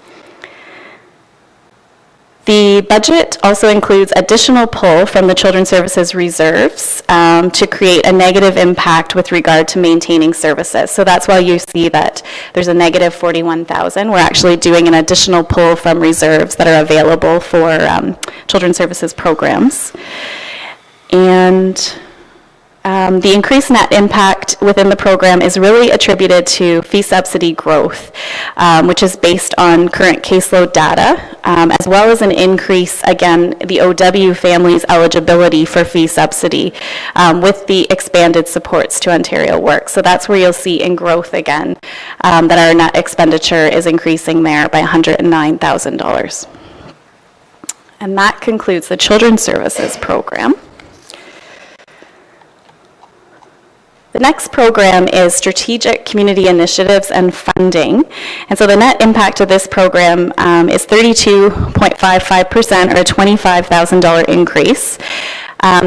The budget also includes additional pull from the Children's Services reserves to create a negative impact with regard to maintaining services. So that's why you see that there's a negative $41,000. We're actually doing an additional pull from reserves that are available for Children's Services programs. And the increased net impact within the program is really attributed to fee subsidy growth, which is based on current caseload data, as well as an increase, again, the OW family's eligibility for fee subsidy with the expanded supports to Ontario Works. So that's where you'll see in growth again that our net expenditure is increasing there by $109,000. And that concludes the Children's Services Program. The next program is Strategic Community Initiatives and Funding. And so the net impact of this program is 32.55%, or a $25,000 increase.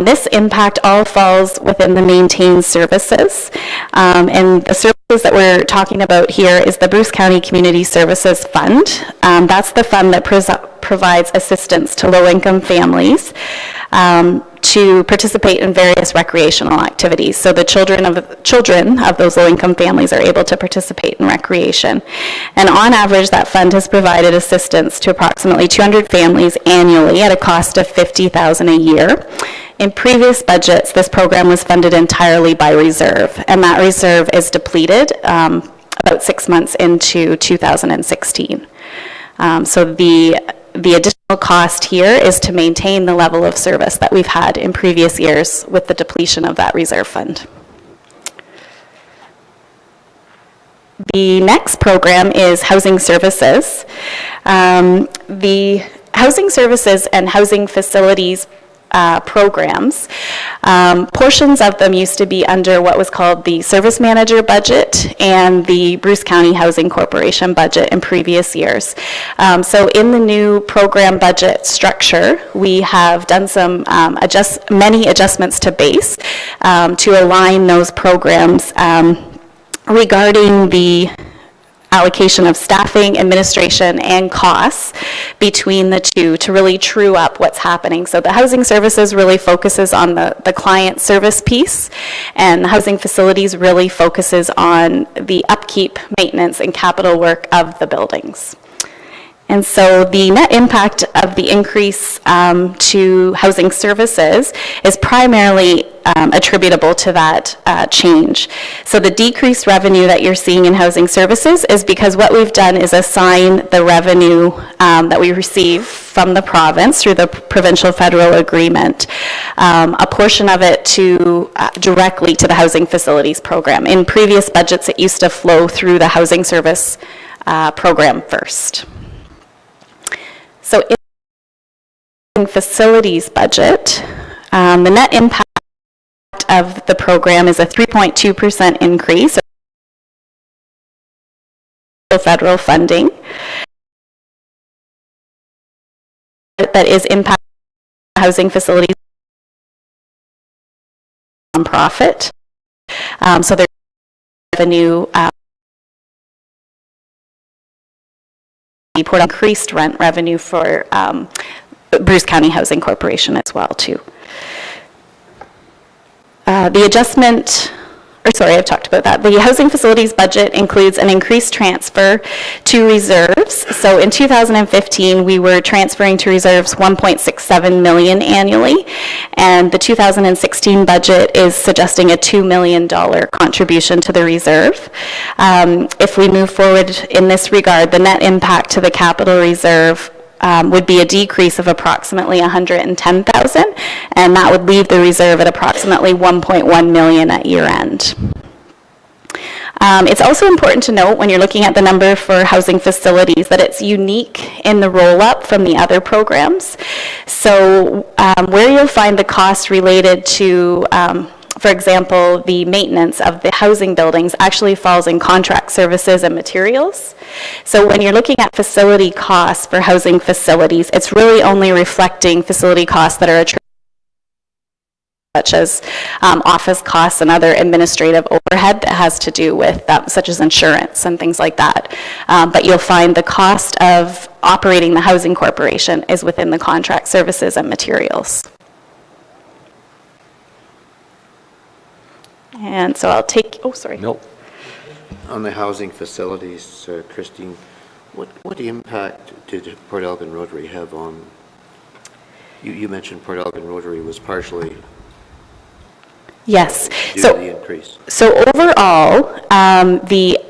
This impact all falls within the maintained services. And the services that we're talking about here is the Bruce County Community Services Fund. That's the fund that provides assistance to low-income families to participate in various recreational activities. So the children of those low-income families are able to participate in recreation. And on average, that fund has provided assistance to approximately 200 families annually at a cost of $50,000 a year. In previous budgets, this program was funded entirely by reserve, and that reserve is depleted about 6 months into 2016. So the additional cost here is to maintain the level of service that we've had in previous years with the depletion of that reserve fund. The next program is housing services. The housing services and housing facilities programs, portions of them used to be under what was called the Service Manager budget and the Bruce County Housing Corporation budget in previous years. So in the new program budget structure, we have done some many adjustments to base to align those programs regarding the allocation of staffing, administration, and costs between the two to really true up what's happening. So the housing services really focuses on the client service piece, and the housing facilities really focuses on the upkeep, maintenance, and capital work of the buildings. And so the net impact of the increase to housing services is primarily attributable to that change. So the decreased revenue that you're seeing in housing services is because what we've done is assign the revenue that we receive from the province through the provincial federal agreement, a portion of it to directly to the housing facilities program. In previous budgets, it used to flow through the housing service program first. So in facilities budget, the net impact of the program is a 3.2% increase of federal funding that is impacting housing facilities nonprofit. So there's revenue increased rent revenue for Bruce County Housing Corporation as well too. The adjustment, or sorry, I've talked about that. The housing facilities budget includes an increased transfer to reserves. So in 2015, we were transferring to reserves $1.67 million annually, and the 2016 budget is suggesting a $2 million contribution to the reserve. If we move forward in this regard, the net impact to the capital reserve would be a decrease of approximately $110,000, and that would leave the reserve at approximately $1.1 million at year end. It's also important to note when you're looking at the number for housing facilities that it's unique in the roll-up from the other programs. So where you'll find the cost related to for example, the maintenance of the housing buildings actually falls in contract services and materials. So when you're looking at facility costs for housing facilities, it's really only reflecting facility costs that are attributed, such as office costs and other administrative overhead that has to do with such as insurance and things like that. But you'll find the cost of operating the housing corporation is within the contract services and materials. And so I'll take, oh, sorry. Nope. On the housing facilities, Christine, what impact did Port Elgin Rotary have on, you mentioned Port Elgin Rotary was partially yes. due to the increase. So overall, the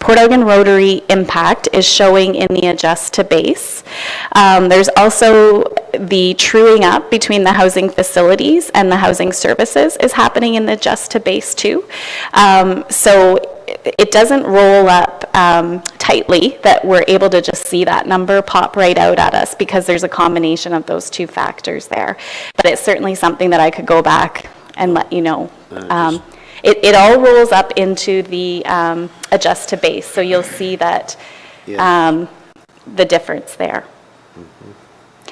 Port Elgin Rotary impact is showing in the adjust to base. There's also the truing up between the housing facilities and the housing services is happening in the adjust to base too. So it doesn't roll up tightly that we're able to just see that number pop right out at us because there's a combination of those two factors there. But it's certainly something that I could go back and let you know. It all rolls up into the adjust to base, so you'll see that the difference there.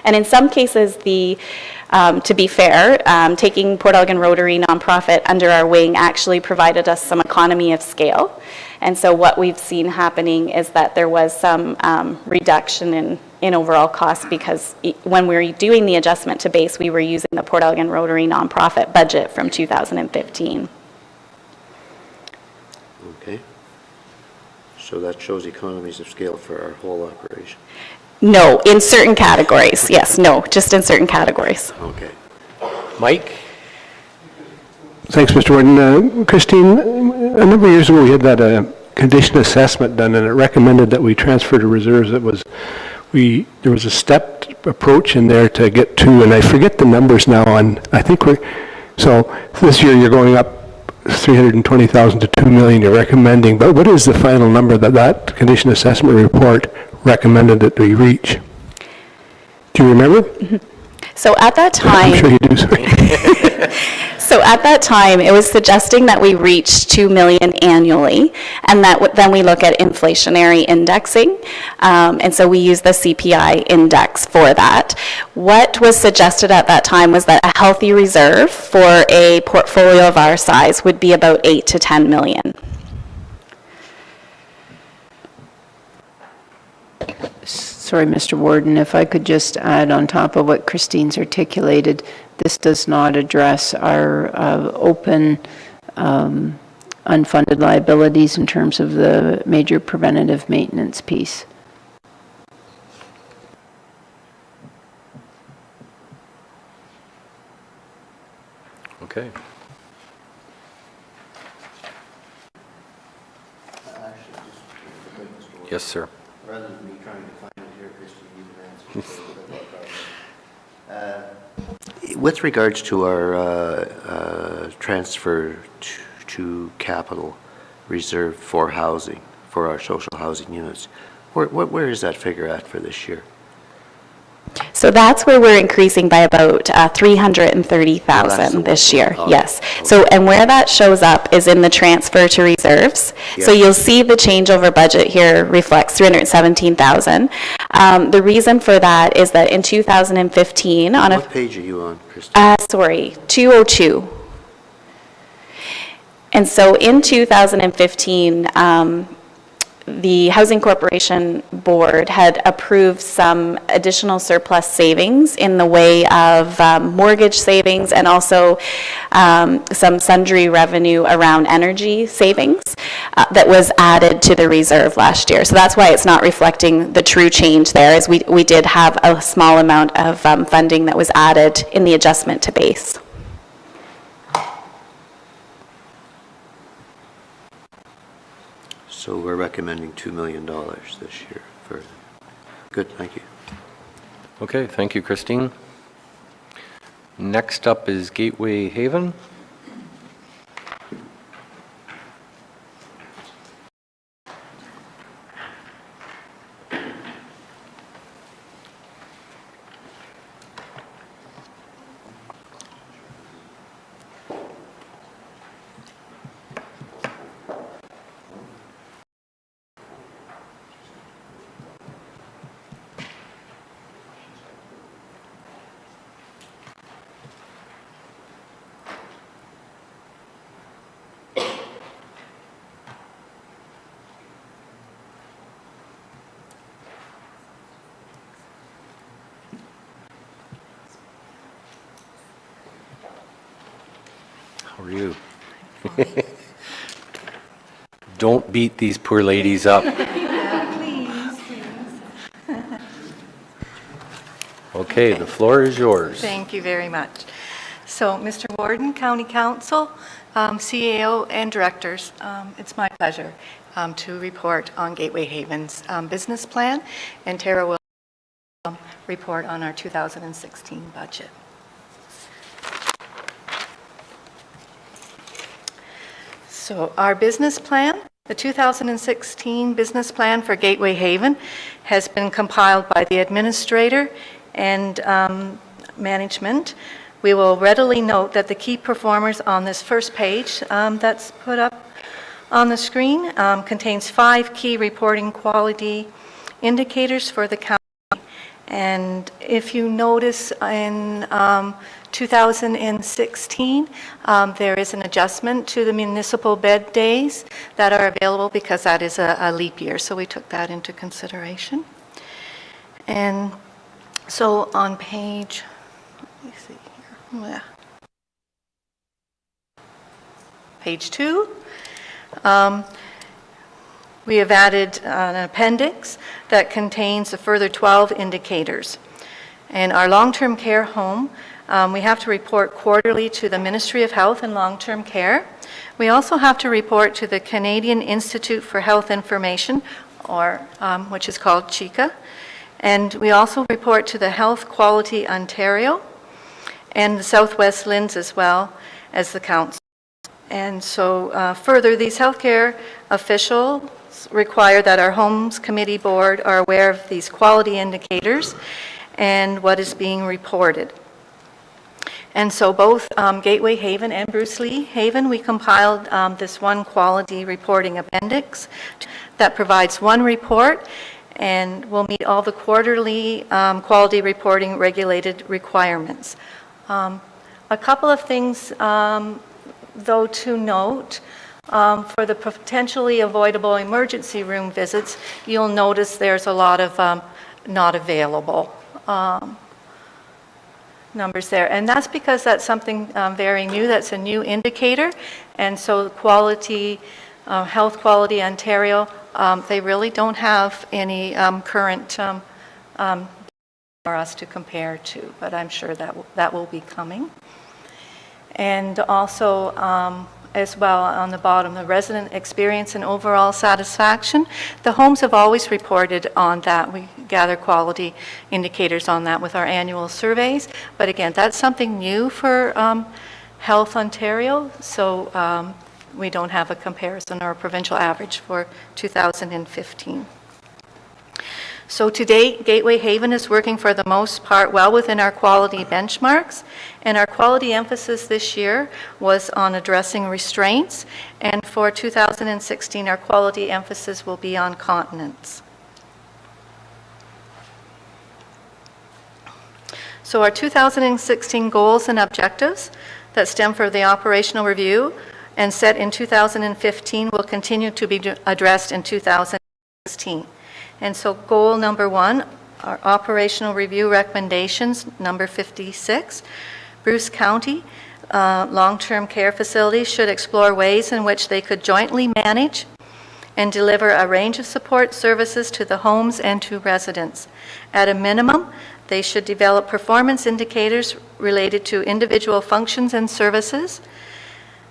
And in some cases, to be fair, taking Port Elgin Rotary nonprofit under our wing actually provided us some economy of scale. And so what we've seen happening is that there was some reduction in overall cost because when we were doing the adjustment to base, we were using the Port Elgin Rotary nonprofit budget from 2015. Okay. So that shows economies of scale for our whole operation. No, in certain categories, yes, no, just in certain categories. Okay. Mike? Thanks, Mr. Warden. Christine, a number of years ago, we had that condition assessment done, and it recommended that we transfer to reserves. There was a stepped approach in there to get to, and I forget the numbers now on, I think so this year you're going up 320,000 to 2 million you're recommending, but what is the final number that condition assessment report recommended that we reach? Do you remember? So at that time, I'm sure you do, sorry. So at that time, it was suggesting that we reach 2 million annually, and that then we look at inflationary indexing, and so we use the CPI index for that. What was suggested at that time was that a healthy reserve for a portfolio of our size would be about 8 to 10 million. Sorry, Mr. Warden, if I could just add on top of what Christine's articulated, this does not address our open unfunded liabilities in terms of the major preventative maintenance piece. Okay. Yes, sir. Rather than me trying to find it here, Christine, you can answer. With regards to our transfer to capital reserve for housing, for our social housing units, where is that figure at for this year? So that's where we're increasing by about 330,000 this year, yes. So, and where that shows up is in the transfer to reserves. Yes. So you'll see the changeover budget here reflects 317,000. The reason for that is that in 2015 on What page are you on, Christine? sorry, 202. And so in 2015, the Housing Corporation Board had approved some additional surplus savings in the way of mortgage savings and also some sundry revenue around energy savings that was added to the reserve last year. So that's why it's not reflecting the true change there, as we did have a small amount of funding that was added in the adjustment to base. So we're recommending $2 million this year for, good, thank you. Okay, thank you, Christine. Next up is Gateway Haven. How are you? Don't beat these poor ladies up. Okay, the floor is yours. Thank you very much. So, Mr. Warden, County Council, CAO, and Directors, it's my pleasure to report on Gateway Haven's business plan, and Tara will report on our 2016 budget. So our business plan, the 2016 business plan for Gateway Haven, has been compiled by the administrator and management. We will readily note that the key performers on this first page that's put up on the screen contains 5 key reporting quality indicators for the county. And if you notice in 2016, there is an adjustment to the municipal bed days that are available because that is a leap year. So we took that into consideration. And so on page, let me see here. Yeah. Page 2, we have added an appendix that contains a further 12 indicators. In our long-term care home, we have to report quarterly to the Ministry of Health and Long-Term Care. We also have to report to the Canadian Institute for Health Information, or which is called CHICA. And we also report to the Health Quality Ontario and the Southwest LHINs as well as the council. And so further, these healthcare officials require that our Homes Committee Board are aware of these quality indicators and what is being reported. And so both Gateway Haven and Bruce Lee Haven, we compiled this one quality reporting appendix that provides one report and will meet all the quarterly quality reporting regulated requirements. A couple of things though to note, for the potentially avoidable emergency room visits, you'll notice there's a lot of not available numbers there. And that's because that's something very new. That's a new indicator. And so quality, Health Quality Ontario, they really don't have any current for us to compare to, but I'm sure that will be coming. And also, as well, on the bottom, the resident experience and overall satisfaction. The homes have always reported on that. We gather quality indicators on that with our annual surveys. But again, that's something new for Health Ontario, so we don't have a comparison or a provincial average for 2015. So to date, Gateway Haven is working for the most part well within our quality benchmarks, and our quality emphasis this year was on addressing restraints, and for 2016, our quality emphasis will be on continence. So our 2016 goals and objectives that stem from the operational review and set in 2015 will continue to be addressed in 2016. And so goal number 1, our operational review recommendations, number 56. Bruce County long-term care facilities should explore ways in which they could jointly manage and deliver a range of support services to the homes and to residents. At a minimum, they should develop performance indicators related to individual functions and services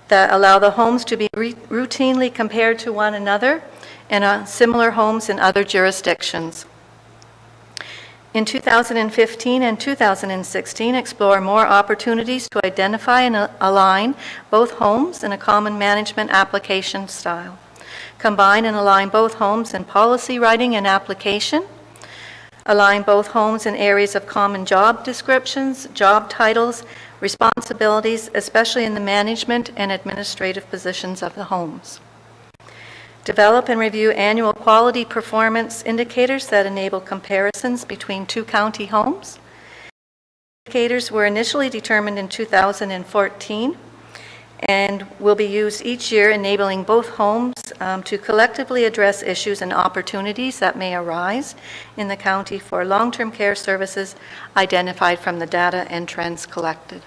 that allow the homes to be routinely compared to one another and similar homes in other jurisdictions. In 2015 and 2016, explore more opportunities to identify and align both homes in a common management application style. Combine and align both homes in policy writing and application. Align both homes in areas of common job descriptions, job titles, responsibilities, especially in the management and administrative positions of the homes. Develop and review annual quality performance indicators that enable comparisons between two county homes. Indicators were initially determined in 2014 and will be used each year, enabling both homes to collectively address issues and opportunities that may arise in the county for long-term care services identified from the data and trends collected.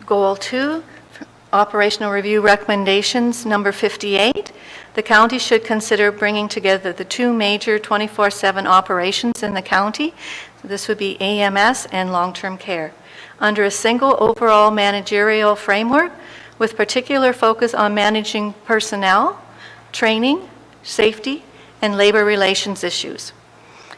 Goal 2, operational review recommendations, number 58. The county should consider bringing together the two major 24/7 operations in the county. This would be AMS and long-term care, under a single overall managerial framework with particular focus on managing personnel, training, safety, and labor relations issues.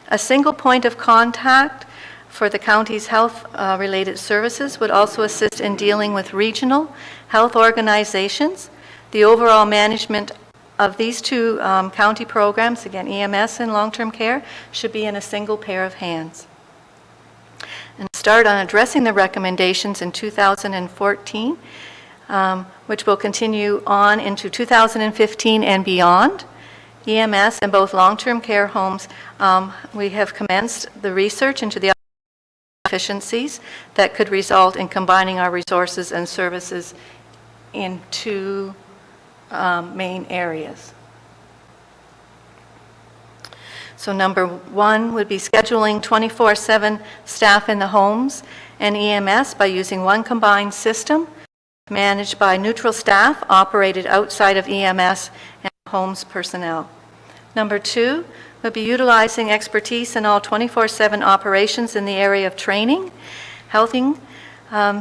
A single point of contact for the county's health-related services would also assist in dealing with regional health organizations. The overall management of these two county programs, again EMS and long-term care, should be in a single pair of hands. And start on addressing the recommendations in 2014, which will continue on into 2015 and beyond. EMS and both long-term care homes, we have commenced the research into the efficiencies that could result in combining our resources and services into main areas. So number 1 would be scheduling 24/7 staff in the homes and EMS by using one combined system managed by neutral staff operated outside of EMS and homes personnel. Number 2 would be utilizing expertise in all 24/7 operations in the area of training, health,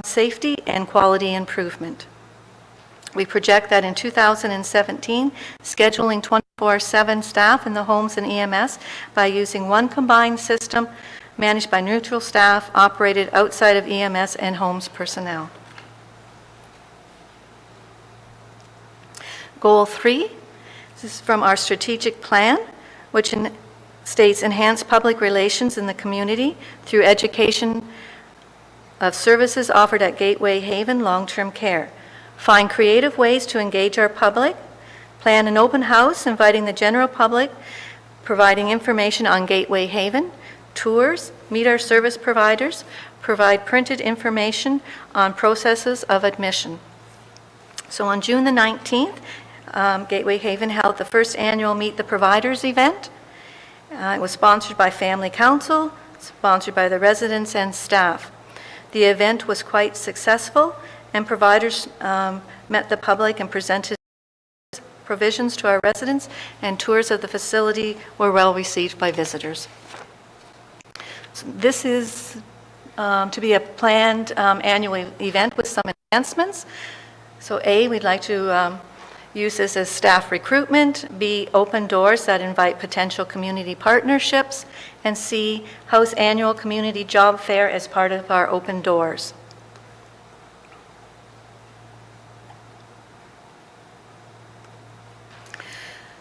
safety, and quality improvement. We project that in 2017, scheduling 24/7 staff in the homes and EMS by using one combined system managed by neutral staff operated outside of EMS and homes personnel. Goal 3, this is from our strategic plan, which states enhance public relations in the community through education of services offered at Gateway Haven Long-Term Care. Find creative ways to engage our public, plan an open house inviting the general public, providing information on Gateway Haven, tours, meet our service providers, provide printed information on processes of admission. So on June the 19th, Gateway Haven held the first annual Meet the Providers event. It was sponsored by Family Council, sponsored by the residents and staff. The event was quite successful, and providers met the public and presented provisions to our residents, and tours of the facility were well received by visitors. So this is to be a planned annual event with some enhancements. So A, we'd like to use this as staff recruitment, B, open doors that invite potential community partnerships, and C, house annual community job fair as part of our open doors.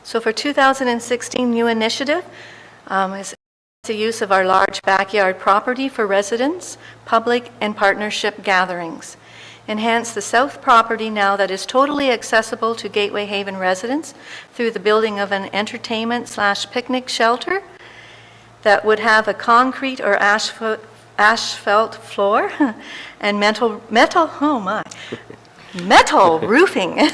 So for 2016 new initiative is the use of our large backyard property for residents, public, and partnership gatherings. Enhance the south property now that is totally accessible to Gateway Haven residents through the building of an entertainment/picnic shelter that would have a concrete or asphalt floor and metal roofing.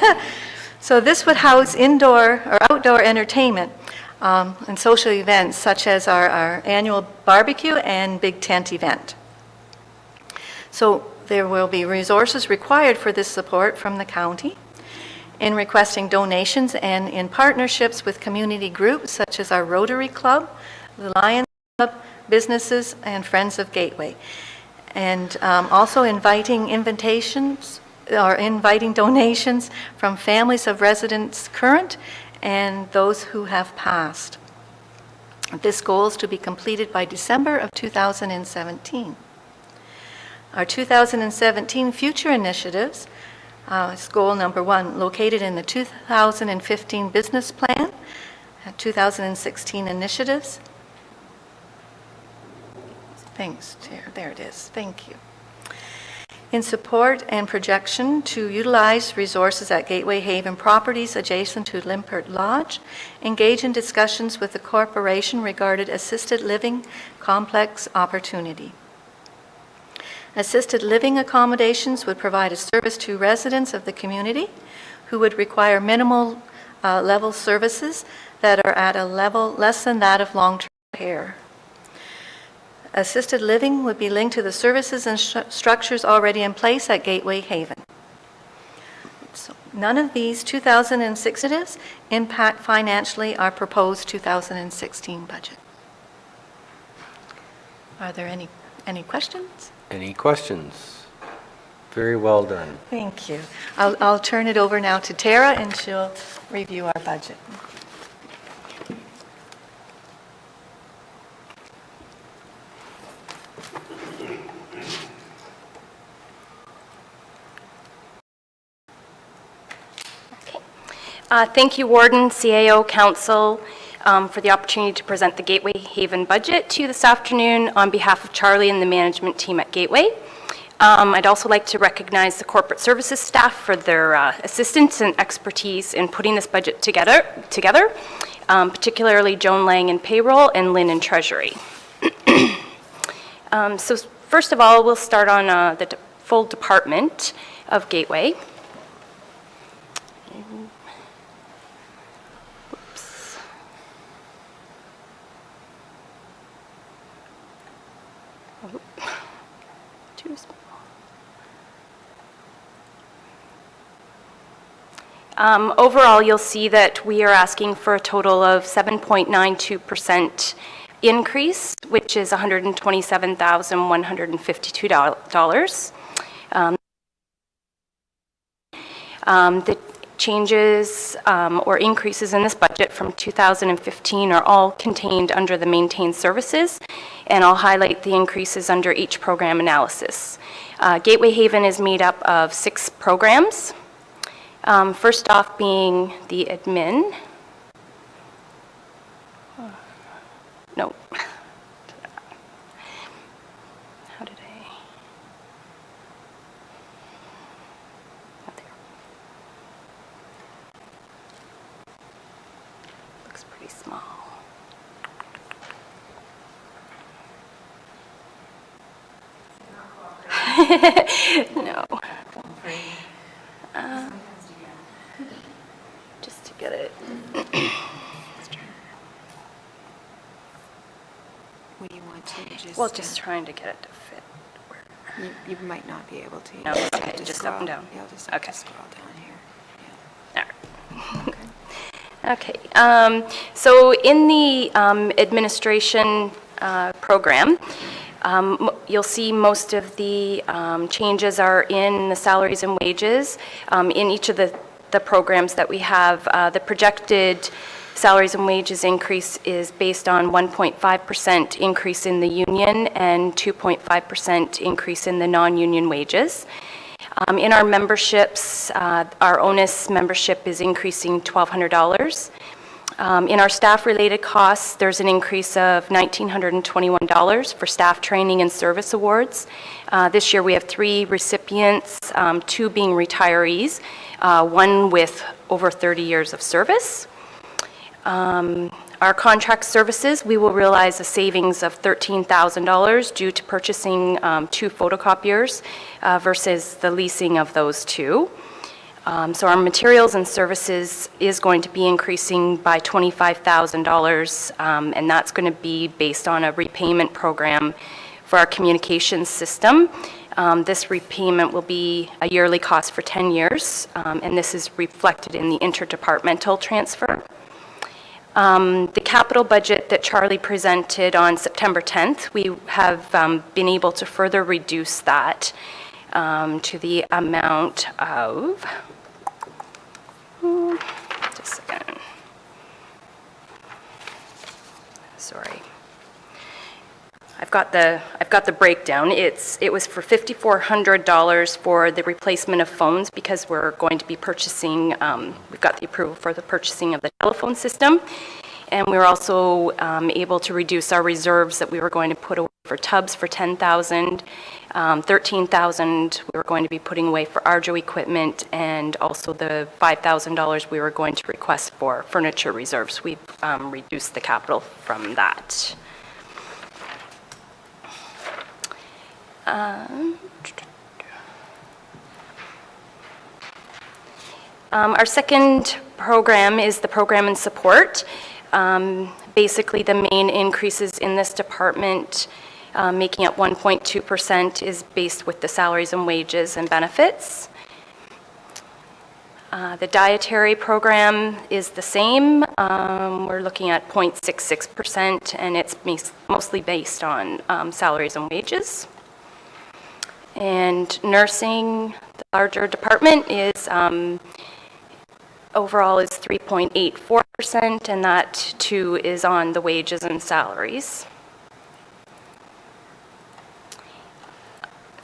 So this would house indoor or outdoor entertainment and social events such as our annual barbecue and big tent event. So there will be resources required for this support from the county in requesting donations and in partnerships with community groups such as our Rotary Club, the Lions Club, businesses, and Friends of Gateway. And also inviting donations from families of residents current and those who have passed. This goal is to be completed by December of 2017. Our 2017 future initiatives is goal number 1, located in the 2015 business plan, 2016 initiatives. Thanks, Chair. There it is. Thank you. In support and projection to utilize resources at Gateway Haven properties adjacent to Limpert Lodge, engage in discussions with the corporation regarding assisted living complex opportunity. Assisted living accommodations would provide a service to residents of the community who would require minimal level services that are at a level less than that of long-term care. Assisted living would be linked to the services and structures already in place at Gateway Haven. So none of these 2006 initiatives impact financially our proposed 2016 budget. Are there any questions? Any questions? Very well done. Thank you. I'll turn it over now to Tara, and she'll review our budget. Thank you, Warden, CAO, Council, for the opportunity to present the Gateway Haven budget to you this afternoon on behalf of Charlie and the management team at Gateway. I'd also like to recognize the corporate services staff for their assistance and expertise in putting this budget together, particularly Joan Lang in payroll and Lynn in treasury. So first of all, we'll start on the full department of Gateway. Too small. Overall, you'll see that we are asking for a total of 7.92% increase, which is $127,152. The changes or increases in this budget from 2015 are all contained under the maintained services, and I'll highlight the increases under each program analysis. Gateway Haven is made up of 6 programs. First off being the admin. No. How did I? Not there. Looks pretty small. No. Just to get it. What do you want to just? Well, just trying to get it to fit. You might not be able to. No, okay, just up and down. You'll just Okay. have to scroll down here. Okay, so in the administration program, you'll see most of the changes are in the salaries and wages. In each of the programs that we have, the projected salaries and wages increase is based on 1.5% increase in the union and 2.5% increase in the non-union wages. In our memberships, our ONUS membership is increasing $1,200. In our staff-related costs, there's an increase of $1,921 for staff training and service awards. This year we have 3 recipients, 2 being retirees, 1 with over 30 years of service. Our contract services, we will realize a savings of $13,000 due to purchasing 2 photocopiers versus the leasing of those 2. So our materials and services is going to be increasing by $25,000, and that's going to be based on a repayment program for our communications system. This repayment will be a yearly cost for 10 years, and this is reflected in the interdepartmental transfer. The capital budget that Charlie presented on September 10th, we have been able to further reduce that to the amount of, just a second, sorry. I've got the breakdown. It was for $5,400 for the replacement of phones because we're going to be purchasing, we've got the approval for the purchasing of the telephone system. And we were also able to reduce our reserves that we were going to put away for tubs for $10,000, $13,000 we were going to be putting away for Arjo equipment, and also the $5,000 we were going to request for furniture reserves. We've reduced the capital from that. Our second program is the program and support. Basically, the main increases in this department, making up 1.2%, is based with the salaries and wages and benefits. The dietary program is the same. We're looking at 0.66%, and it's mostly based on salaries and wages. And nursing, the larger department, is overall is 3.84%, and that too is on the wages and salaries.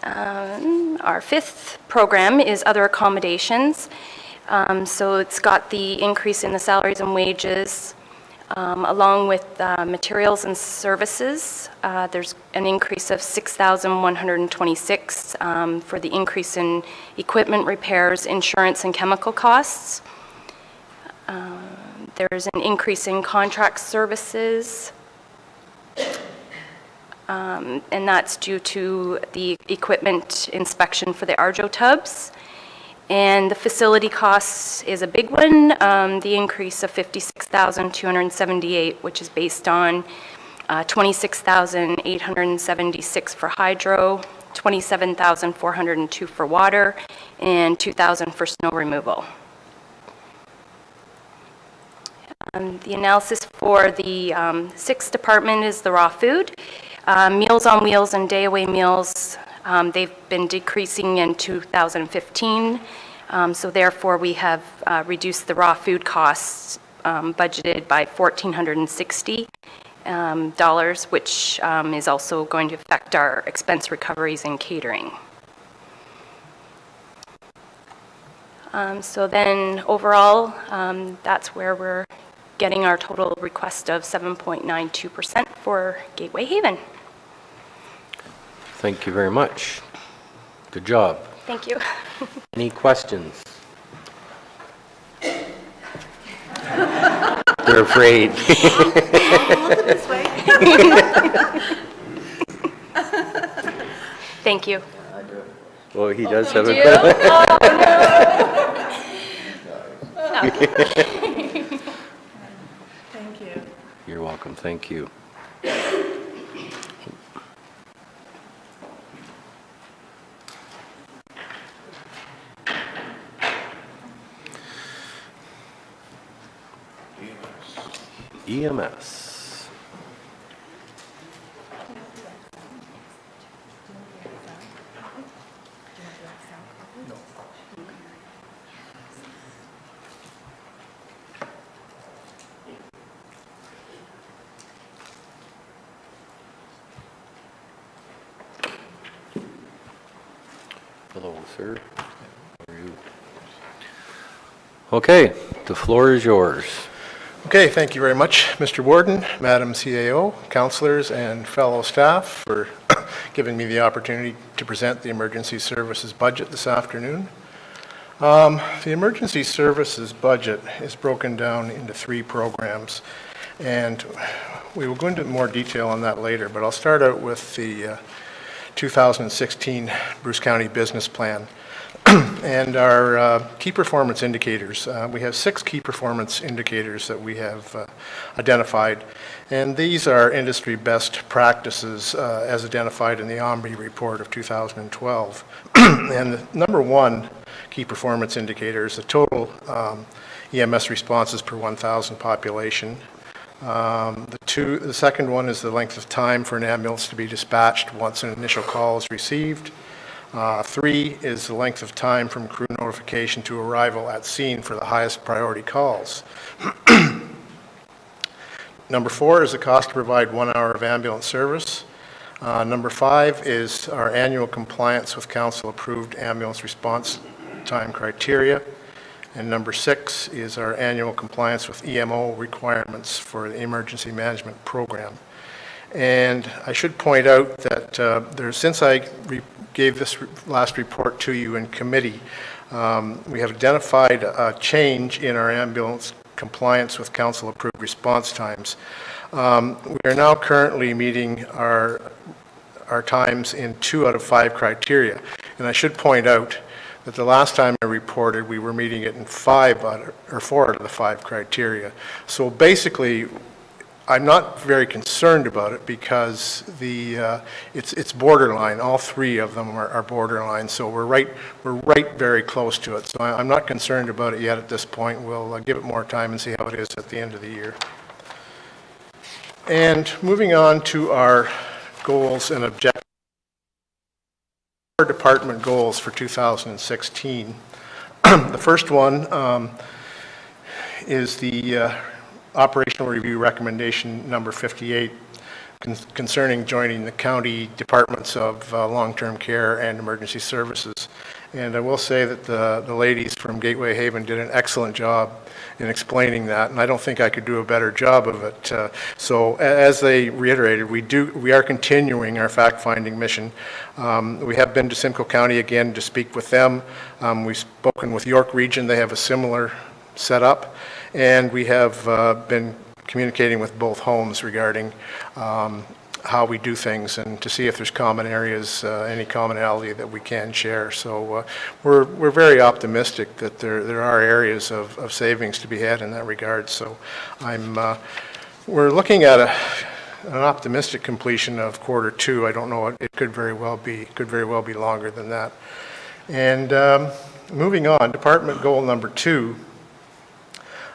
Our fifth program is other accommodations. So it's got the increase in the salaries and wages, along with materials and services. There's an increase of $6,126 for the increase in equipment repairs, insurance, and chemical costs. There's an increase in contract services, and that's due to the equipment inspection for the Arjo tubs. And the facility costs is a big one, the increase of $56,278, which is based on $26,876 for hydro, $27,402 for water, and $2,000 for snow removal. The analysis for the sixth department is the raw food. Meals on Wheels and day-away meals, they've been decreasing in 2015, so therefore we have reduced the raw food costs budgeted by $1,460, which is also going to affect our expense recoveries in catering. So then overall, that's where we're getting our total request of 7.92% for Gateway Haven. Thank you very much. Good job. Thank you. Any questions? They're afraid. Thank you. Well, he does have Do a you? Oh, no. Thank you. You're welcome. Thank you. EMS. Hello, sir. How are you? Okay, the floor is yours. Okay, thank you very much, Mr. Warden, Madam CAO, councillors, and fellow staff for giving me the opportunity to present the emergency services budget this afternoon. The emergency services budget is broken down into 3 programs, and we will go into more detail on that later, but I'll start out with the 2016 Bruce County Business Plan. And our key performance indicators. We have 6 key performance indicators that we have identified, and these are industry best practices as identified in the OMBRI report of 2012. And the number 1 key performance indicator is the total EMS responses per 1,000 population. The second one is the length of time for an ambulance to be dispatched once an initial call is received. 3 is the length of time from crew notification to arrival at scene for the highest priority calls. Number 4 is the cost to provide 1 hour of ambulance service. Number 5 is our annual compliance with council-approved ambulance response time criteria. And number 6 is our annual compliance with EMO requirements for the emergency management program. And I should point out that since I gave this last report to you in committee, we have identified a change in our ambulance compliance with council-approved response times. We are now currently meeting our times in 2 out of 5 criteria. And I should point out that the last time I reported, we were meeting it in 4 out of the 5 criteria. So basically, I'm not very concerned about it because it's borderline. All 3 of them are borderline, so we're right very close to it. So I'm not concerned about it yet at this point. We'll give it more time and see how it is at the end of the year. And moving on to our goals and objectives. Our department goals for 2016. The first one is the operational review recommendation number 58 concerning joining the county departments of long-term care and emergency services. And I will say that the ladies from Gateway Haven did an excellent job in explaining that, and I don't think I could do a better job of it. So as they reiterated, we are continuing our fact-finding mission. We have been to Simcoe County again to speak with them. We've spoken with York Region. They have a similar setup. And we have been communicating with both homes regarding how we do things and to see if there's common areas, any commonality that we can share. So we're very optimistic that there are areas of savings to be had in that regard. So we're looking at an optimistic completion of quarter 2. I don't know, it could very well be longer than that. And moving on, department goal number 2,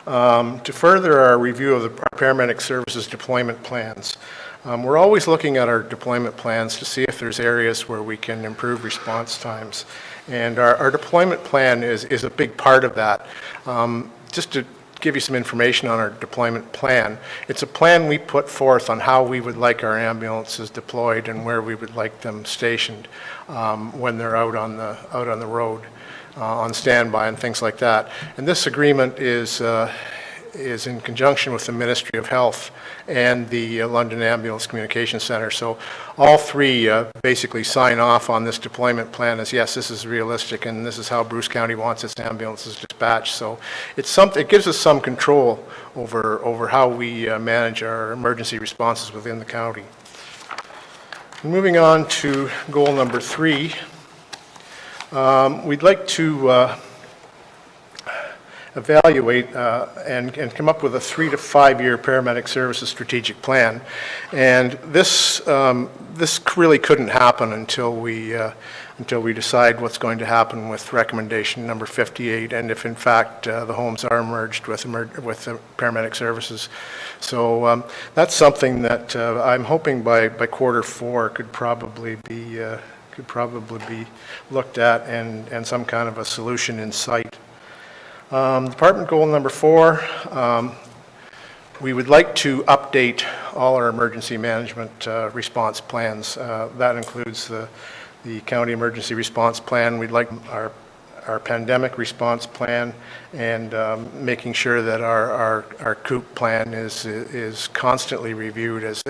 to further our review of the paramedic services deployment plans. We're always looking at our deployment plans to see if there's areas where we can improve response times. And our deployment plan is a big part of that. Just to give you some information on our deployment plan, it's a plan we put forth on how we would like our ambulances deployed and where we would like them stationed when they're out on the road, on standby and things like that. And this agreement is in conjunction with the Ministry of Health and the London Ambulance Communication Centre. So all three basically sign off on this deployment plan as, yes, this is realistic and this is how Bruce County wants its ambulances dispatched. So it gives us some control over how we manage our emergency responses within the county. Moving on to goal number 3, we'd like to evaluate and come up with a 3 to 5 year paramedic services strategic plan. And this really couldn't happen until we decide what's going to happen with recommendation number 58, and if in fact the homes are merged with the paramedic services. So that's something that I'm hoping by quarter 4 could probably be looked at and some kind of a solution in sight. Department goal number 4, we would like to update all our emergency management response plans. That includes the county emergency response plan. We'd like our pandemic response plan, and making sure that our COOP plan is constantly reviewed as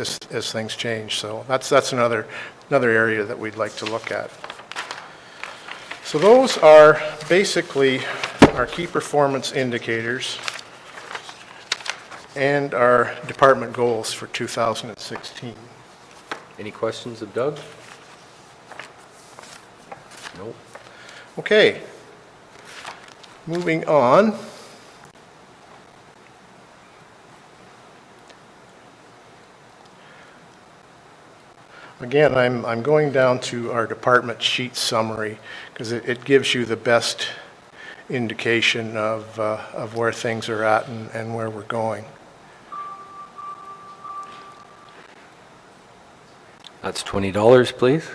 things change. So that's another area that we'd like to look at. So those are basically our key performance indicators and our department goals for 2016. Any questions of Doug? Nope. Okay. Moving on. Again, I'm going down to our department sheet summary because it gives you the best indication of where things are at and where we're going. That's $20, please.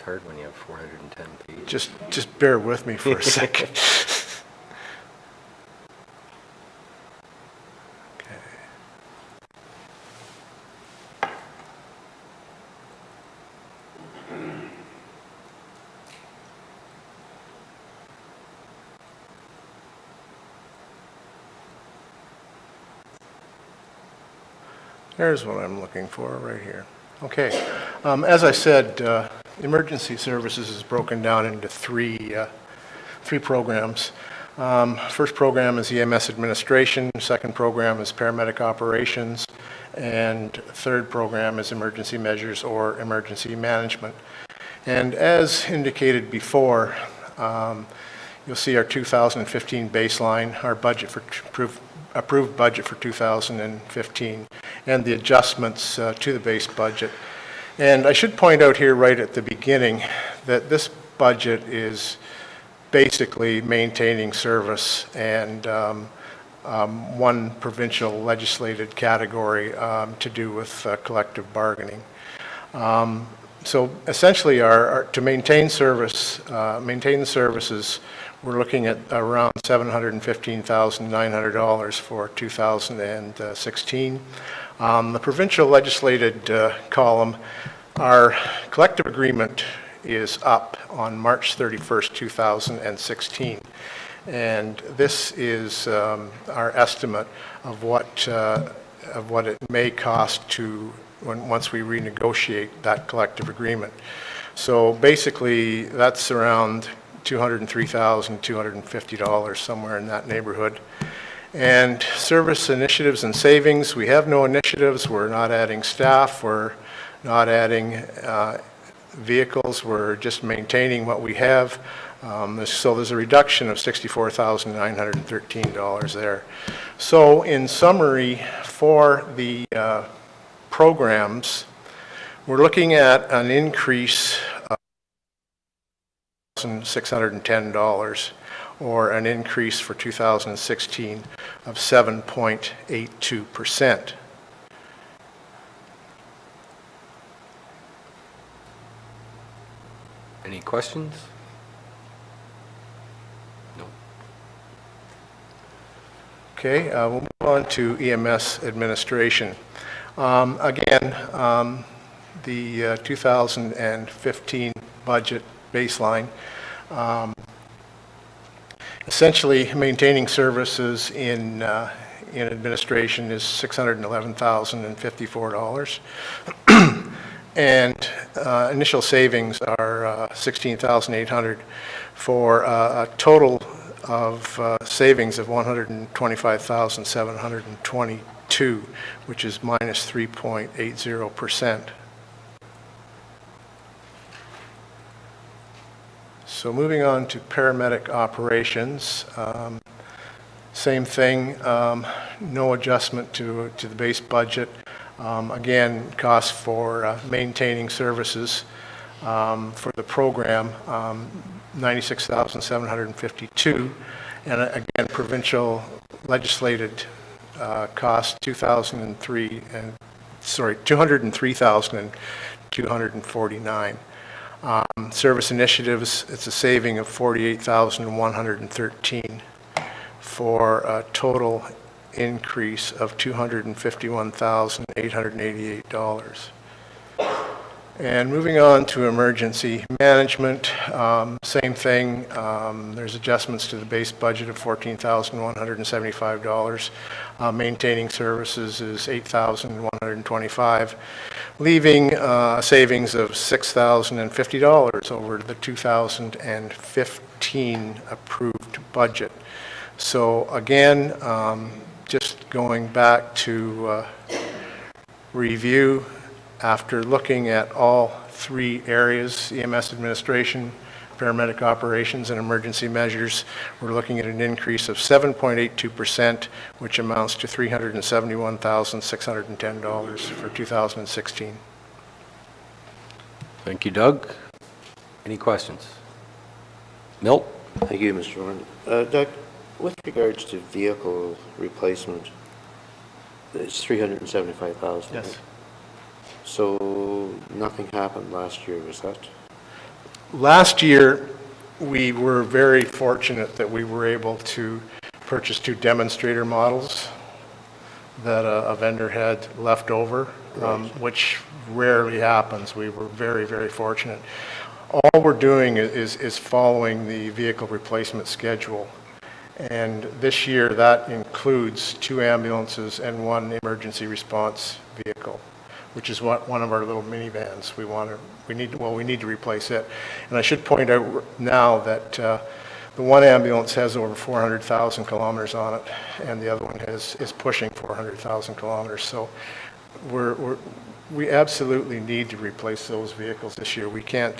Hard when you have 410 pages. Just bear with me for a second. Okay. There's what I'm looking for right here. Okay. As I said, emergency services is broken down into three programs. First program is EMS administration, second program is paramedic operations, and third program is emergency measures or emergency management. And as indicated before, you'll see our 2015 baseline, our budget for approved budget for 2015, and the adjustments to the base budget. And I should point out here right at the beginning that this budget is basically maintaining service and one provincial legislated category to do with collective bargaining. So essentially, to maintain service, maintain the services, we're looking at around $715,900 for 2016. The provincial legislated column, our collective agreement is up on March 31st, 2016. And this is our estimate of what it may cost once we renegotiate that collective agreement. So basically, that's around $203,250, somewhere in that neighborhood. And service initiatives and savings, we have no initiatives. We're not adding staff. We're not adding vehicles. We're just maintaining what we have. So there's a reduction of $64,913 there. So in summary, for the programs, we're looking at an increase of $1,610, or an increase for 2016 of 7.82%. Any questions? No. Okay, we'll move on to EMS administration. Again, the 2015 budget baseline, essentially maintaining services in administration is $611,054. And initial savings are $16,800 for a total of savings of $125,722, which is minus 3.80%. So moving on to paramedic operations, same thing, no adjustment to the base budget. Again, costs for maintaining services for the program, $96,752, and again, provincial legislated cost $203,249. Service initiatives, it's a saving of $48,113 for a total increase of $251,888. And moving on to emergency management, same thing. There's adjustments to the base budget of $14,175. Maintaining services is $8,125, leaving a savings of $6,050 over the 2015 approved budget. So again, just going back to review, after looking at all three areas, EMS administration, paramedic operations, and emergency measures, we're looking at an increase of 7.82%, which amounts to $371,610 for 2016. Thank you, Doug. Any questions? Milt? Thank you, Mr. Warren. Doug, with regards to vehicle replacement, it's $375,000. Yes. Right? So nothing happened last year, was that? Last year, we were very fortunate that we were able to purchase 2 demonstrator models that a vendor had left over, which rarely happens. We were very, very fortunate. All we're doing is following the vehicle replacement schedule. And this year, that includes 2 ambulances and 1 emergency response vehicle, which is one of our little minivans. We need to replace it. And I should point out now that the 1 ambulance has over 400,000 kilometers on it, and the other one is pushing 400,000 kilometers. So we absolutely need to replace those vehicles this year. We can't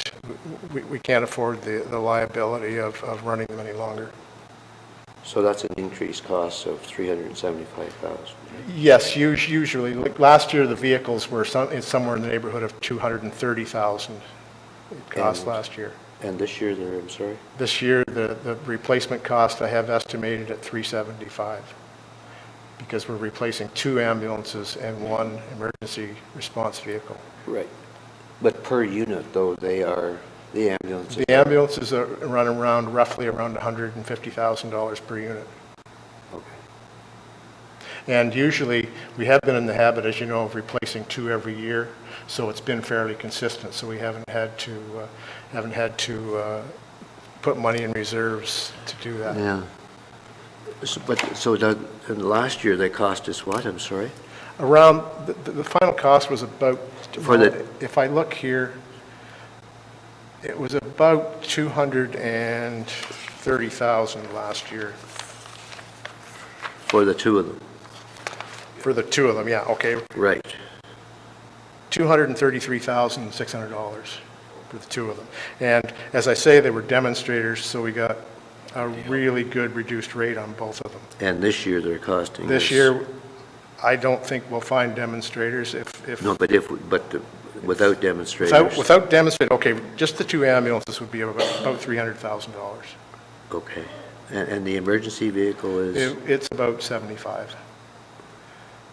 afford the liability of running them any longer. So that's an increased cost of $375,000. Yes, usually. Like last year, the vehicles were somewhere in the neighborhood of $230,000 it cost last year. And this year, I'm sorry? This year, the replacement cost I have estimated at $375, because we're replacing 2 ambulances and 1 emergency response vehicle. Right. But per unit, though, the ambulances? The ambulances are roughly around $150,000 per unit. Okay. And usually, we have been in the habit, as you know, of replacing 2 every year, so it's been fairly consistent. So we haven't had to put money in reserves to do that. Yeah. So last year they cost us what? I'm sorry. Around the final cost was about. If I look here, It was about 230,000 last year. For the two of them? For the two of them, yeah, okay. Right. $233,600 for the two of them. And as I say, they were demonstrators, so we got a really good reduced rate on both of them. And this year they're costing This us- year, I don't think we'll find demonstrators if... No, but without demonstrators? Without demonstrators, okay, just the two ambulances would be about $300,000. Okay. And the emergency vehicle is? It's about 75.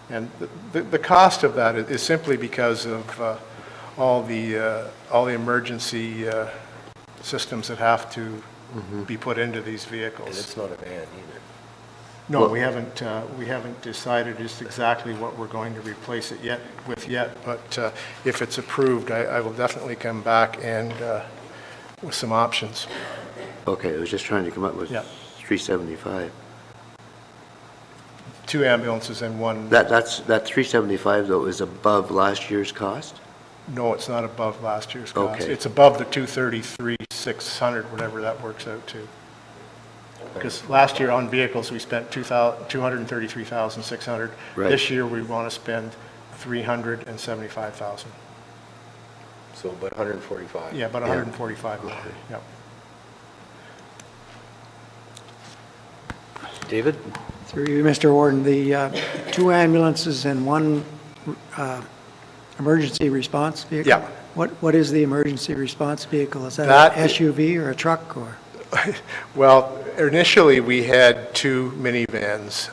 And the cost of that is simply because of all the emergency systems that have to be put into these vehicles. And it's not a van either. No, Well- we haven't decided just exactly what we're going to replace it yet, but if it's approved, I will definitely come back and with some options. Okay, I was just trying to come up with Yeah. 375. Two ambulances and one... That 375 though is above last year's cost? No, it's not above last year's cost. Okay. It's above the 233,600, whatever that works out to. Because last year on vehicles, we spent 233,600. Right. This year, we want to spend 375,000. So about 145. Yeah, about 145 million, yeah. David? Through you, Mr. Warden, the two ambulances and one emergency response vehicle? Yeah. What is the emergency response vehicle? Is that That- an SUV or a truck or? Well, initially, we had two minivans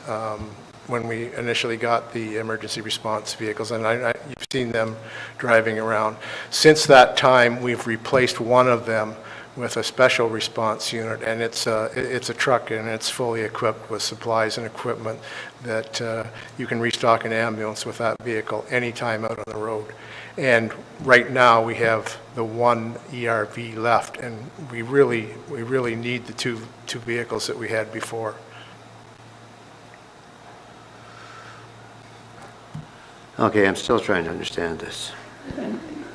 when we initially got the emergency response vehicles, and you've seen them driving around. Since that time, we've replaced one of them with a special response unit, and it's a truck, and it's fully equipped with supplies and equipment that you can restock an ambulance with that vehicle anytime out on the road. And right now, we have the one ERV left, and we really need the two vehicles that we had before. Okay, I'm still trying to understand this.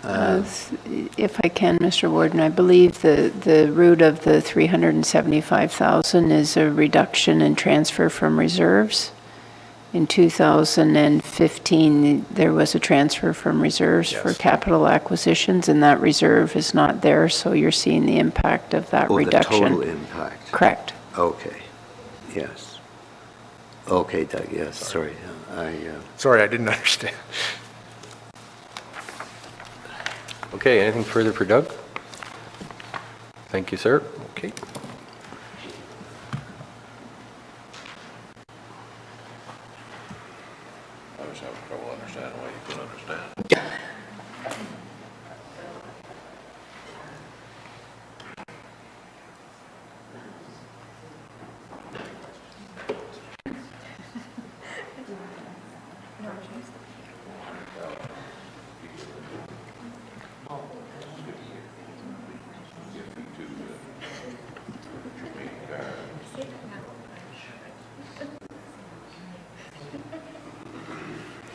If I can, Mr. Warden, I believe the root of the 375,000 is a reduction in transfer from reserves. In 2015, there was a transfer from reserves for capital acquisitions, and that reserve is not there, so you're seeing the impact of that reduction. The total impact. Correct. Okay, yes. Okay, Doug, yes, sorry. Sorry, I didn't understand. Okay, anything further for Doug? Thank you, sir. Okay. I was having trouble understanding why you couldn't understand.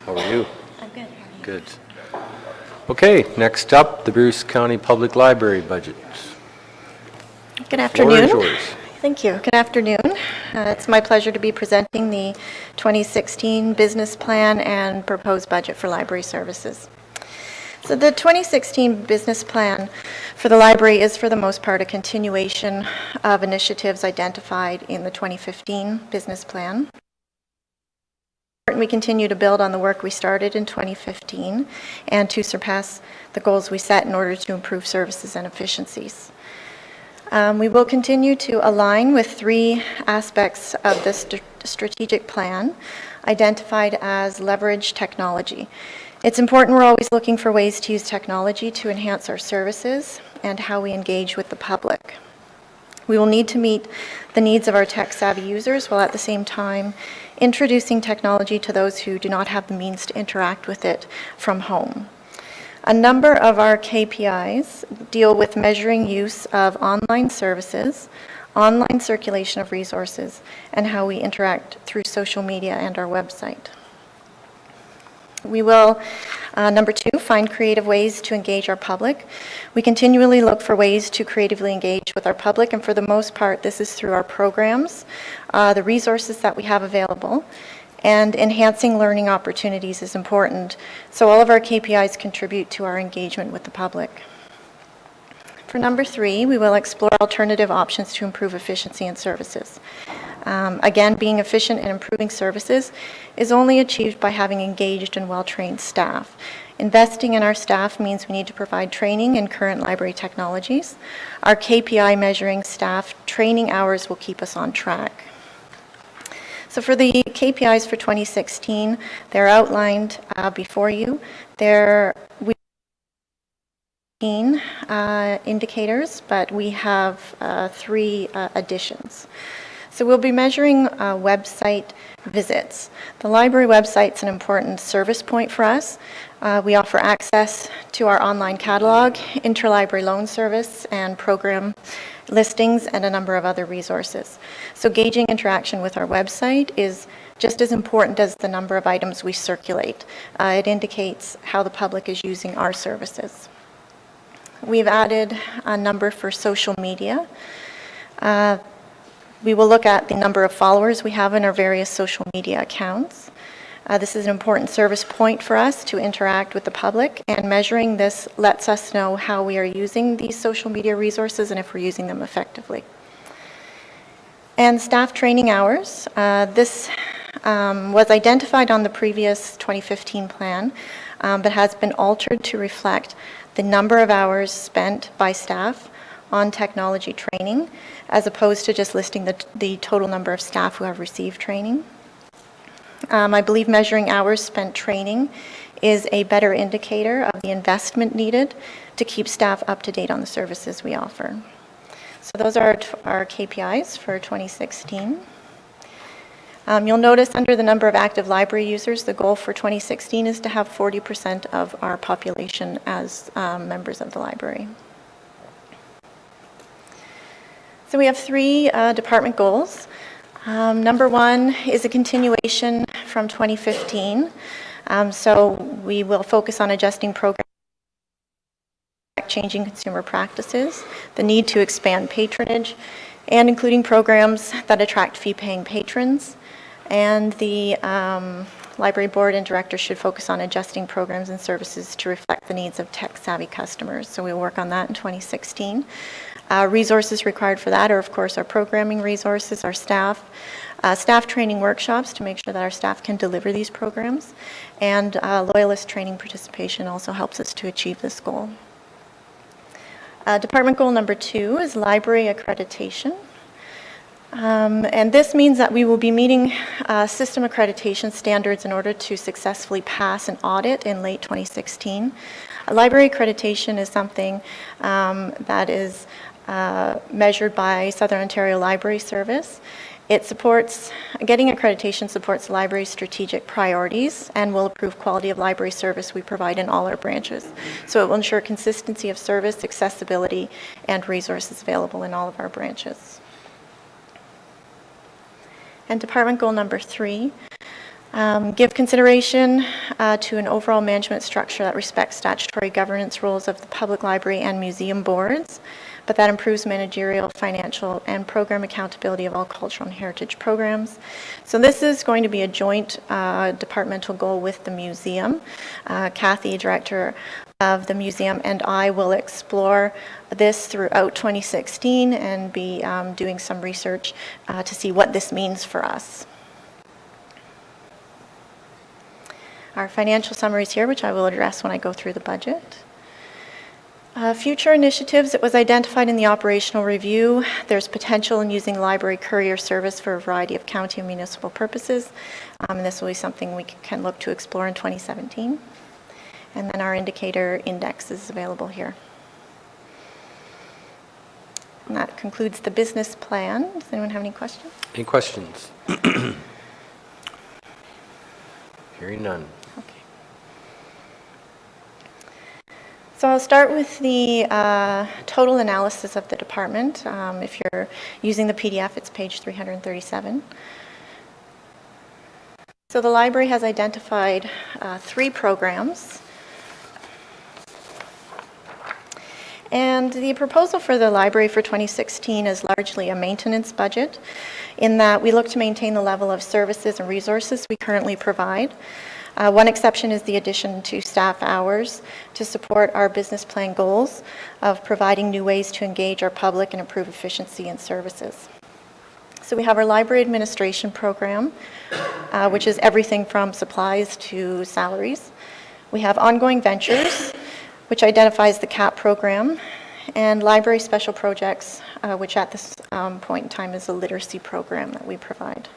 How are you? I'm good. Good. Okay, next up, the Bruce County Public Library budget. Good Floor is afternoon. yours. Thank you. Good afternoon. It's my pleasure to be presenting the 2016 business plan and proposed budget for library services. So the 2016 business plan for the library is for the most part a continuation of initiatives identified in the 2015 business plan. We continue to build on the work we started in 2015 and to surpass the goals we set in order to improve services and efficiencies. We will continue to align with three aspects of the strategic plan identified as leverage technology. It's important we're always looking for ways to use technology to enhance our services and how we engage with the public. We will need to meet the needs of our tech-savvy users while at the same time introducing technology to those who do not have the means to interact with it from home. A number of our KPIs deal with measuring use of online services, online circulation of resources, and how we interact through social media and our website. We will, number 2, find creative ways to engage our public. We continually look for ways to creatively engage with our public, and for the most part, this is through our programs, the resources that we have available, and enhancing learning opportunities is important. So all of our KPIs contribute to our engagement with the public. For number 3, we will explore alternative options to improve efficiency in services. Again, being efficient and improving services is only achieved by having engaged and well-trained staff. Investing in our staff means we need to provide training in current library technologies. Our KPI measuring staff training hours will keep us on track. So for the KPIs for 2016, they're outlined before you. They're indicators, but we have 3 additions. So we'll be measuring website visits. The library website's an important service point for us. We offer access to our online catalog, interlibrary loan service, and program listings, and a number of other resources. So gauging interaction with our website is just as important as the number of items we circulate. It indicates how the public is using our services. We've added a number for social media. We will look at the number of followers we have in our various social media accounts. This is an important service point for us to interact with the public, and measuring this lets us know how we are using these social media resources and if we're using them effectively. And staff training hours. This was identified on the previous 2015 plan, but has been altered to reflect the number of hours spent by staff on technology training, as opposed to just listing the total number of staff who have received training. I believe measuring hours spent training is a better indicator of the investment needed to keep staff up to date on the services we offer. So those are our KPIs for 2016. You'll notice under the number of active library users, the goal for 2016 is to have 40% of our population as members of the library. So we have 3 department goals. Number 1 is a continuation from 2015. So we will focus on adjusting programs, changing consumer practices, the need to expand patronage, and including programs that attract fee-paying patrons. And the library board and director should focus on adjusting programs and services to reflect the needs of tech-savvy customers. So we'll work on that in 2016. Resources required for that are, of course, our programming resources, our staff, staff training workshops to make sure that our staff can deliver these programs, and loyalist training participation also helps us to achieve this goal. Department goal number 2 is library accreditation. And this means that we will be meeting system accreditation standards in order to successfully pass an audit in late 2016. Library accreditation is something that is measured by Southern Ontario Library Service. It supports, getting accreditation supports the library's strategic priorities and will improve quality of library service we provide in all our branches. So it will ensure consistency of service, accessibility, and resources available in all of our branches. And department goal number 3, give consideration to an overall management structure that respects statutory governance roles of the public library and museum boards, but that improves managerial, financial, and program accountability of all cultural and heritage programs. So this is going to be a joint departmental goal with the museum. Kathy, director of the museum, and I will explore this throughout 2016 and be doing some research to see what this means for us. Our financial summaries here, which I will address when I go through the budget. Future initiatives, it was identified in the operational review. There's potential in using library courier service for a variety of county and municipal purposes. And this will be something we can look to explore in 2017. And then our indicator index is available here. And that concludes the business plan. Does anyone have any questions? Any questions? Hearing none. So I'll start with the total analysis of the department. If you're using the PDF, it's page 337. So the library has identified 3 programs. And the proposal for the library for 2016 is largely a maintenance budget, in that we look to maintain the level of services and resources we currently provide. One exception is the addition to staff hours to support our business plan goals of providing new ways to engage our public and improve efficiency in services. So we have our library administration program, which is everything from supplies to salaries. We have ongoing ventures, which identifies the CAP program, and library special projects, which at this point in time is a literacy program that we provide.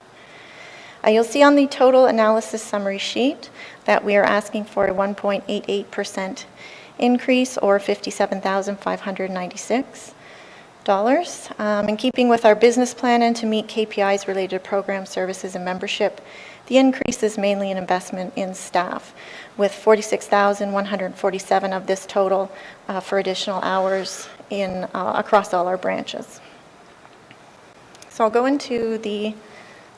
You'll see on the total analysis summary sheet that we are asking for a 1.88% increase, or $57,596. In keeping with our business plan and to meet KPIs related to program services and membership, the increase is mainly an investment in staff, with $46,147 of this total for additional hours in across all our branches. So I'll go into the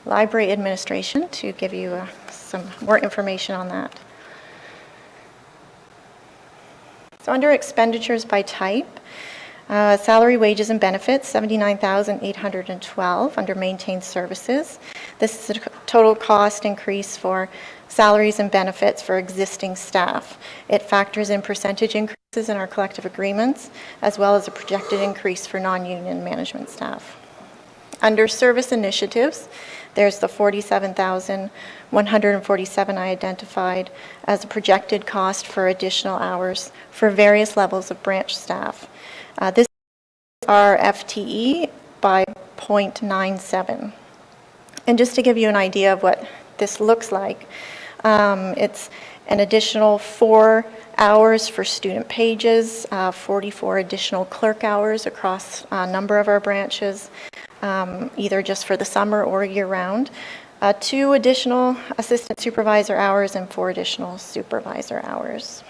library administration to give you some more information on that. So under expenditures by type, salary, wages, and benefits, $79,812 under maintained services. This is a total cost increase for salaries and benefits for existing staff. It factors in percentage increases in our collective agreements, as well as a projected increase for non-union management staff. Under service initiatives, there's the $47,147 I identified as a projected cost for additional hours for various levels of branch staff. This is our FTE by 0.97. And just to give you an idea of what this looks like, it's an additional 4 hours for student pages, 44 additional clerk hours across a number of our branches, either just for the summer or year-round, 2 additional assistant supervisor hours, and 4 additional supervisor hours.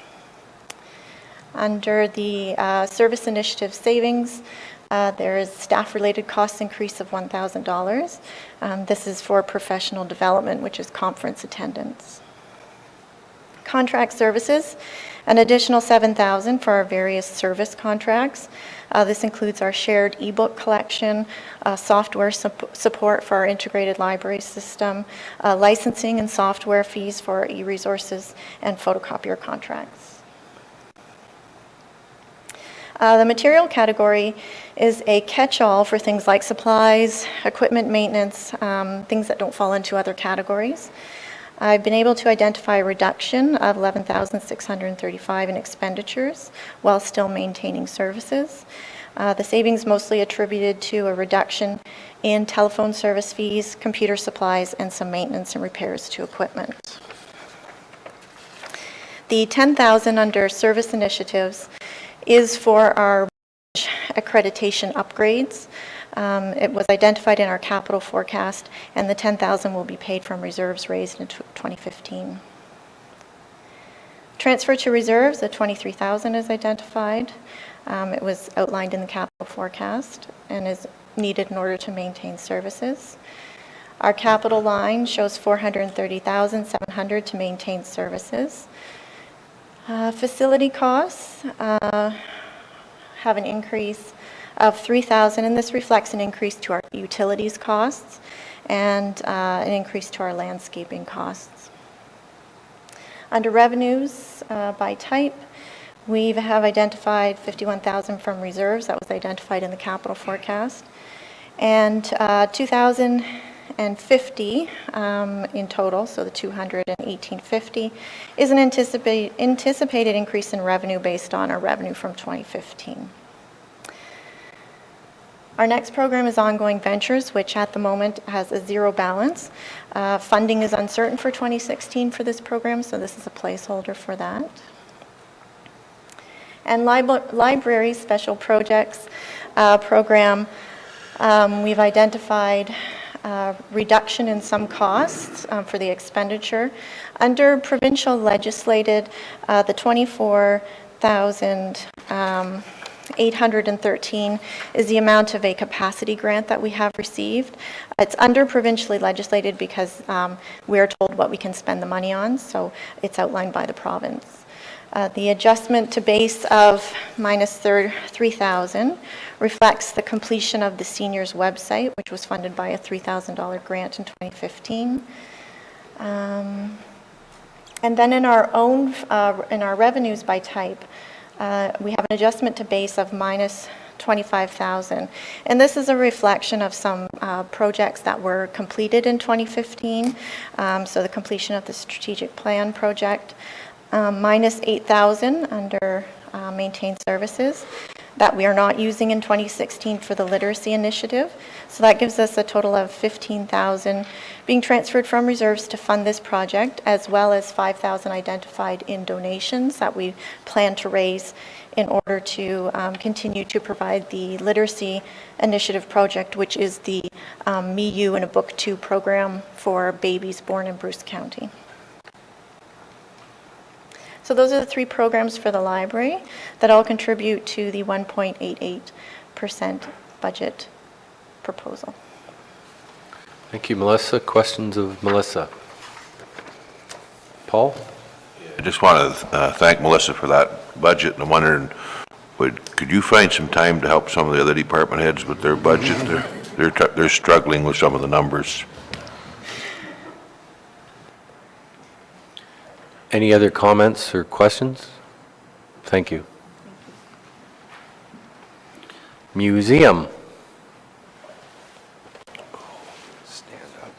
Under the service initiative savings, there is staff-related cost increase of $1,000. This is for professional development, which is conference attendance. Contract services, an additional $7,000 for our various service contracts. This includes our shared ebook collection, software support for our integrated library system, licensing and software fees for our e-resources, and photocopier contracts. The material category is a catch-all for things like supplies, equipment maintenance, things that don't fall into other categories. I've been able to identify a reduction of $11,635 in expenditures while still maintaining services. The savings mostly attributed to a reduction in telephone service fees, computer supplies, and some maintenance and repairs to equipment. The $10,000 under service initiatives is for our accreditation upgrades. It was identified in our capital forecast, and the $10,000 will be paid from reserves raised in 2015. Transfer to reserves, the $23,000 is identified. It was outlined in the capital forecast and is needed in order to maintain services. Our capital line shows $430,700 to maintain services. Facility costs have an increase of $3,000, and this reflects an increase to our utilities costs and an increase to our landscaping costs. Under revenues by type, we have identified $51,000 from reserves. That was identified in the capital forecast, and $2,050 in total, so the $218.50 is an anticipated increase in revenue based on our revenue from 2015. Our next program is Ongoing Ventures, which at the moment has a zero balance. Funding is uncertain for 2016 for this program, so this is a placeholder for that. And Library Special Projects program, we've identified reduction in some costs for the expenditure. Under provincial legislated, the $24,000 $813 is the amount of a capacity grant that we have received. It's under provincially legislated because we are told what we can spend the money on, so it's outlined by the province. The adjustment to base of minus $3,000 reflects the completion of the seniors website, which was funded by a $3,000 grant in 2015. And then in our own, in our revenues by type, we have an adjustment to base of minus $25,000. And this is a reflection of some projects that were completed in 2015. So the completion of the strategic plan project, minus $8,000 under maintained services that we are not using in 2016 for the literacy initiative. So that gives us a total of $15,000 being transferred from reserves to fund this project, as well as $5,000 identified in donations that we plan to raise in order to continue to provide the literacy initiative project, which is the Me, You, and a Book 2 program for babies born in Bruce County. So those are the three programs for the library that all contribute to the 1.88% budget proposal. Thank you, Melissa. Questions of Melissa? Paul? I just want to thank Melissa for that budget, and I'm wondering, could you find some time to help some of the other department heads with their budget? They're struggling with some of the numbers. Any other comments or questions? Thank you. Museum. Stand up.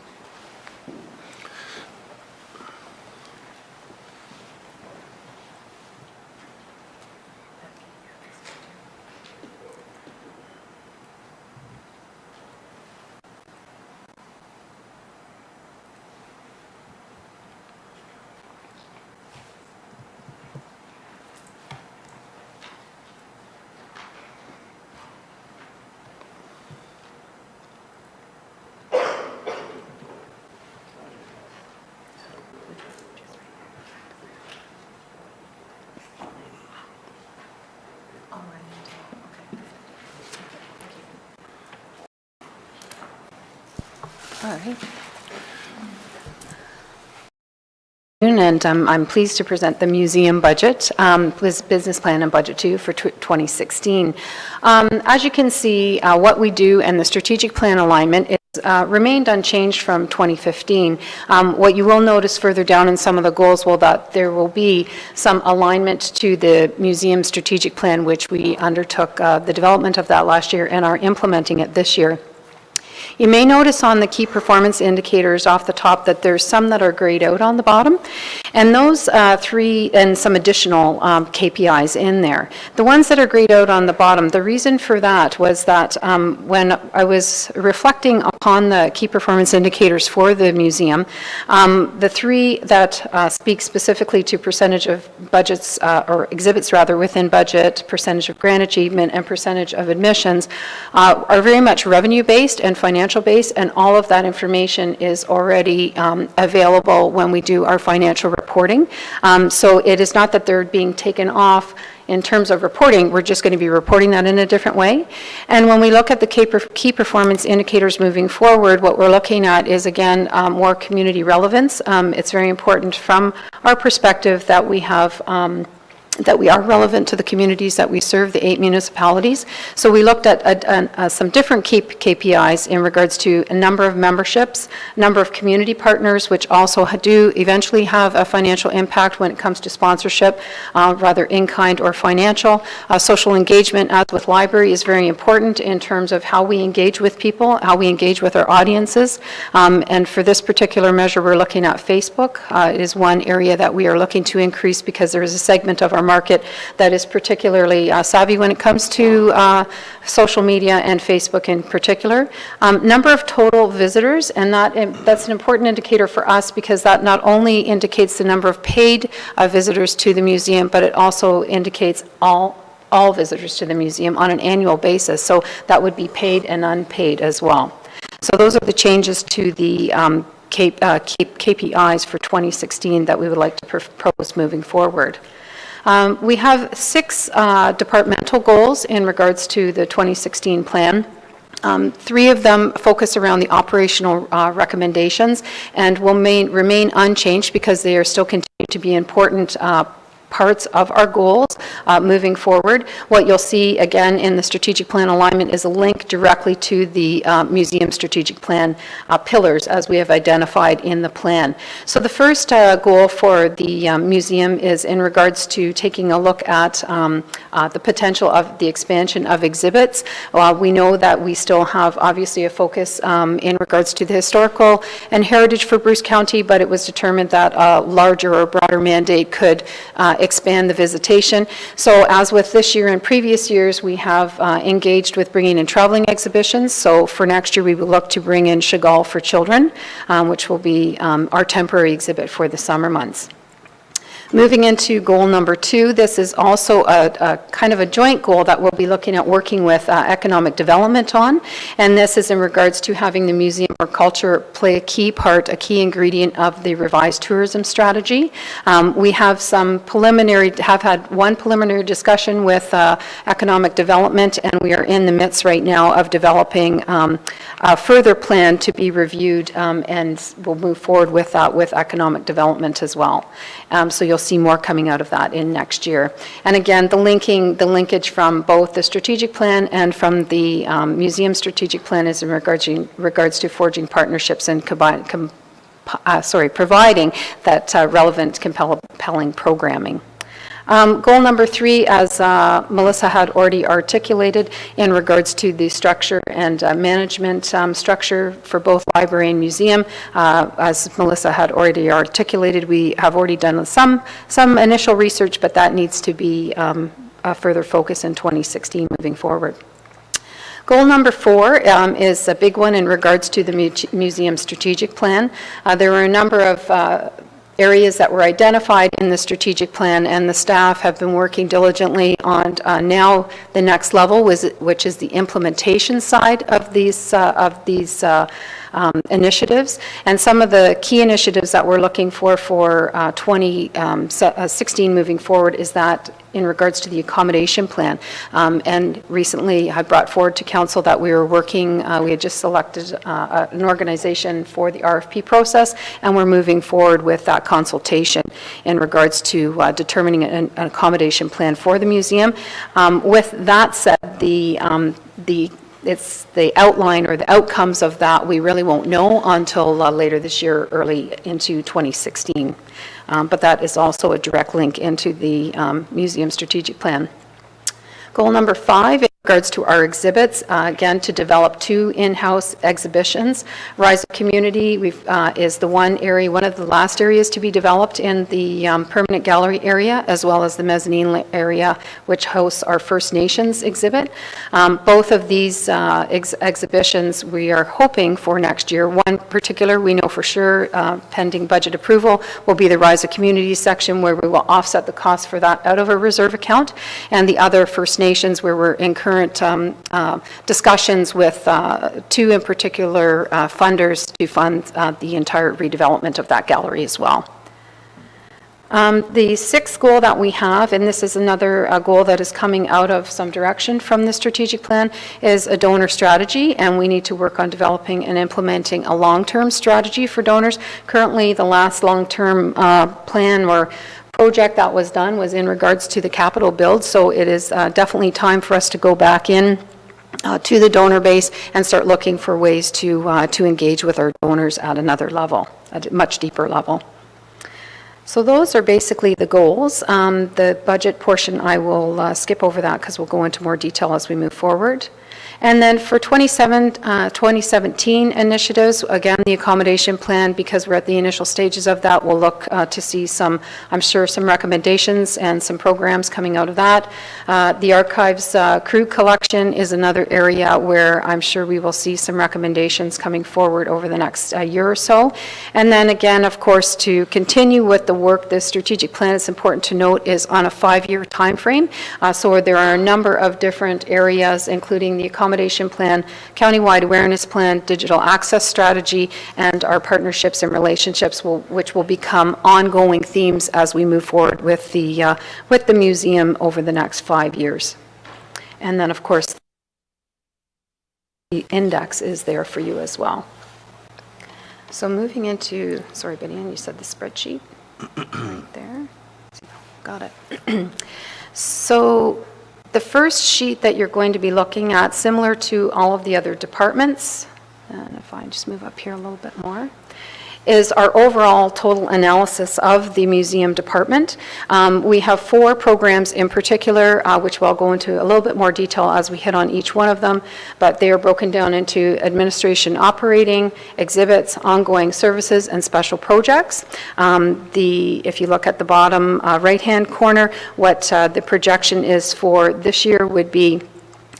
All right. And I'm pleased to present the museum budget, business plan and budget 2 for 2016. As you can see, what we do and the strategic plan alignment is remained unchanged from 2015. What you will notice further down in some of the goals will that there will be some alignment to the museum strategic plan, which we undertook the development of that last year and are implementing it this year. You may notice on the key performance indicators off the top that there's some that are grayed out on the bottom, and those three and some additional KPIs in there. The ones that are grayed out on the bottom, the reason for that was that when I was reflecting upon the key performance indicators for the museum, the three that speak specifically to percentage of budgets, or exhibits rather, within budget, percentage of grant achievement, and percentage of admissions are very much revenue-based and financial based, and all of that information is already available when we do our financial reporting. So it is not that they're being taken off in terms of reporting, we're just going to be reporting that in a different way. And when we look at the key performance indicators moving forward, what we're looking at is, again, more community relevance. It's very important from our perspective that we have that we are relevant to the communities that we serve, the 8 municipalities. So we looked at some different KPIs in regards to a number of memberships, number of community partners, which also do eventually have a financial impact when it comes to sponsorship, rather in-kind or financial. Social engagement, as with library, is very important in terms of how we engage with people, how we engage with our audiences. And for this particular measure, we're looking at Facebook. It is one area that we are looking to increase because there is a segment of our market that is particularly savvy when it comes to social media and Facebook in particular. Number of total visitors, and that's an important indicator for us because that not only indicates the number of paid visitors to the museum, but it also indicates all visitors to the museum on an annual basis. So that would be paid and unpaid as well. So those are the changes to the KPIs for 2016 that we would like to propose moving forward. We have 6 departmental goals in regards to the 2016 plan. 3 of them focus around the operational recommendations and will remain unchanged because they are still continuing to be important parts of our goals moving forward. What you'll see again in the strategic plan alignment is a link directly to the museum strategic plan pillars as we have identified in the plan. So the first goal for the museum is in regards to taking a look at the potential of the expansion of exhibits. We know that we still have obviously a focus in regards to the historical and heritage for Bruce County, but it was determined that a larger or broader mandate could expand the visitation. So as with this year and previous years, we have engaged with bringing in traveling exhibitions. So for next year, we will look to bring in Chagall for Children, which will be our temporary exhibit for the summer months. Moving into goal number 2, this is also a kind of a joint goal that we'll be looking at working with economic development on, and this is in regards to having the museum or culture play a key part, a key ingredient of the revised tourism strategy. We have had one preliminary discussion with economic development, and we are in the midst right now of developing a further plan to be reviewed, and we'll move forward with that with economic development as well. So you'll see more coming out of that in next year. And again, the linkage from both the strategic plan and from the museum strategic plan is in regards to forging partnerships and providing that relevant, compelling programming. Goal number 3, as Melissa had already articulated, in regards to the structure and management structure for both library and museum. As Melissa had already articulated, we have already done some initial research, but that needs to be a further focus in 2016 moving forward. Goal number 4 is a big one in regards to the museum strategic plan. There were a number of areas that were identified in the strategic plan, and the staff have been working diligently on now the next level, which is the implementation side of these initiatives. And some of the key initiatives that we're looking for 2016 moving forward is that in regards to the accommodation plan. And recently I brought forward to council that we were working, we had just selected an organization for the RFP process, and we're moving forward with that consultation in regards to determining an accommodation plan for the museum. With that said, it's the outline or the outcomes of that we really won't know until later this year, early into 2016. But that is also a direct link into the museum strategic plan. Goal number 5 in regards to our exhibits, again, to develop 2 in-house exhibitions. Rise of Community is the one of the last areas to be developed in the permanent gallery area, as well as the mezzanine area, which hosts our First Nations exhibit. Both of these exhibitions we are hoping for next year. One particular we know for sure, pending budget approval, will be the Rise of Community section, where we will offset the cost for that out of a reserve account, and the other First Nations, where we're in current discussions with 2 in particular funders to fund the entire redevelopment of that gallery as well. The 6th goal that we have, and this is another goal that is coming out of some direction from the strategic plan, is a donor strategy, and we need to work on developing and implementing a long-term strategy for donors. Currently, the last long-term plan or project that was done was in regards to the capital build, so it is definitely time for us to go back in to the donor base and start looking for ways to engage with our donors at another level, at a much deeper level. So those are basically the goals. The budget portion, I will skip over that because we'll go into more detail as we move forward. And then for 2017 initiatives, again, the accommodation plan, because we're at the initial stages of that, we'll look to see some, I'm sure, some recommendations and some programs coming out of that. The archives crew collection is another area where I'm sure we will see some recommendations coming forward over the next year or so. And then again, of course, to continue with the work, the strategic plan, it's important to note, is on a 5-year time frame. So there are a number of different areas, including the accommodation accommodation plan, countywide awareness plan, digital access strategy, and our partnerships and relationships, which will become ongoing themes as we move forward with the museum over the next 5 years. And then, of course, the index is there for you as well. So moving into, sorry, Betty Ann, you said the spreadsheet right there. Got it. So the first sheet that you're going to be looking at, similar to all of the other departments, and if I just move up here a little bit more, is our overall total analysis of the museum department. We have 4 programs in particular, which we'll go into a little bit more detail as we hit on each one of them, but they are broken down into administration operating, exhibits, ongoing services, and special projects. If you look at the bottom right-hand corner, what the projection is for this year would be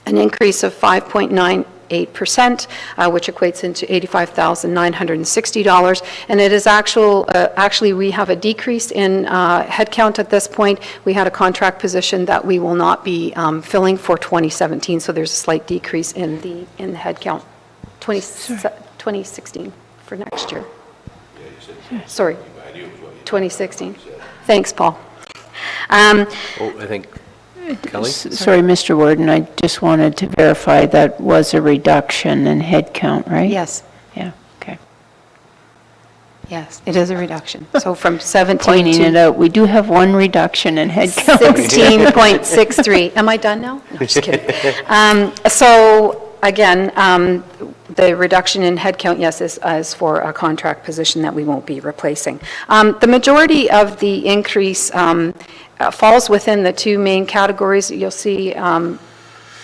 an increase of 5.98%, which equates into $85,960. And it is actually we have a decrease in headcount at this point. We had a contract position that we will not be filling for 2017, so there's a slight decrease in the headcount. 2016 for next year. Sorry, 2016. Thanks, Paul. I think Kelly? Sorry, Mr. Warden, I just wanted to verify that was a reduction in headcount, right? Yes. Yeah, okay. Yes, it is a reduction. So from 17 Pointing to it out, we do have one reduction in headcount. 16.63. Am I done now? No, just kidding. So again, the reduction in headcount, yes, is for a contract position that we won't be replacing. The majority of the increase falls within the 2 main categories. You'll see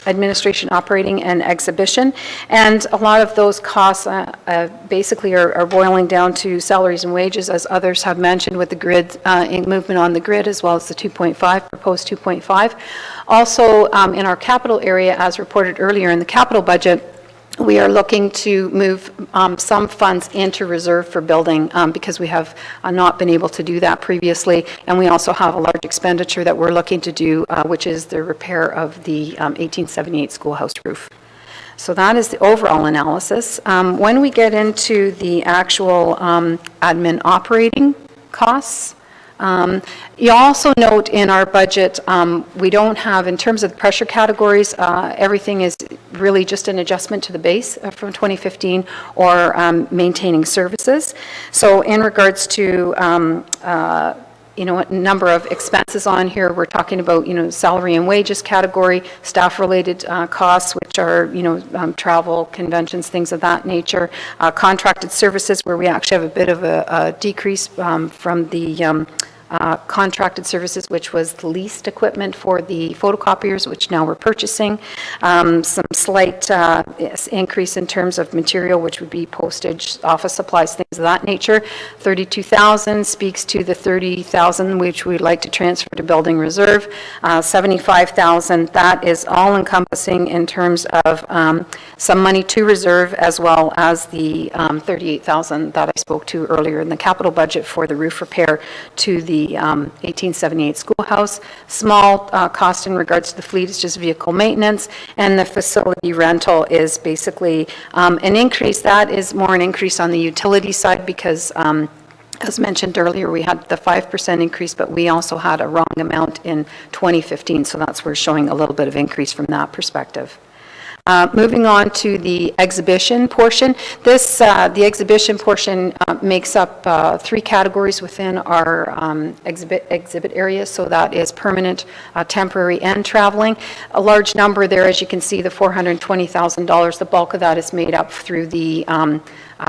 administration, operating, and exhibition. And a lot of those costs basically are boiling down to salaries and wages, as others have mentioned, with the grid, movement on the grid, as well as the 2.5, proposed 2.5. Also, in our capital area, as reported earlier in the capital budget, we are looking to move some funds into reserve for building because we have not been able to do that previously. And we also have a large expenditure that we're looking to do, which is the repair of the 1878 schoolhouse roof. So that is the overall analysis. When we get into the actual admin operating costs, you also note in our budget, we don't have, in terms of the pressure categories, everything is really just an adjustment to the base from 2015 or maintaining services. So in regards to a number of expenses on here, we're talking about, salary and wages category, staff-related costs, which are, travel, conventions, things of that nature, contracted services, where we actually have a bit of a decrease from the contracted services, which was the leased equipment for the photocopiers, which now we're purchasing. Some slight increase in terms of material, which would be postage, office supplies, things of that nature. 32,000 speaks to the 30,000, which we'd like to transfer to building reserve. 75,000, that is all encompassing in terms of some money to reserve, as well as the 38,000 that I spoke to earlier in the capital budget for the roof repair to the 1878 schoolhouse. Small cost in regards to the fleet is just vehicle maintenance, and the facility rental is basically an increase. That is more an increase on the utility side because as mentioned earlier, we had the 5% increase, but we also had a wrong amount in 2015, so that's where we're showing a little bit of increase from that perspective. Moving on to the exhibition portion. The exhibition portion makes up 3 categories within our exhibit area. So that is permanent, temporary, and traveling. A large number there, as you can see, the $420,000. The bulk of that is made up through the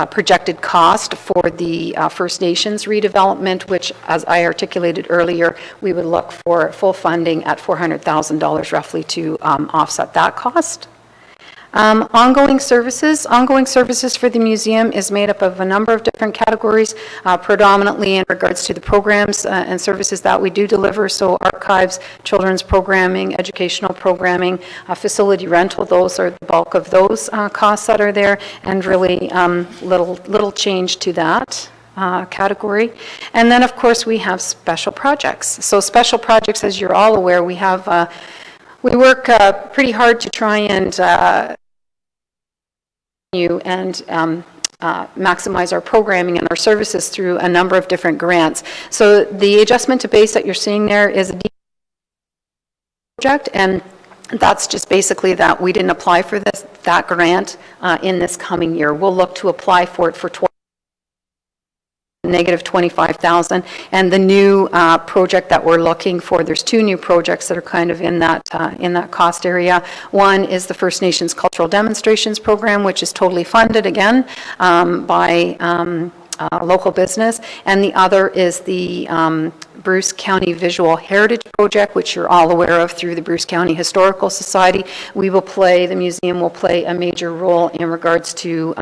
projected cost for the First Nations redevelopment, which, as I articulated earlier, we would look for full funding at $400,000 roughly to offset that cost. Ongoing services for the museum is made up of a number of different categories, predominantly in regards to the programs and services that we do deliver. So archives, children's programming, educational programming, facility rental, those are the bulk of those costs that are there, and really little change to that category. And then, of course, we have special projects. So special projects, as you're all aware, we work pretty hard to try and revenue and maximize our programming and our services through a number of different grants. So the adjustment to base that you're seeing there is a project, and that's just basically that we didn't apply for that grant in this coming year. We'll look to apply for it for negative 25,000, and the new project that we're looking for, there's two new projects that are kind of in that cost area. One is the First Nations Cultural Demonstrations Program, which is totally funded again by local business, and the other is the Bruce County Visual Heritage Project, which you're all aware of through the Bruce County Historical Society. The museum will play a major role in regards to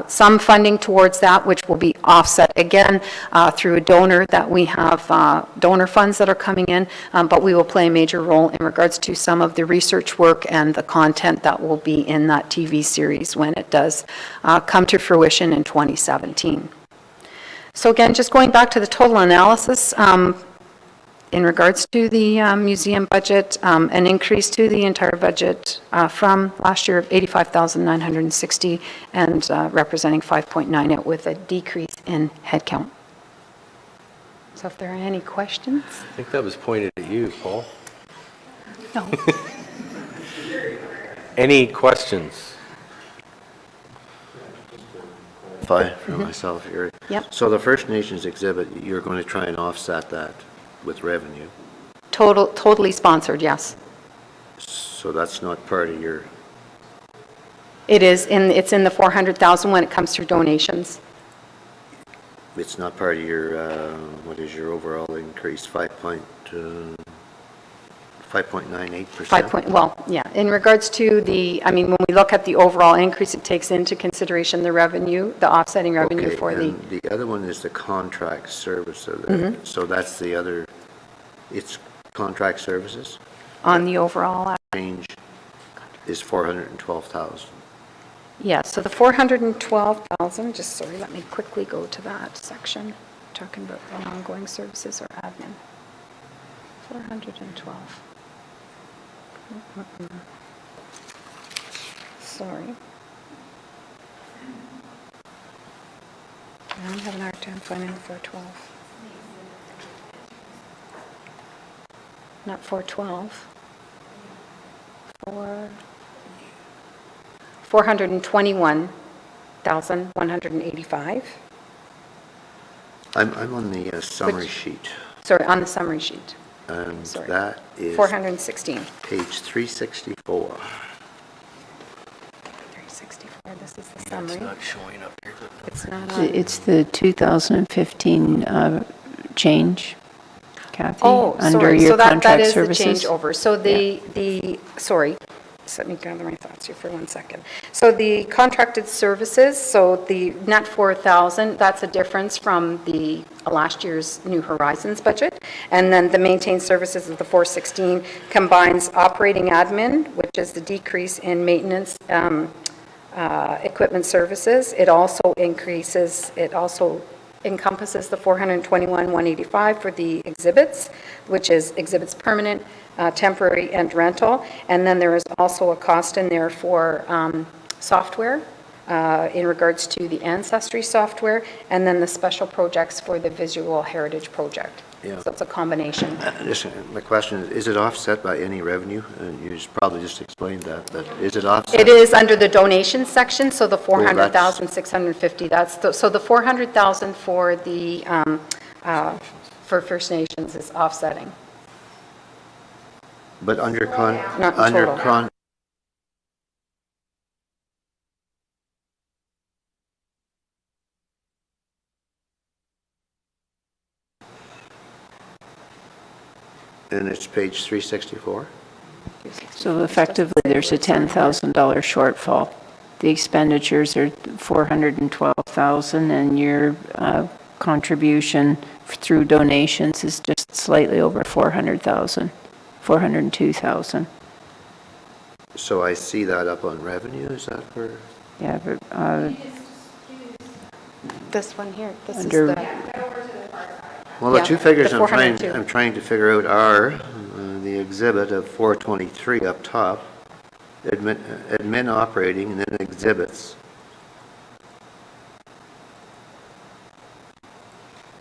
some funding towards that, which will be offset again through a donor that we have, donor funds that are coming in, but we will play a major role in regards to some of the research work and the content that will be in that TV series when it does come to fruition in 2017. So again, just going back to the total analysis, in regards to the museum budget, an increase to the entire budget from last year of 85,960 and representing 5.98 with a decrease in headcount. So if there are any questions? I think that was pointed at you, Paul. No. Any questions? For myself here. Yep. So the First Nations exhibit, you're going to try and offset that with revenue. Totally sponsored, yes. So that's not part of your, It's in the 400,000 when it comes through donations. it's not part of your, what is your overall increase, 5.98%? Well, yeah, in regards to when we look at the overall increase, it takes into consideration the revenue, the offsetting revenue Okay, for and the other one is the contract service. So that's the other, it's contract services? on the overall. Change is 412,000. Yeah, so the 412,000, sorry, let me quickly go to that section, talking about the ongoing services or admin. 412. Sorry. I'm having a hard time finding the 412. Not 412. 421,185. I'm on the summary sheet. Sorry, on the summary sheet. And Sorry. that is 416. page 364. 364, this is the summary. It's not showing up here. It's not on. It's the 2015 change, Kathy, Oh, under sorry, your so that contract is the services. changeover. So sorry, just let me gather my thoughts here for 1 second. So the contracted services, so the net 4,000, that's a difference from the last year's New Horizons budget. And then the maintained services of the 416 combines operating admin, which is the decrease in maintenance equipment services. It also encompasses the 421,185 for the exhibits, which is exhibits permanent, temporary, and rental. And then there is also a cost in there for software in regards to the Ancestry software, and then the special projects for the Visual Heritage Project. Yeah. So it's a combination. Listen, my question is it offset by any revenue? You probably just explained that, but is it offset? It is under the donation section, so the 400,650, so the 400,000 for the, for First Nations is offsetting. But under Not in total. And it's page 364? So effectively, there's a $10,000 shortfall. The expenditures are 412,000, and your contribution through donations is just slightly over 400,000, 402,000. So I see that up on revenue, is that where? Yeah, but This one here, this is Under- the, Well, the Yeah, two figures the I'm 402. trying to figure out are the exhibit of 423 up top, admin operating, and then exhibits.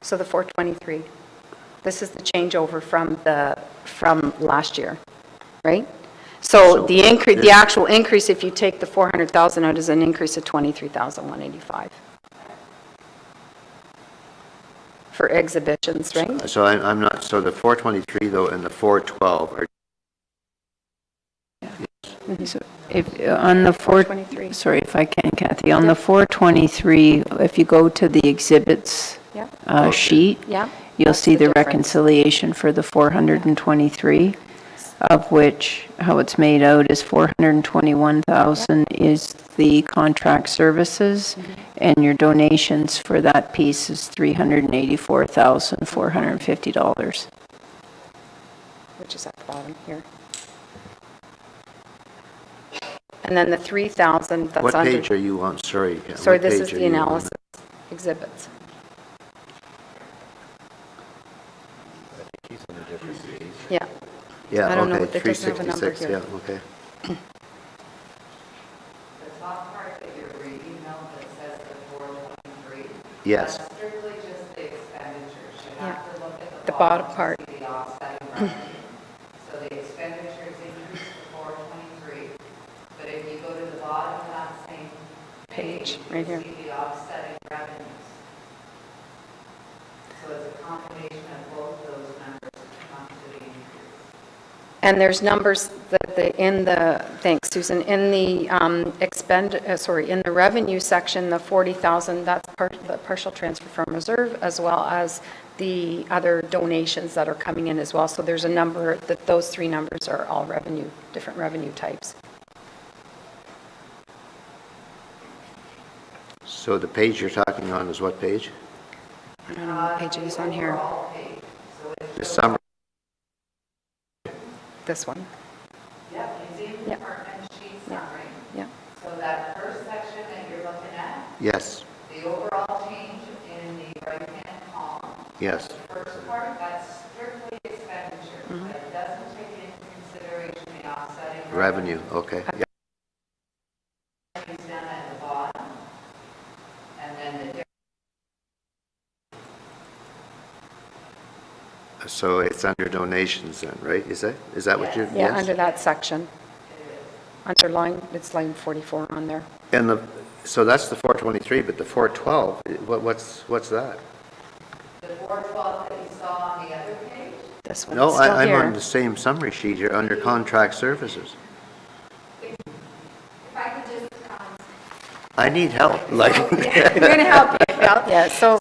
So the 423, this is the changeover from last year, right? So the increase, the actual increase, if you take the 400,000 out, is an increase of 23,185 for exhibitions, right? So I'm not, so the 423 though and the 412 are. So if, on the 423, sorry if I can, Kathy, on the 423, if you go to the exhibits sheet, you'll see the reconciliation for the 423, of which, how it's made out is 421,000 is the contract services, and your donations for that piece is $384,450. Which is at the bottom here. And then the 3,000 that's What under. page are you on? Sorry. Sorry, what this page is are the you on? analysis exhibits. Yeah. Yeah, I don't know okay, what, it doesn't have a number 366, here. yeah, okay. The top part that you're reading, though, that says the 423. Yes. That's strictly just the expenditures. You have to look at The bottom part. to see the offsetting revenue. So the expenditures increase to 423, but if you go to the bottom of that same Page, right here. you see the offsetting revenues. So it's a combination of both those numbers to come to the increase. And there's numbers that in the, thanks Susan, in the in the revenue section, the 40,000, that's the partial transfer from reserve, as well as the other donations that are coming in as well. So there's a number, that those three numbers are all revenue, different revenue types. So the page you're talking on is what page? I don't know what page it is on here. The summary. This one. Yep, museum department sheet summary. Yeah. So that first section that you're looking at, Yes, the overall change in the right-hand column. yes. The first part, that's strictly expenditure, but it doesn't take into consideration the offsetting Revenue, okay. Yeah. revenues down at the bottom, and then the difference. So it's under donations then, right? Is that what you're? Yeah, under that section. Underline, it's line 44 on there. And so that's the 423, but the 412, what's that? The 412 that you saw on the other page? This one's No, still I'm here. on the same summary sheet here, under contract services. If I could just, I need help, like. I'm going to help you, Phil. Yeah, so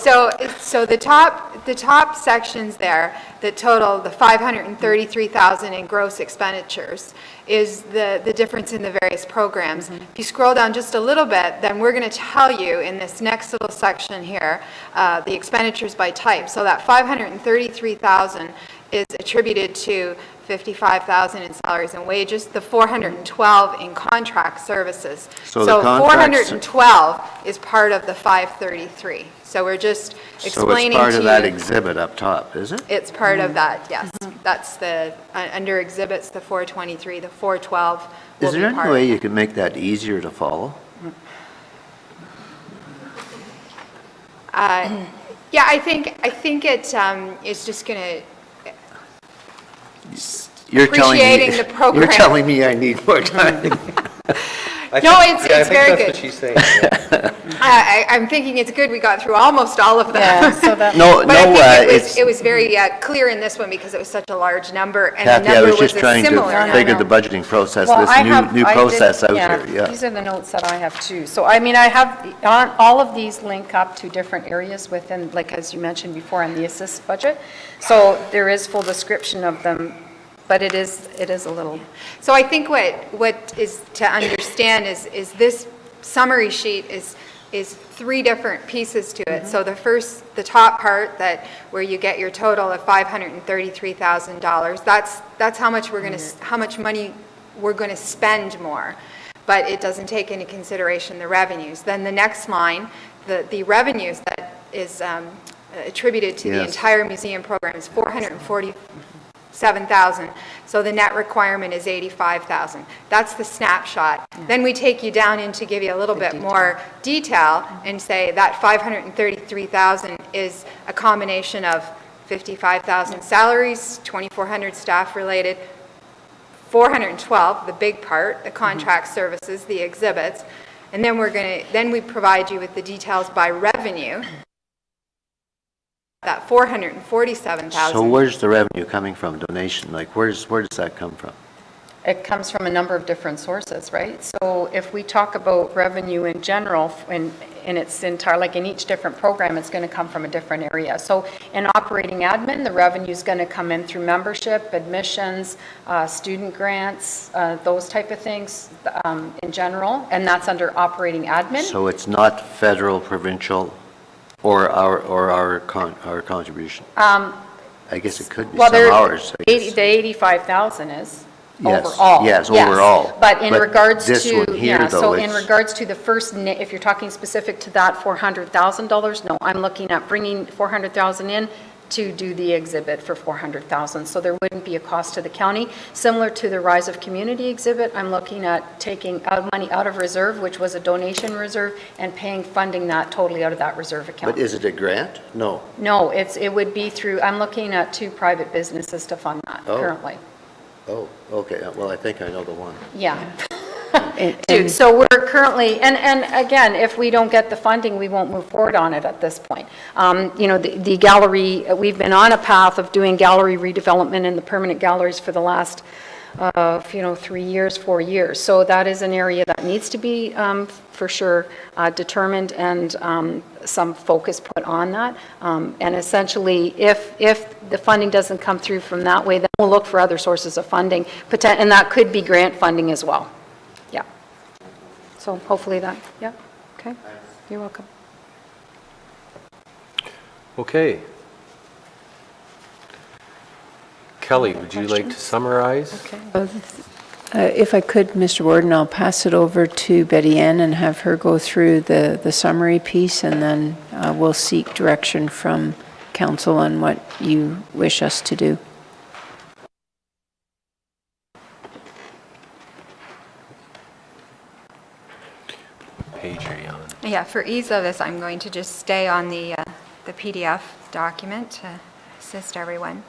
the top sections there that total the 533,000 in gross expenditures is the difference in the various programs. If you scroll down just a little bit, then we're going to tell you in this next little section here, the expenditures by type. So that 533,000 is attributed to 55,000 in salaries and wages, the 412 in contract services. So the contracts- 412 is part of the 533. So we're just explaining to you. So it's part of that exhibit up top, is it? It's part of that, yes. That's the, under exhibits, the 423, the 412 will Is be there any part way of you can make that easier to follow? Yeah, I think it's just going to, You're telling me, appreciating the program. you're telling me I need more time. No, it's very good. That's what she's saying. I'm thinking it's good we got through almost all of them. Yeah, so that- No, But I no, think it was very clear in this one because it was such a large number, and the Kathy, I number was just a trying to similar figure number. the budgeting process, Well, I this have- new I did- process out here, yeah. These are the notes that I have too. So, I mean, I have, all of these link up to different areas within, like as you mentioned before, in the assist budget. So there is full description of them, but it is a little. So I think what is to understand is this summary sheet is three different pieces to it. So the top part where you get your total of $533,000, that's how much how much money we're going to spend more. But it doesn't take into consideration the revenues. Then the next line, the revenues that is attributed to the Yes. entire museum program is 7,000. So the net requirement is 85,000. That's the snapshot. Then we take you down in to give you a little bit more detail and say that 533,000 is a combination of 55,000 salaries, 2,400 staff related, 412, the big part, the contract services, the exhibits, and then then we provide you with the details by revenue. That 447,000. So where's the revenue coming from? Donation? Like where does that come from? It comes from a number of different sources, right? So if we talk about revenue in general, in its entire, like in each different program, it's going to come from a different area. So in operating admin, the revenue is going to come in through membership, admissions, student grants, those type of things in general, and that's under operating admin. So it's not federal, provincial, or our contribution? I guess it could be some hours. The 85,000 is. Yes, Overall. yes, overall. But in regards this to, one here, though, so in regards to the first, if you're talking specific to that $400,000, no, I'm looking at bringing 400,000 in to do the exhibit for 400,000. So there wouldn't be a cost to the county. Similar to the Rise of Community exhibit, I'm looking at taking money out of reserve, which was a donation reserve, and funding that totally out of that reserve account. But is it a grant? No. No, it would be through, I'm looking at 2 private businesses to fund that currently. Oh, okay. Well, I think I know the one. Yeah. So we're currently, and again, if we don't get the funding, we won't move forward on it at this point. You know, the gallery, we've been on a path of doing gallery redevelopment in the permanent galleries for the last, 3 years, 4 years. So that is an area that needs to be, for sure, determined and some focus put on that. And essentially, if the funding doesn't come through from that way, then we'll look for other sources of funding, and that could be grant funding as well. Yeah. So hopefully that, yeah, okay. You're welcome. Okay. Kelly, would you like to summarize? Okay. If I could, Mr. Warden, I'll pass it over to Betty Ann and have her go through the summary piece, and then we'll seek direction from council on what you wish us to do. Page are you on? Yeah, for ease of this, I'm going to just stay on the PDF document to assist everyone.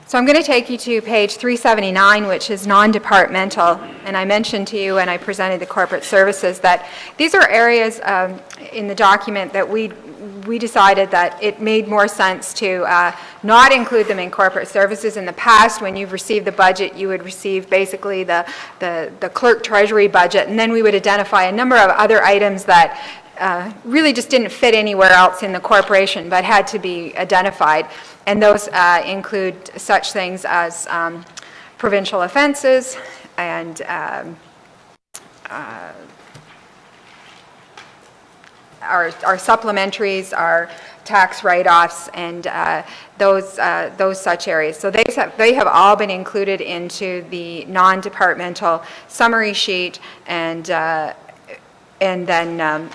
So I'm going to take you to page 379, which is non-departmental, and I mentioned to you when I presented the corporate services that these are areas in the document that we decided that it made more sense to not include them in corporate services. In the past, when you've received the budget, you would receive basically the clerk treasury budget, and then we would identify a number of other items that really just didn't fit anywhere else in the corporation but had to be identified. And those include such things as provincial offenses and our supplementaries, our tax write-offs, and those such areas. So they have all been included into the non-departmental summary sheet and then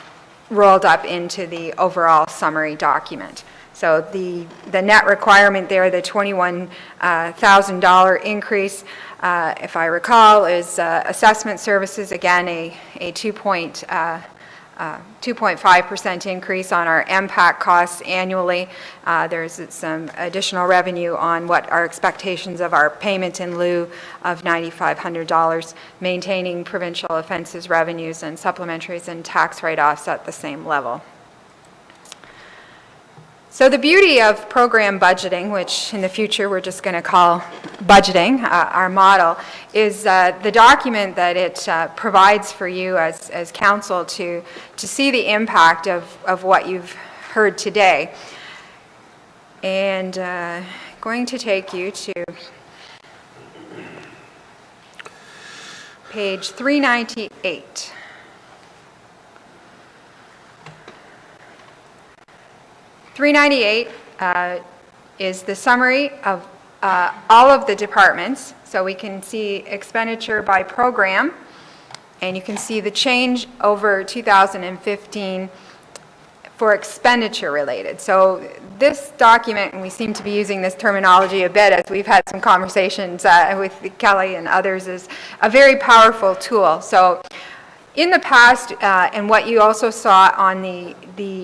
rolled up into the overall summary document. So the net requirement there, the $21,000 increase, if I recall, is assessment services, again, a 2.5% increase on our MPAC costs annually. There's some additional revenue on what our expectations of our payment in lieu of $9,500, maintaining provincial offenses revenues and supplementaries and tax write-offs at the same level. So the beauty of program budgeting, which in the future we're just going to call budgeting, our model, is the document that it provides for you as council to see the impact of what you've heard today. And going to take you to page 398. Is the summary of all of the departments. So we can see expenditure by program, and you can see the change over 2015 for expenditure related. So this document, and we seem to be using this terminology a bit as we've had some conversations with Kelly and others, is a very powerful tool. So in the past, and what you also saw on the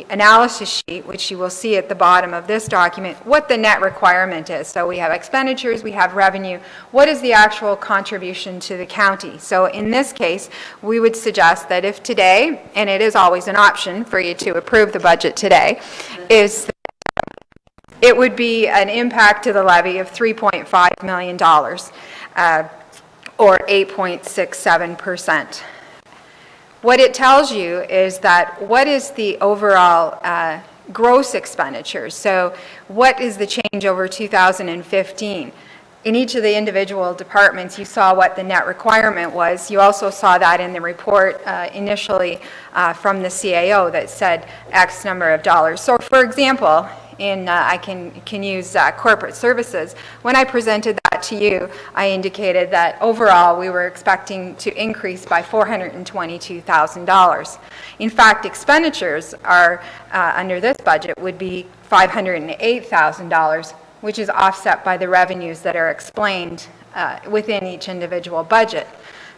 analysis sheet, which you will see at the bottom of this document, what the net requirement is. So we have expenditures, we have revenue. What is the actual contribution to the county? So in this case, we would suggest that if today, and it is always an option for you to approve the budget today, is it would be an impact to the levy of $3.5 million, or 8.67%. What it tells you is that what is the overall gross expenditures? So what is the change over 2015? In each of the individual departments, you saw what the net requirement was. You also saw that in the report initially from the CAO that said X number of dollars. So for example, I can use corporate services. When I presented that to you, I indicated that overall we were expecting to increase by $422,000. In fact, expenditures are under this budget would be $508,000, which is offset by the revenues that are explained within each individual budget.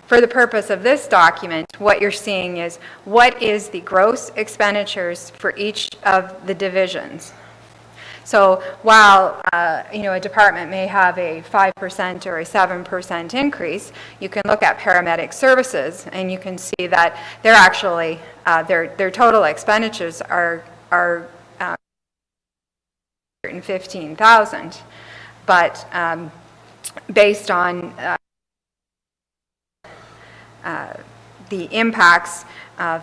For the purpose of this document, what you're seeing is what is the gross expenditures for each of the divisions. So while a department may have a 5% or a 7% increase, you can look at paramedic services and you can see that they're actually their total expenditures are $115,000, but based on the impacts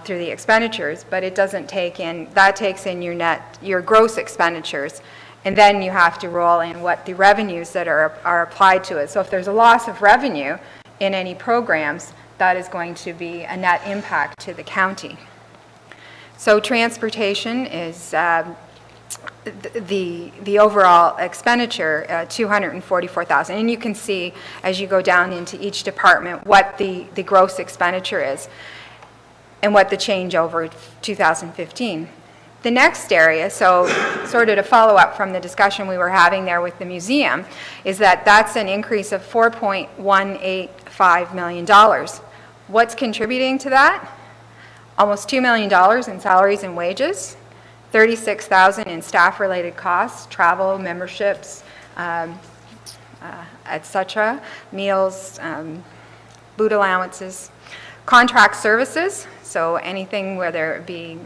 through the expenditures, but it doesn't take in, that takes in your gross expenditures, and then you have to roll in what the revenues that are applied to it. So if there's a loss of revenue in any programs, that is going to be a net impact to the county. So transportation is the overall expenditure, $244,000, and you can see as you go down into each department what the gross expenditure is and what the change over 2015. The next area, so sort of to follow up from the discussion we were having there with the museum, is that that's an increase of $4.185 million. What's contributing to that? Almost $2 million in salaries and wages, $36,000 in staff-related costs, travel, memberships, etc., meals, boot allowances, contract services, so anything whether it be,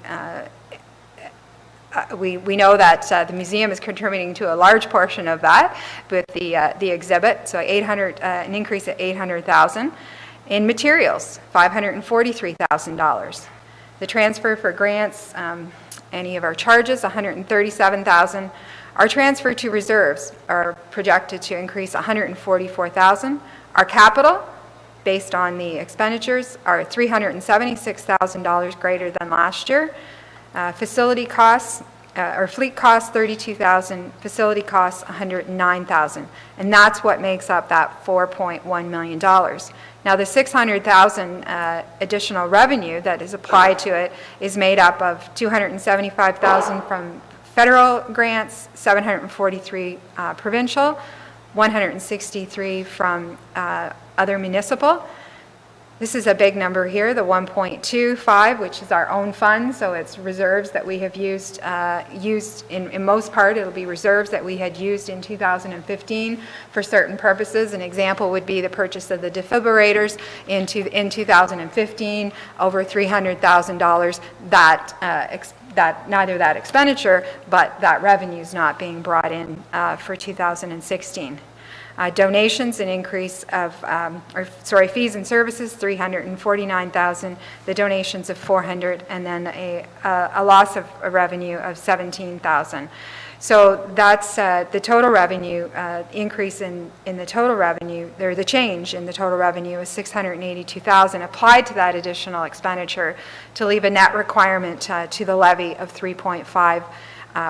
we know that the museum is contributing to a large portion of that with the exhibit, so an increase of $800,000. In materials, $543,000. The transfer for grants, any of our charges, $137,000. Our transfer to reserves are projected to increase $144,000. Our capital, based on the expenditures, are $376,000 greater than last year. Facility costs, or fleet costs, $32,000. Facility costs, $109,000. And that's what makes up that $4.1 million. Now, the $600,000 additional revenue that is applied to it is made up of $275,000 from federal grants, $743 provincial, $163 from other municipal. This is a big number here, the 1.25, which is our own fund, so it's reserves that we have used in most part. It'll be reserves that we had used in 2015 for certain purposes. An example would be the purchase of the defibrillators in 2015, over $300,000. That neither that expenditure, but that revenue is not being brought in for 2016. Donations, an increase of, fees and services, $349,000, the donations of $400,000, and then a loss of revenue of $17,000. So that's the total revenue, increase in the total revenue, or the change in the total revenue is $682,000 applied to that additional expenditure to leave a net requirement to the levy of 3.5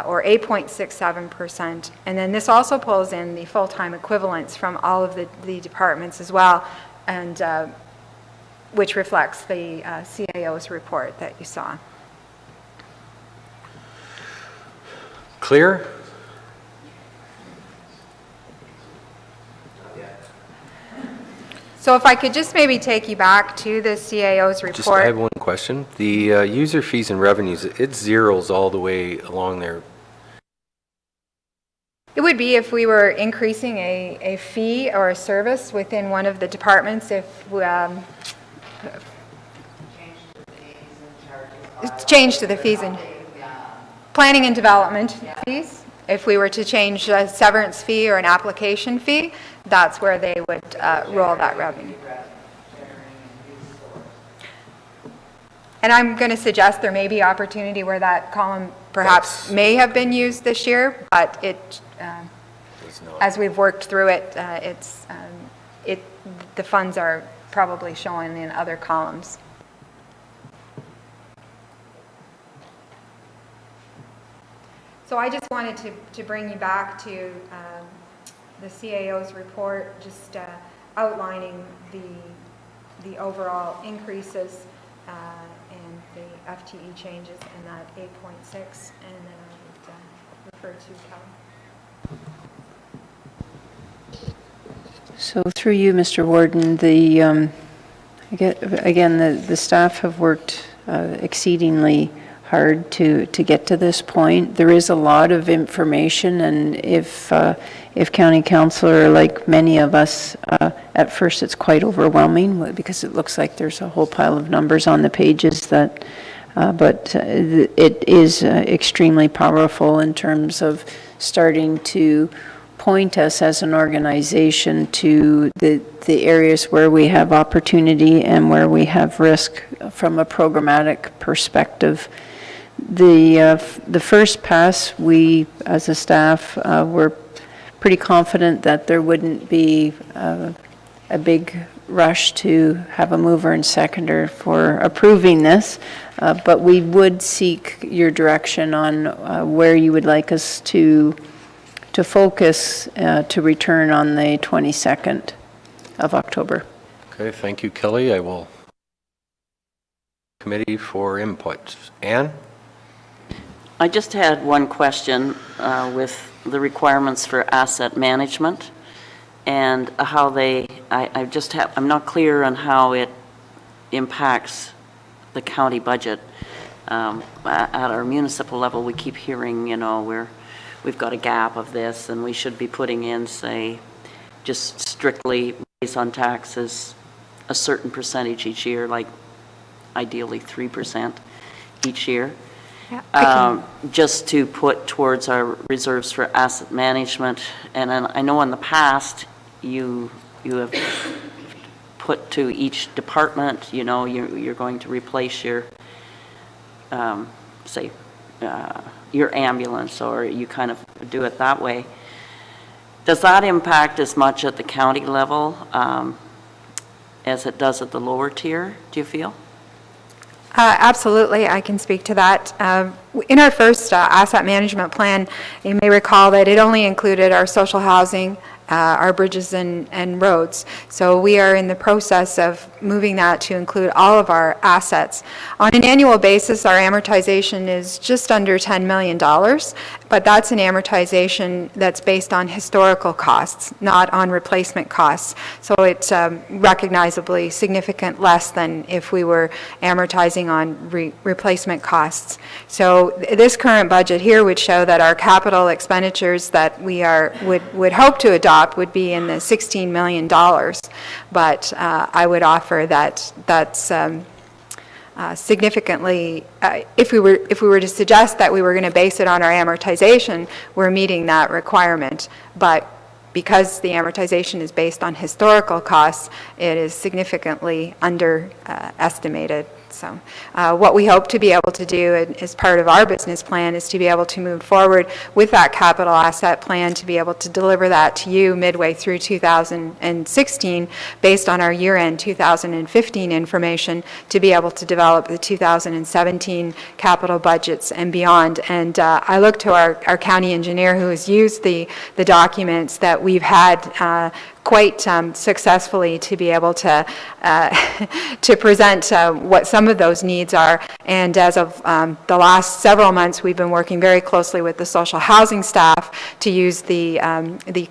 or 8.67%. And then this also pulls in the full-time equivalents from all of the departments as well, and which reflects the CAO's report that you saw. Clear? So if I could just maybe take you back to the CAO's report. Just, I have one question. The user fees and revenues, it zeros all the way along there. It would be if we were increasing a fee or a service within one of the departments, if it's changed to the fees and planning and development fees. If we were to change a severance fee or an application fee, that's where they would roll that revenue. And I'm going to suggest there may be opportunity where that column perhaps may have been used this year, but it, as we've worked through it, the funds are probably showing in other columns. So I just wanted to bring you back to the CAO's report, just outlining the overall increases and the FTE changes in that 8.6, and then I would refer to Kelly. So through you, Mr. Warden, again, the staff have worked exceedingly hard to get to this point. There is a lot of information, and if County Councillor, like many of us, at first it's quite overwhelming because it looks like there's a whole pile of numbers on the pages that, but it is extremely powerful in terms of starting to point us as an organization to the areas where we have opportunity and where we have risk from a programmatic perspective. The first pass, we as a staff were pretty confident that there wouldn't be a big rush to have a mover and seconder for approving this, but we would seek your direction on where you would like us to focus to return on the 22nd of October. Okay, thank you, Kelly. I will committee for input. Anne? I just had one question with the requirements for asset management and how I'm not clear on how it impacts the county budget. At our municipal level, we keep hearing, we've got a gap of this and we should be putting in, say, just strictly based on taxes, a certain percentage each year, like ideally 3% each year. Yeah, just to put towards our reserves for asset management. And then I know in the past you have put to each department, you're going to replace your, say, your ambulance, or you kind of do it that way. Does that impact as much at the county level as it does at the lower tier, do you feel? Absolutely, I can speak to that. In our first asset management plan, you may recall that it only included our social housing, our bridges and roads. So we are in the process of moving that to include all of our assets. On an annual basis, our amortization is just under $10 million, but that's an amortization that's based on historical costs, not on replacement costs. So it's recognizably significant less than if we were amortizing on replacement costs. So this current budget here would show that our capital expenditures that we would hope to adopt would be in the $16 million, but I would offer that that's significantly, if we were to suggest that we were going to base it on our amortization, we're meeting that requirement. But because the amortization is based on historical costs, it is significantly underestimated. So what we hope to be able to do as part of our business plan is to be able to move forward with that capital asset plan, to be able to deliver that to you midway through 2016 based on our year-end 2015 information, to be able to develop the 2017 capital budgets and beyond. And I look to our county engineer who has used the documents that we've had quite successfully to be able to to present what some of those needs are. And as of the last several months, we've been working very closely with the social housing staff to use the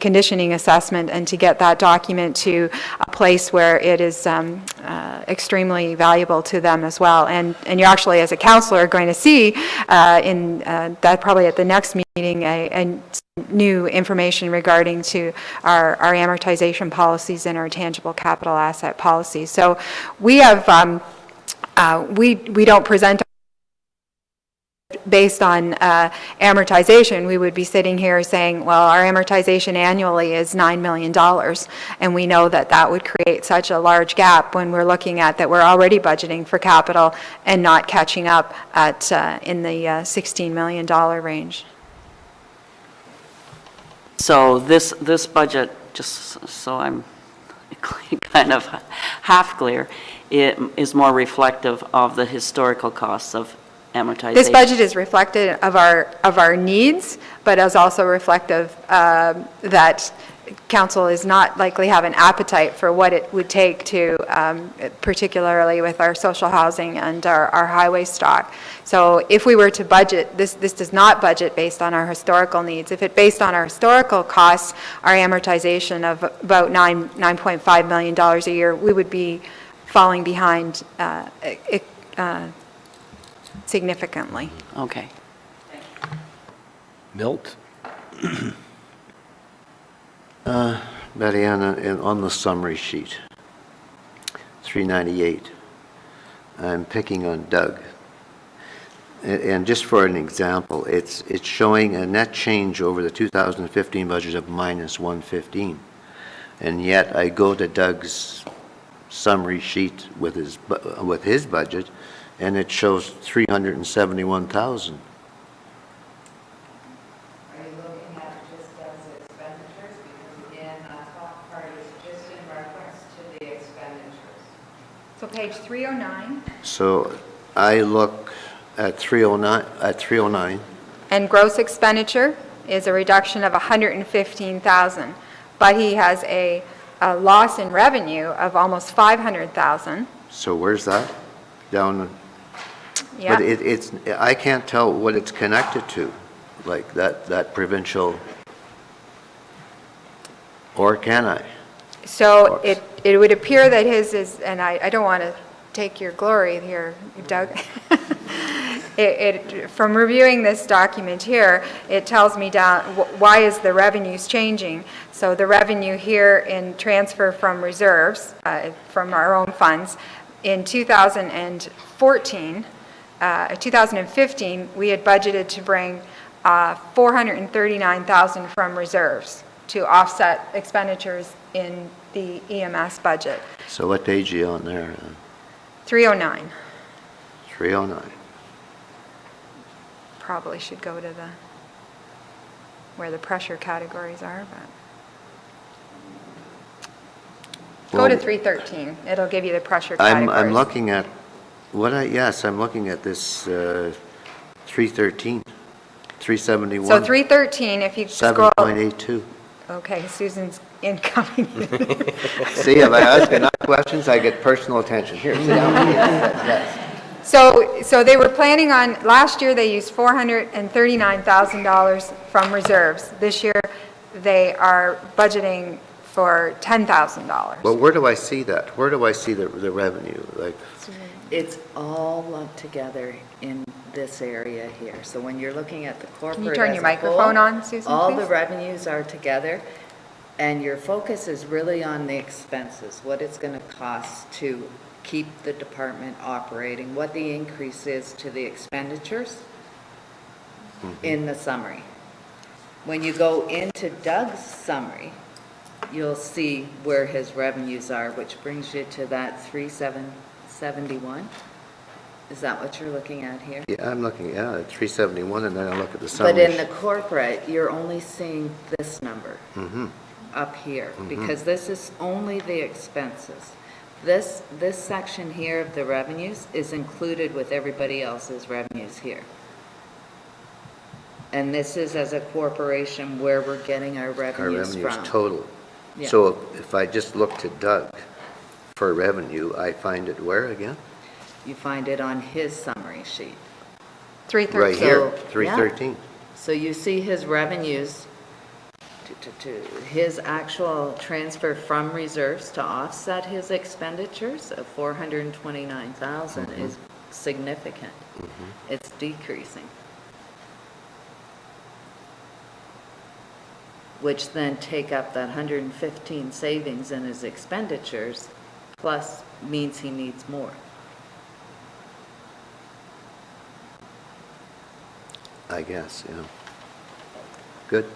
conditioning assessment and to get that document to a place where it is extremely valuable to them as well. And you actually, as a counselor, are going to see in that probably at the next meeting a new information regarding to our amortization policies and our tangible capital asset policies. So we have, we don't present based on amortization. We would be sitting here saying, well, our amortization annually is $9 million, and we know that that would create such a large gap when we're looking at that we're already budgeting for capital and not catching up at in the $16 million range. So this budget, just so I'm kind of half clear, it is more reflective of the historical costs of amortization. This budget is reflective of our needs, but is also reflective that council is not likely have an appetite for what it would take to, particularly with our social housing and our highway stock. So if we were to budget, this does not budget based on our historical needs. If it based on our historical costs, our amortization of about $9.5 million a year, we would be falling behind significantly. Okay. Milt? Betty Ann, on the summary sheet, 398, I'm picking on Doug. And just for an example, it's showing a net change over the 2015 budget of -115. And yet I go to Doug's summary sheet with his budget, and it shows 371,000. Are you looking at just Doug's expenditures? Because again, that top part is just in reference to the expenditures. So page 309. So I look at 309. And gross expenditure is a reduction of 115,000, but he has a loss in revenue of almost 500,000. So where's that? Down. Yeah. But I can't tell what it's connected to, like that provincial, or can I? So it would appear that his is, and I don't want to take your glory here, Doug. From reviewing this document here, it tells me down why is the revenues changing. So the revenue here in transfer from reserves, from our own funds, in 2014, 2015, we had budgeted to bring 439,000 from reserves to offset expenditures in the EMS budget. So what page are you on there? 309. 309. Probably should go to the, where the pressure categories are, but. Go to 313. It'll give you the pressure categories. I'm looking at I'm looking at this 313, 371. So 313, if you scroll. 7.82. Okay, Susan's incoming. See, if I ask enough questions, I get personal attention. Here, sit down. Yes. So they were planning on, last year they used $439,000 from reserves. This year they are budgeting for $10,000. Well, where do I see that? Where do I see the revenue? Like, it's all lumped together in this area here. So when you're looking at the corporate, Can you turn as your a microphone whole, on, Susan, all please? the revenues are together, and your focus is really on the expenses, what it's going to cost to keep the department operating, what the increase is to the expenditures in the summary. When you go into Doug's summary, you'll see where his revenues are, which brings you to that 3,771. Is that what you're looking at here? yeah, I'm looking at 371, and then I look at the summary. But in the corporate, you're only seeing this number up here, because this is only the expenses. This section here of the revenues is included with everybody else's revenues here. And this is as a corporation where we're getting our revenues from. Our revenues total. Yeah. So if I just look to Doug for revenue, I find it where again? You find it on his summary sheet. 313. Right here, So, 313. yeah. So you see his revenues, his actual transfer from reserves to offset his expenditures of 429,000 is significant. It's decreasing. Which then take up that 115 savings in his expenditures, plus means he needs more. I guess, yeah. Good.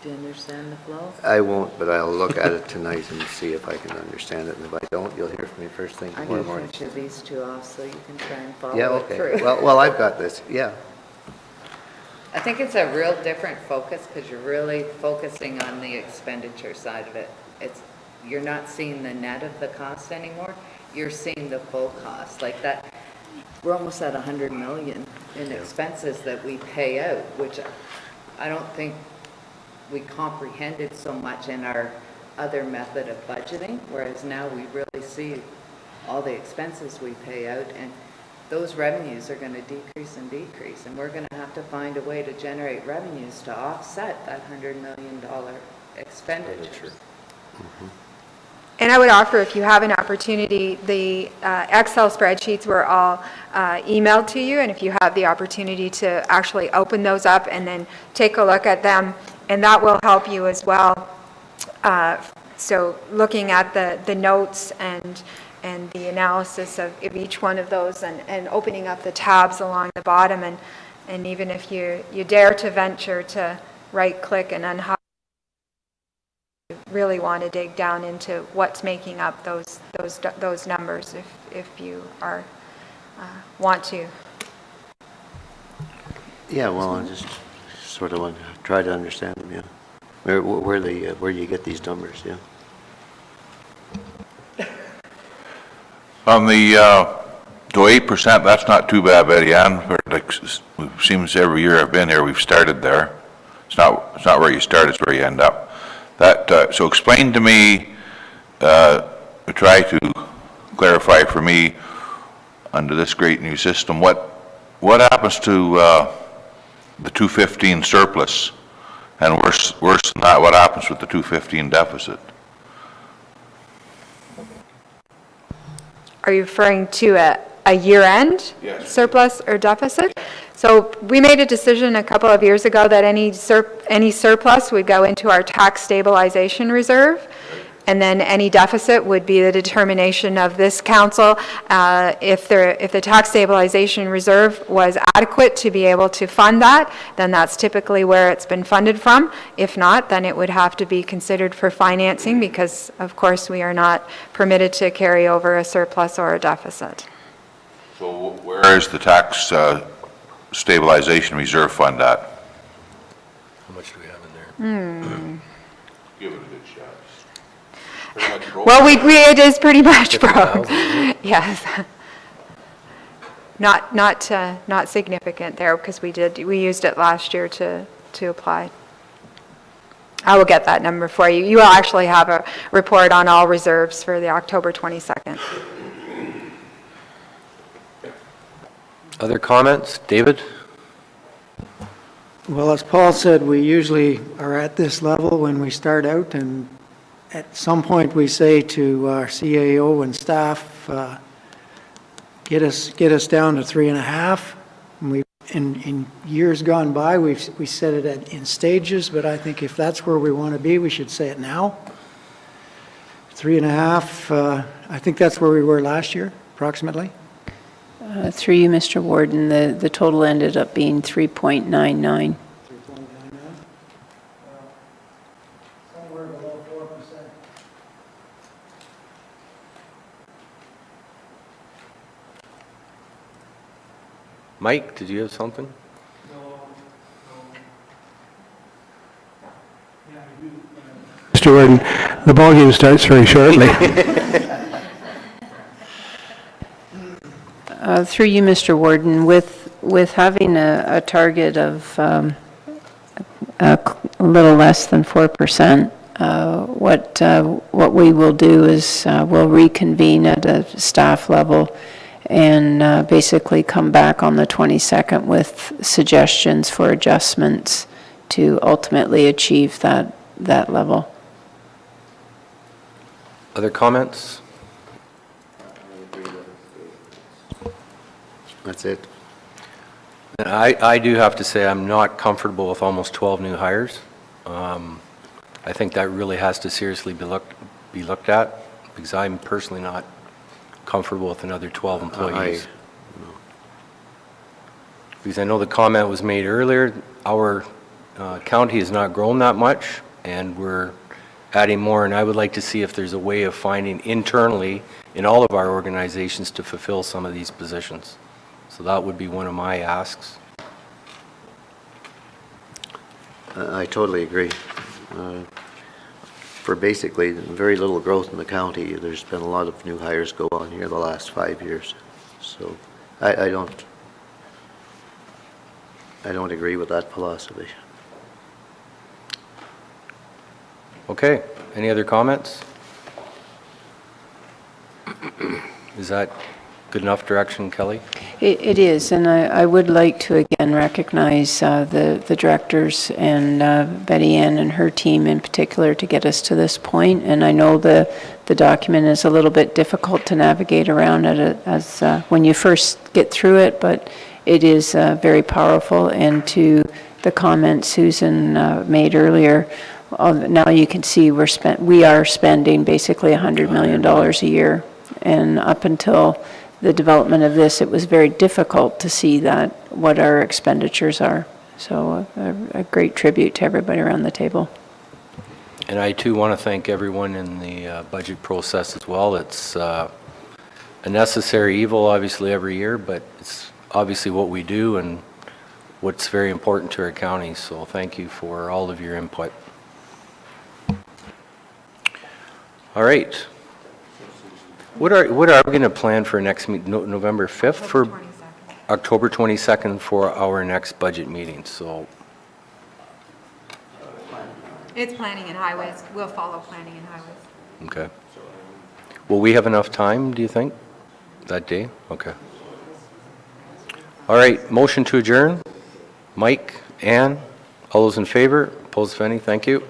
Do you understand the flow? I won't, but I'll look at it tonight and see if I can understand it. And if I don't, you'll hear from me first thing I'm tomorrow going morning. to print you these two off so you can try and follow Yeah, it okay. through. Well, I've got this, yeah. I think it's a real different focus because you're really focusing on the expenditure side of it. You're not seeing the net of the cost anymore. You're seeing the full cost. Like that, we're almost at 100 million in expenses that we pay out, which I don't think we comprehended so much in our other method of budgeting, whereas now we really see all the expenses we pay out, and those revenues are going to decrease, and we're going to have to find a way to generate revenues to offset that $100 million expenditure. And I would offer, if you have an opportunity, the Excel spreadsheets were all emailed to you, and if you have the opportunity to actually open those up and then take a look at them, and that will help you as well. So looking at the notes and the analysis of each one of those, and opening up the tabs along the bottom, and even if you dare to venture to right-click and unhide, really want to dig down into what's making up those numbers if you are want to. Yeah, well, I just sort of want to try to understand them, yeah. Where do you get these numbers, yeah? On the 8%, that's not too bad, Betty Ann. Like, it seems every year I've been here, we've started there. It's not where you start, it's where you end up. That, so explain to me, try to clarify for me under this great new system, what happens to the 215 surplus, and worse than that, what happens with the 215 deficit? Are you referring to a year-end surplus or deficit? So we made a decision a couple of years ago that any surplus would go into our tax stabilization reserve, and then any deficit would be the determination of this council. If the tax stabilization reserve was adequate to be able to fund that, then that's typically where it's been funded from. If not, then it would have to be considered for financing, because of course we are not permitted to carry over a surplus or a deficit. So where is the tax stabilization reserve fund at? How much do we have in there? Give it a good shot. Pretty much broke. Well, it is pretty much broke. Yes. Not significant there, because we used it last year to apply. I will get that number for you. You will actually have a report on all reserves for the October 22nd. Other comments? David? Well, as Paul said, we usually are at this level when we start out, and at some point we say to our CAO and staff, get us down to 3.5. And in years gone by, we set it in stages, but I think if that's where we want to be, we should say it now. 3.5, I think that's where we were last year, approximately. Through you, Mr. Warden, the total ended up being 3.99. 3.99. Somewhere below 4%. Mike, did you have something? Mr. Warden, the ballgame starts very shortly. Through you, Mr. Warden, with having a target of a little less than 4%, what we will do is we'll reconvene at a staff level and basically come back on the 22nd with suggestions for adjustments to ultimately achieve that level. Other comments? That's it. I do have to say I'm not comfortable with almost 12 new hires. I think that really has to seriously be looked at, because I'm personally not comfortable with another 12 employees. Because I know the comment was made earlier, our county has not grown that much, and we're adding more, and I would like to see if there's a way of finding internally in all of our organizations to fulfill some of these positions. So that would be one of my asks. I totally agree. For basically very little growth in the county, there's been a lot of new hires go on here the last 5 years. So I don't agree with that philosophy. Okay, any other comments? Is that good enough direction, Kelly? It is, and I would like to again recognize the directors and Betty Ann and her team in particular to get us to this point. And I know the document is a little bit difficult to navigate around as when you first get through it, but it is very powerful. And to the comment Susan made earlier, now you can see we are spending basically $100 million a year, and up until the development of this, it was very difficult to see what our expenditures are. So a great tribute to everybody around the table. And I too want to thank everyone in the budget process as well. It's a necessary evil, obviously, every year, but it's obviously what we do and what's very important to our county. So thank you for all of your input. All right. What are we going to plan for next meet, November 5th? For October 22nd for our next budget meeting, so. It's planning and highways. We'll follow planning and highways. Okay. Will we have enough time, do you think, that day? Okay. All right, motion to adjourn. Mike, Ann, all those in favor? Opposed, if any? Thank you.